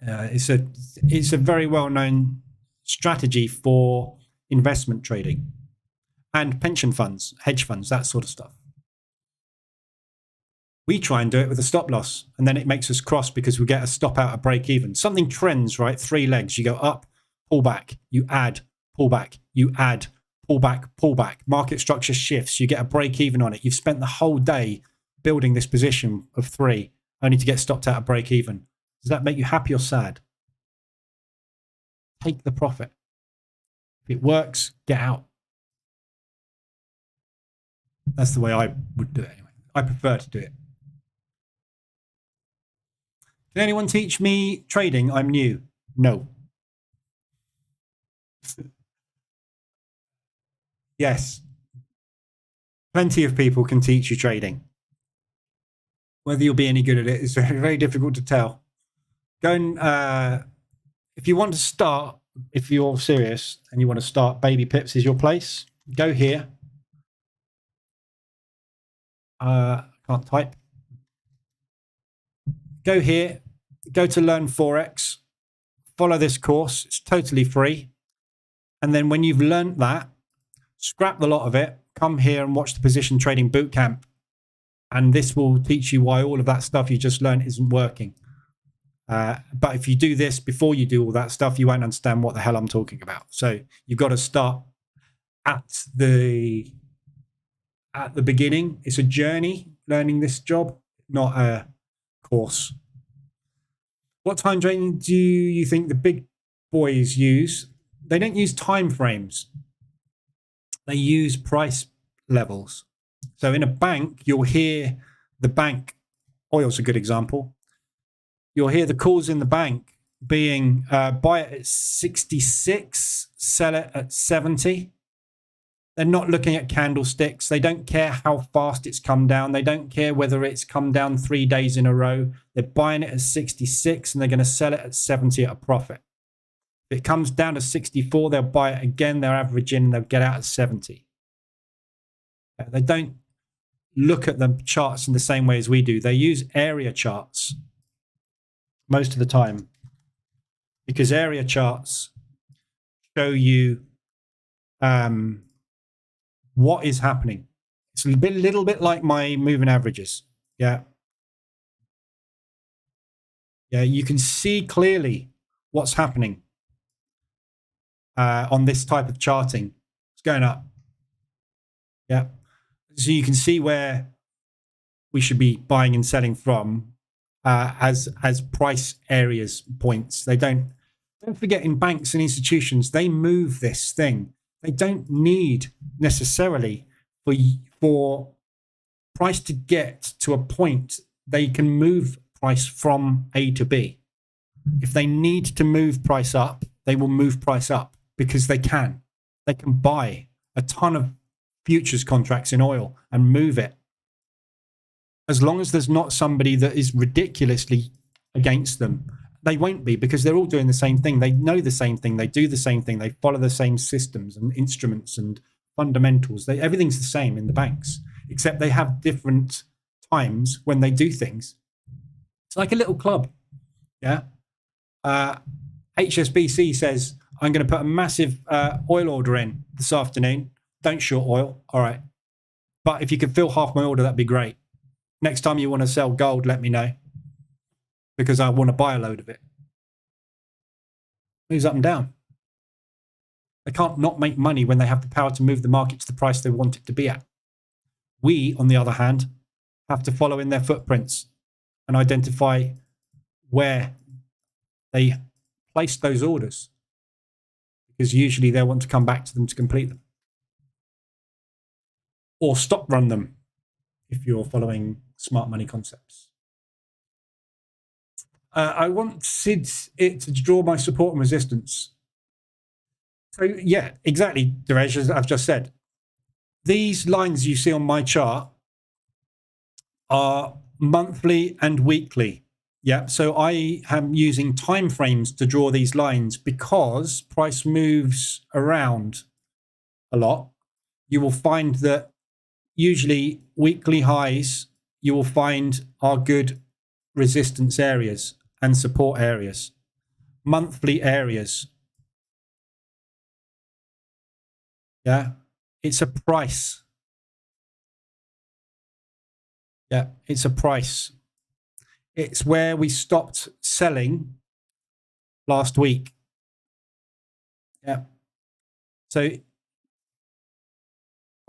It's a very well-known strategy for investment trading and pension funds, hedge funds, that sort of stuff. We try and do it with a stop loss, and then it makes us cross because we get a stop out at break even. Something trends, right? 3 legs. You go up, pull back, you add, pull back, you add, pull back, pull back. Market structure shifts. You get a break even on it. You've spent the whole day building this position of 3, only to get stopped out at break even. Does that make you happy or sad? Take the profit. If it works, get out. That's the way I would do it anyway. I prefer to do it. Can anyone teach me trading? I'm new. No. Yes. Plenty of people can teach you trading. Whether you'll be any good at it is very, very difficult to tell. Go and, if you want to start, if you're serious and you want to start, Baby Pips is your place. Go here. Can't type. Go here. Go to Learn Forex. Follow this course. It's totally free. And then when you've learned that, scrap the lot of it. Come here and watch the Position Trading Bootcamp. And this will teach you why all of that stuff you just learned isn't working. But if you do this before you do all that stuff, you won't understand what the hell I'm talking about. So you've got to start at the beginning. It's a journey learning this job, not a course. What time trading do you think the big boys use? They don't use time frames. They use price levels. So in a bank, you'll hear the bank, oil's a good example. You'll hear the calls in the bank being buy it at 66, sell it at 70. They're not looking at candlesticks. They don't care how fast it's come down. They don't care whether it's come down 3 days in a row. They're buying it at 66 and they're going to sell it at 70 at a profit. If it comes down to 64, they'll buy it again. They'll average in and they'll get out at 70. They don't look at the charts in the same way as we do. They use area charts most of the time because area charts show you what is happening. It's a little bit like my moving averages. Yeah. Yeah, you can see clearly what's happening on this type of charting. It's going up. Yeah. So you can see where we should be buying and selling from as price areas points. They don't forget, in banks and institutions, they move this thing. They don't need necessarily for price to get to a point. They can move price from A to B. If they need to move price up, they will move price up because they can. They can buy a ton of futures contracts in oil and move it. As long as there's not somebody that is ridiculously against them, they won't be, because they're all doing the same thing. They know the same thing. They do the same thing. They follow the same systems and instruments and fundamentals. Everything's the same in the banks, except they have different times when they do things. It's like a little club. Yeah. HSBC says, I'm going to put a massive oil order in this afternoon. Don't short oil. All right. But if you could fill half my order, that'd be great. Next time you want to sell gold, let me know, because I want to buy a load of it. Moves up and down. They can't not make money when they have the power to move the market to the price they want it to be at. We, on the other hand, have to follow in their footprints and identify where they place those orders, because usually they'll want to come back to them to complete them, or stop run them if you're following smart money concepts. I wanted it to draw my support and resistance. So yeah, exactly, Derej, as I've just said. These lines you see on my chart are monthly and weekly. Yeah, so I am using time frames to draw these lines because price moves around a lot. You will find that usually weekly highs you will find are good resistance areas and support areas. Monthly areas. Yeah, it's a price. Yeah, it's a price. It's where we stopped selling last week. Yeah. So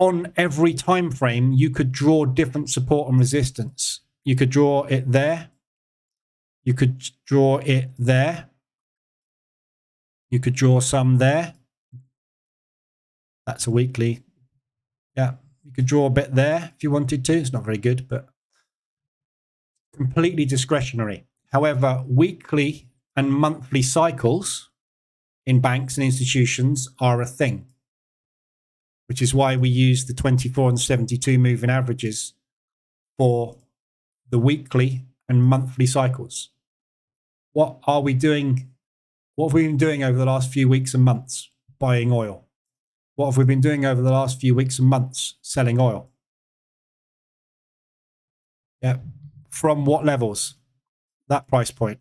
on every time frame, you could draw different support and resistance. You could draw it there. You could draw it there. You could draw some there. That's a weekly. Yeah. You could draw a bit there if you wanted to. It's not very good, but completely discretionary. However, weekly and monthly cycles in banks and institutions are a thing, which is why we use the 24 and 72 moving averages for the weekly and monthly cycles. What are we doing? What have we been doing over the last few weeks and months? Buying oil. What have we been doing over the last few weeks and months? Selling oil. Yeah. From what levels? That price point.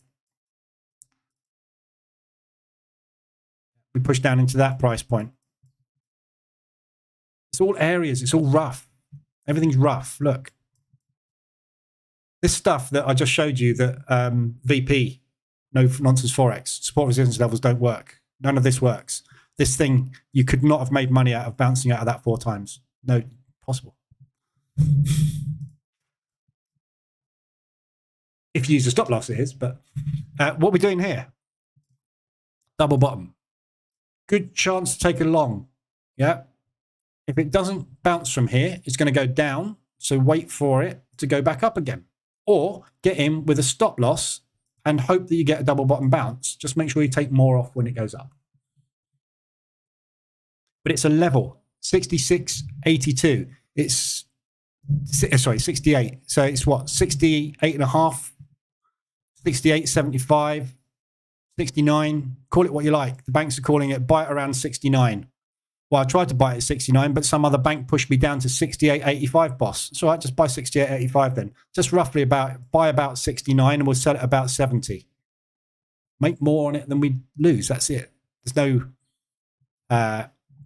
We push down into that price point. It's all areas. It's all rough. Everything's rough. Look. This stuff that I just showed you, that VP, no nonsense Forex, support resistance levels don't work. None of this works. This thing, you could not have made money out of bouncing out of that 4 times. No, possible. If you use a stop loss, it is. But what we're doing here, double bottom. Good chance to take a long. Yeah. If it doesn't bounce from here, it's going to go down. So wait for it to go back up again. Or get in with a stop loss and hope that you get a double bottom bounce. Just make sure you take more off when it goes up. But it's a level, 66.82. It's, sorry, 68. So it's what, 68.5, 68.75, 69. Call it what you like. The banks are calling it buy it around 69. Well, I tried to buy it at 69, but some other bank pushed me down to 68.85, boss. So I just buy 68.85 then. Just roughly buy about 69 and we'll sell it about 70. Make more on it than we lose. That's it. There's no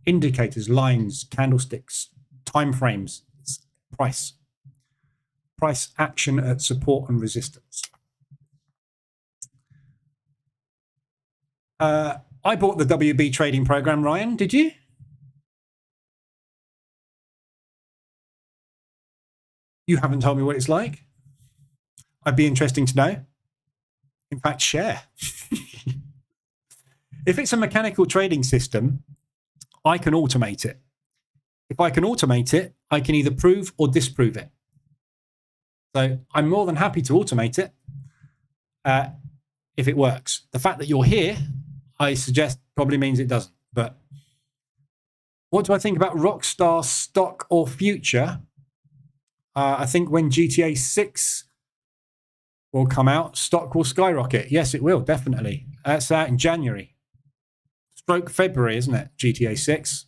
indicators, lines, candlesticks, time frames. It's price action at support and resistance. I bought the WB trading program, Ryan. Did you? You haven't told me what it's like. I'd be interesting to know. In fact, share. If it's a mechanical trading system, I can automate it. If I can automate it, I can either prove or disprove it. So I'm more than happy to automate it if it works. The fact that you're here, I suggest probably means it doesn't. But what do I think about Rockstar stock or future? I think when GTA 6 will come out, stock will skyrocket. Yes, it will, definitely. That's out in January. Stroke February, isn't it? GTA 6.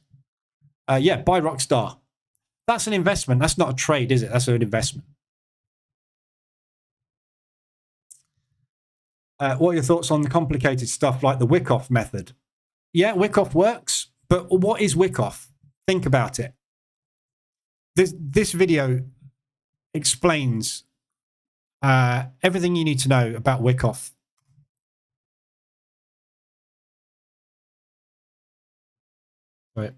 Yeah, buy Rockstar. That's an investment. That's not a trade, is it? That's an investment. What are your thoughts on the complicated stuff like the Wyckoff method? Yeah, Wyckoff works, but what is Wyckoff? Think about it. This video explains everything you need to know about Wyckoff. Right.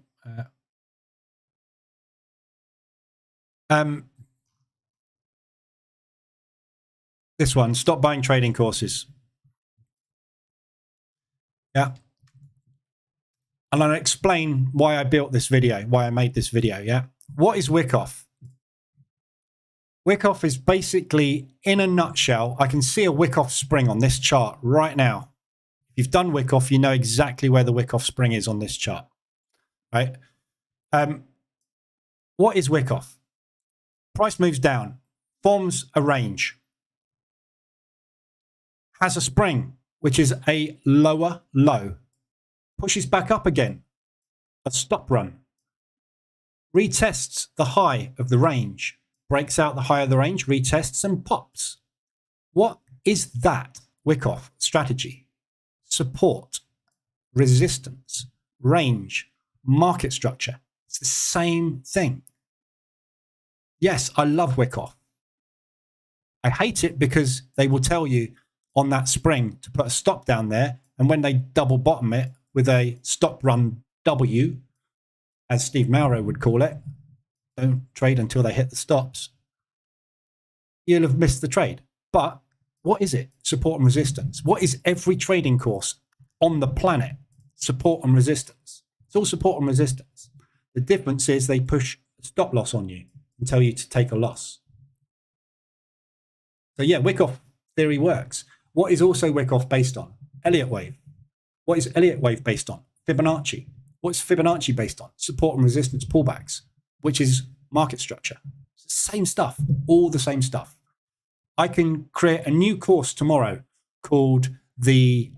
This one, stop buying trading courses. Yeah. And I'll explain why I built this video, why I made this video. Yeah. What is Wyckoff? Wyckoff is basically, in a nutshell, I can see a Wyckoff spring on this chart right now. If you've done Wyckoff, you know exactly where the Wyckoff spring is on this chart, right? What is Wyckoff? Price moves down, forms a range, has a spring, which is a lower low, pushes back up again, a stop run, retests the high of the range, breaks out the high of the range, retests and pops. What is that Wyckoff strategy? Support, resistance, range, market structure. It's the same thing. Yes, I love Wyckoff. I hate it because they will tell you on that spring to put a stop down there, and when they double bottom it with a stop run W, as Steve Mauro would call it, don't trade until they hit the stops, you'll have missed the trade. But what is it? Support and resistance. What is every trading course on the planet? Support and resistance. It's all support and resistance. The difference is they push a stop loss on you and tell you to take a loss. So yeah, Wyckoff theory works. What is also Wyckoff based on? Elliott wave. What is Elliott wave based on? Fibonacci. What's Fibonacci based on? Support and resistance pullbacks, which is market structure. Same stuff, all the same stuff. I can create a new course tomorrow called the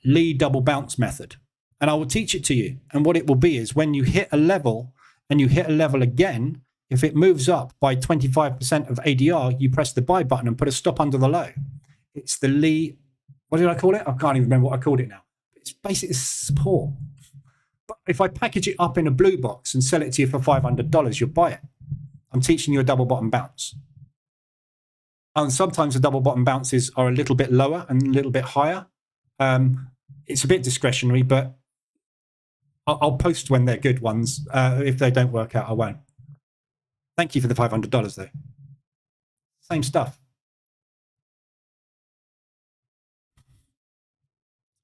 Lee double bounce method, and I will teach it to you. And what it will be is when you hit a level and you hit a level again, if it moves up by 25% of ADR, you press the buy button and put a stop under the low. It's the Lee, what did I call it? I can't even remember what I called it now. It's basically support. But if I package it up in a blue box and sell it to you for $500, you'll buy it. I'm teaching you a double bottom bounce. And sometimes the double bottom bounces are a little bit lower and a little bit higher. It's a bit discretionary, but I'll post when they're good ones. If they don't work out, I won't. Thank you for the $500 though. Same stuff.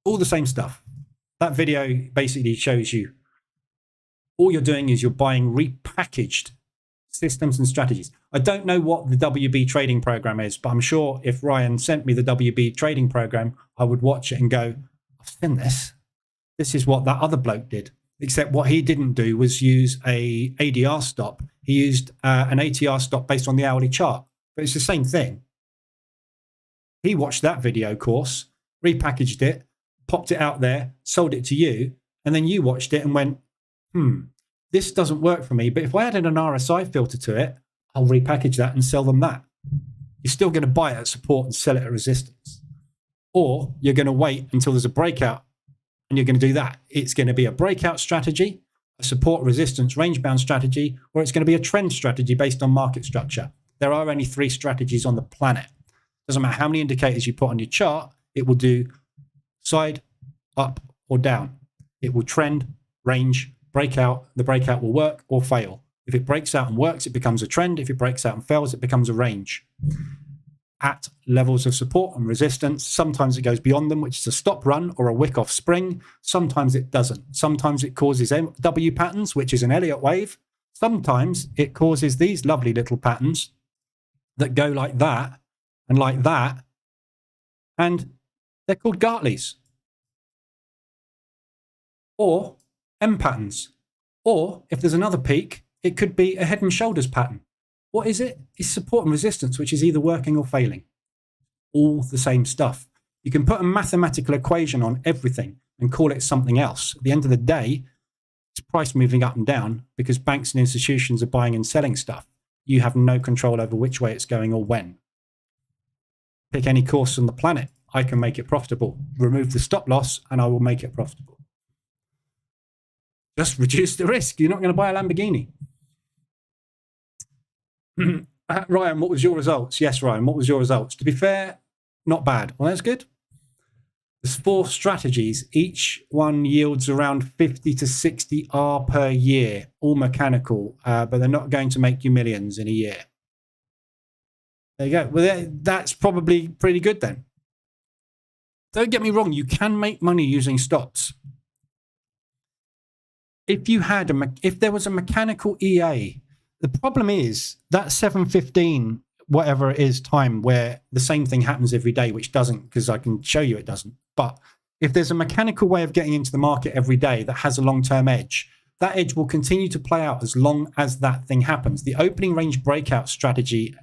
All the same stuff. That video basically shows you all you're doing is you're buying repackaged systems and strategies. I don't know what the WB trading program is, but I'm sure if Ryan sent me the WB trading program, I would watch it and go, I've seen this. This is what that other bloke did. Except what he didn't do was use a ADR stop. He used an ATR stop based on the hourly chart. But it's the same thing. He watched that video course, repackaged it, popped it out there, sold it to you, and then you watched it and went, this doesn't work for me, but if I added an RSI filter to it, I'll repackage that and sell them that. You're still going to buy it at support and sell it at resistance. Or you're going to wait until there's a breakout and you're going to do that. It's going to be a breakout strategy a support, resistance, range bound strategy, or it's going to be a trend strategy based on market structure. There are only 3 strategies on the planet. Doesn't matter how many indicators you put on your chart, it will do side, up, or down. It will trend, range, breakout. The breakout will work or fail. If it breaks out and works, it becomes a trend. If it breaks out and fails, it becomes a range. At levels of support and resistance, sometimes it goes beyond them, which is a stop run or a wick off spring. Sometimes it doesn't. Sometimes it causes W patterns, which is an Elliott wave. Sometimes it causes these lovely little patterns that go like that and like that, and they're called Gartleys. Or M patterns. Or if there's another peak, it could be a head and shoulders pattern. What is it? It's support and resistance, which is either working or failing. All the same stuff. You can put a mathematical equation on everything and call it something else. At the end of the day, it's price moving up and down because banks and institutions are buying and selling stuff. You have no control over which way it's going or when. Pick any course on the planet. I can make it profitable. Remove the stop loss and I will make it profitable. Just reduce the risk. You're not going to buy a Lamborghini. Ryan, what was your results? Yes, Ryan, what was your results? To be fair, not bad. Well, that's good. There's 4 strategies. Each one yields around 50 to 60 R per year, all mechanical, but they're not going to make you millions in a year. There you go. Well, that's probably pretty good then. Don't get me wrong, you can make money using stops. If there was a mechanical EA, the problem is that 7:15, whatever it is, time where the same thing happens every day, which doesn't, because I can show you it doesn't. But if there's a mechanical way of getting into the market every day that has a long-term edge, that edge will continue to play out as long as that thing happens. The opening range breakout strategy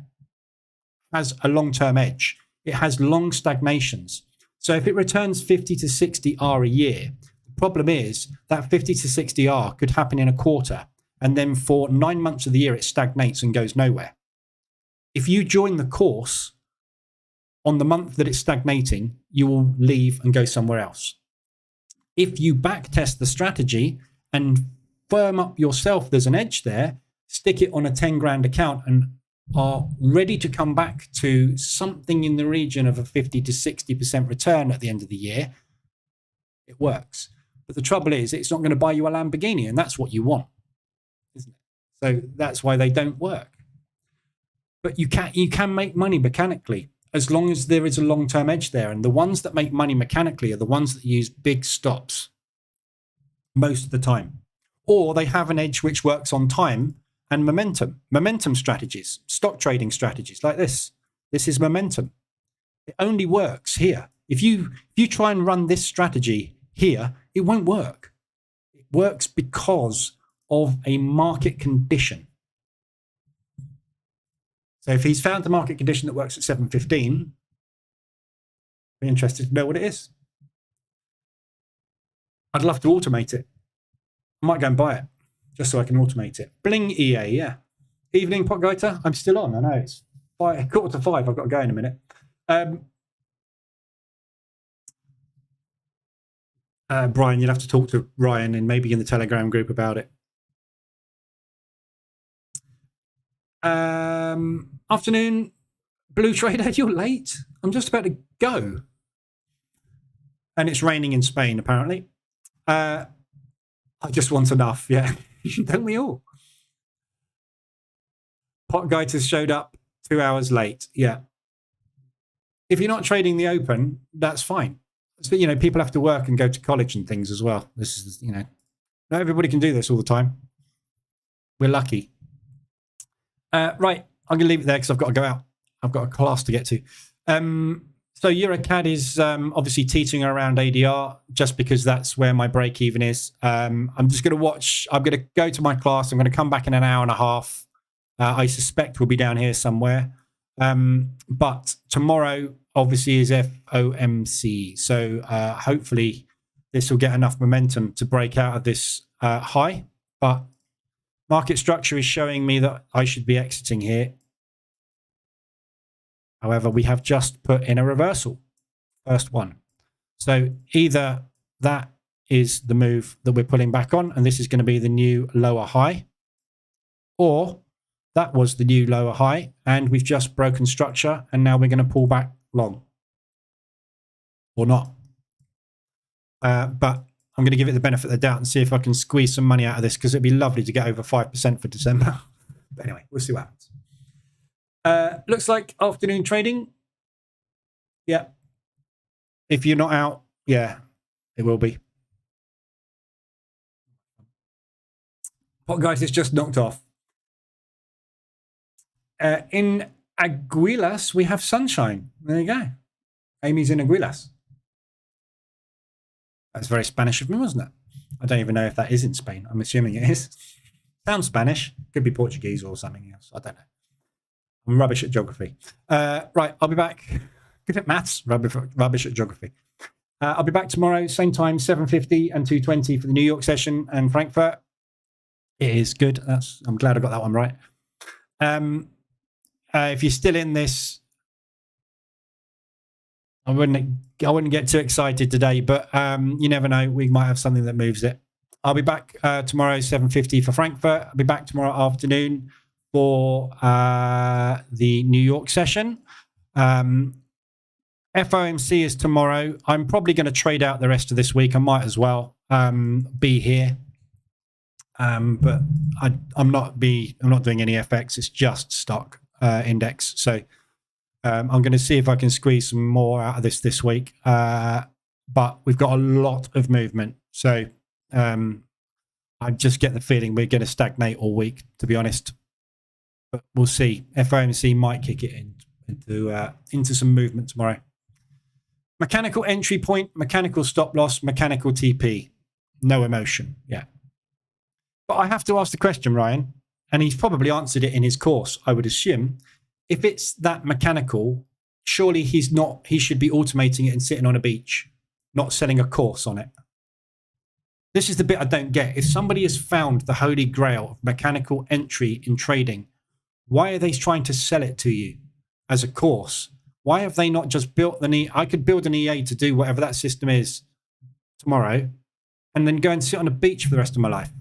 has a long-term edge. It has long stagnations. So if it returns 50 to 60 R a year, the problem is that 50 to 60 R could happen in a quarter. And then for 9 months of the year, it stagnates and goes nowhere. If you join the course on the month that it's stagnating, you will leave and go somewhere else. If you backtest the strategy and firm up yourself, there's an edge there, stick it on a 10 grand account and are ready to come back to something in the region of a 50 to 60% return at the end of the year, it works. But the trouble is, it's not going to buy you a Lamborghini, and that's what you want, isn't it? So that's why they don't work. But you can make money mechanically as long as there is a long-term edge there. And the ones that make money mechanically are the ones that use big stops most of the time. Or they have an edge which works on time and momentum strategies, stock trading strategies like this. This is momentum. It only works here. If you try and run this strategy here, it won't work. It works because of a market condition. So if he's found the market condition that works at 7:15, be interested to know what it is. I'd love to automate it. I might go and buy it just so I can automate it. Bling EA, yeah. Evening, Potgaiter. I'm still on. I know it's 4:45. I've got to go in a minute. Brian, you'll have to talk to Ryan and maybe in the Telegram group about it. Afternoon, Blue Trader. You're late. I'm just about to go. And it's raining in Spain, apparently. I just want enough, yeah. Don't we all? Potgaiters showed up 2 hours late, yeah. If you're not trading the open, that's fine. So, you know, people have to work and go to college and things as well. This is, you know, not everybody can do this all the time. We're lucky. Right, I'm going to leave it there because I've got to go out. I've got a class to get to. So EuroCAD is obviously teetering around ADR just because that's where my break even is. I'm just going to watch. I'm going to go to my class. I'm going to come back in an hour and a half. I suspect we'll be down here somewhere. But tomorrow obviously is FOMC. So hopefully this will get enough momentum to break out of this high. But market structure is showing me that I should be exiting here. However, we have just put in a reversal, first one. So either that is the move that we're pulling back on, and this is going to be the new lower high. Or that was the new lower high, and we've just broken structure, and now we're going to pull back long. Or not. But I'm going to give it the benefit of the doubt and see if I can squeeze some money out of this, because it'd be lovely to get over 5% for December. But anyway, we'll see what happens. Looks like afternoon trading. Yeah. If you're not out, yeah, it will be. What, guys, it's just knocked off. In Aguilas, we have sunshine. There you go. Amy's in Aguilas. That's very Spanish of me, wasn't it? I don't even know if that is in Spain. I'm assuming it is. Sounds Spanish. Could be Portuguese or something else. I don't know. I'm rubbish at geography. Right, I'll be back. Good at maths. Rubbish at geography. I'll be back tomorrow, same time, 7:50 and 2:20 for the New York session and Frankfurt. It is good. I'm glad I got that one right. If you're still in this, I wouldn't get too excited today, but you never know. We might have something that moves it. I'll be back tomorrow, 7:50 for Frankfurt. I'll be back tomorrow afternoon for the New York session. FOMC is tomorrow. I'm probably going to trade out the rest of this week. I might as well be here. But I'm not doing any FX. It's just stock index. So I'm going to see if I can squeeze some more out of this week. But we've got a lot of movement. So I just get the feeling we're going to stagnate all week, to be honest. But we'll see. FOMC might kick it into some movement tomorrow. Mechanical entry point, mechanical stop loss, mechanical TP. No emotion. Yeah. But I have to ask the question, Ryan, and he's probably answered it in his course, I would assume. If it's that mechanical, surely he should be automating it and sitting on a beach, not selling a course on it. This is the bit I don't get. If somebody has found the holy grail of mechanical entry in trading, why are they trying to sell it to you as a course? Why have they not just built I could build an EA to do whatever that system is tomorrow and then go and sit on a beach for the rest of my life.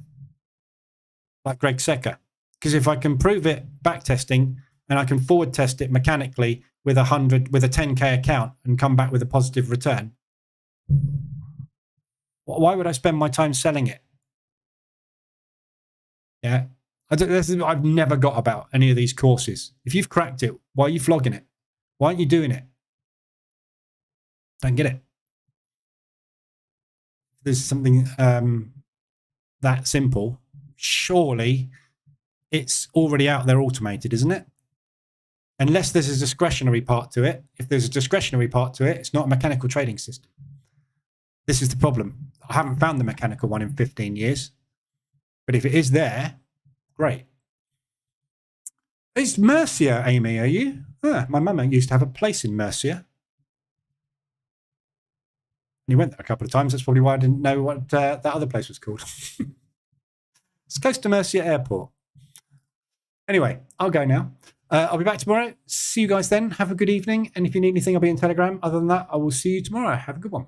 Like Greg Secker. Because if I can prove it back testing and I can forward test it mechanically with a 10K account and come back with a positive return, why would I spend my time selling it? Yeah. I've never got about any of these courses. If you've cracked it, why are you flogging it? Why aren't you doing it? Don't get it. There's something that simple. Surely it's already out there automated, isn't it? Unless there's a discretionary part to it. If there's a discretionary part to it, it's not a mechanical trading system. This is the problem. I haven't found the mechanical one in 15 years. But if it is there, great. It's Mercia, Amy, are you? My mum used to have a place in Mercia. And he went there a couple of times. That's probably why I didn't know what that other place was called. It's close to Mercia Airport. Anyway, I'll go now. I'll be back tomorrow. See you guys then. Have a good evening. And if you need anything, I'll be in Telegram. Other than that, I will see you tomorrow. Have a good one.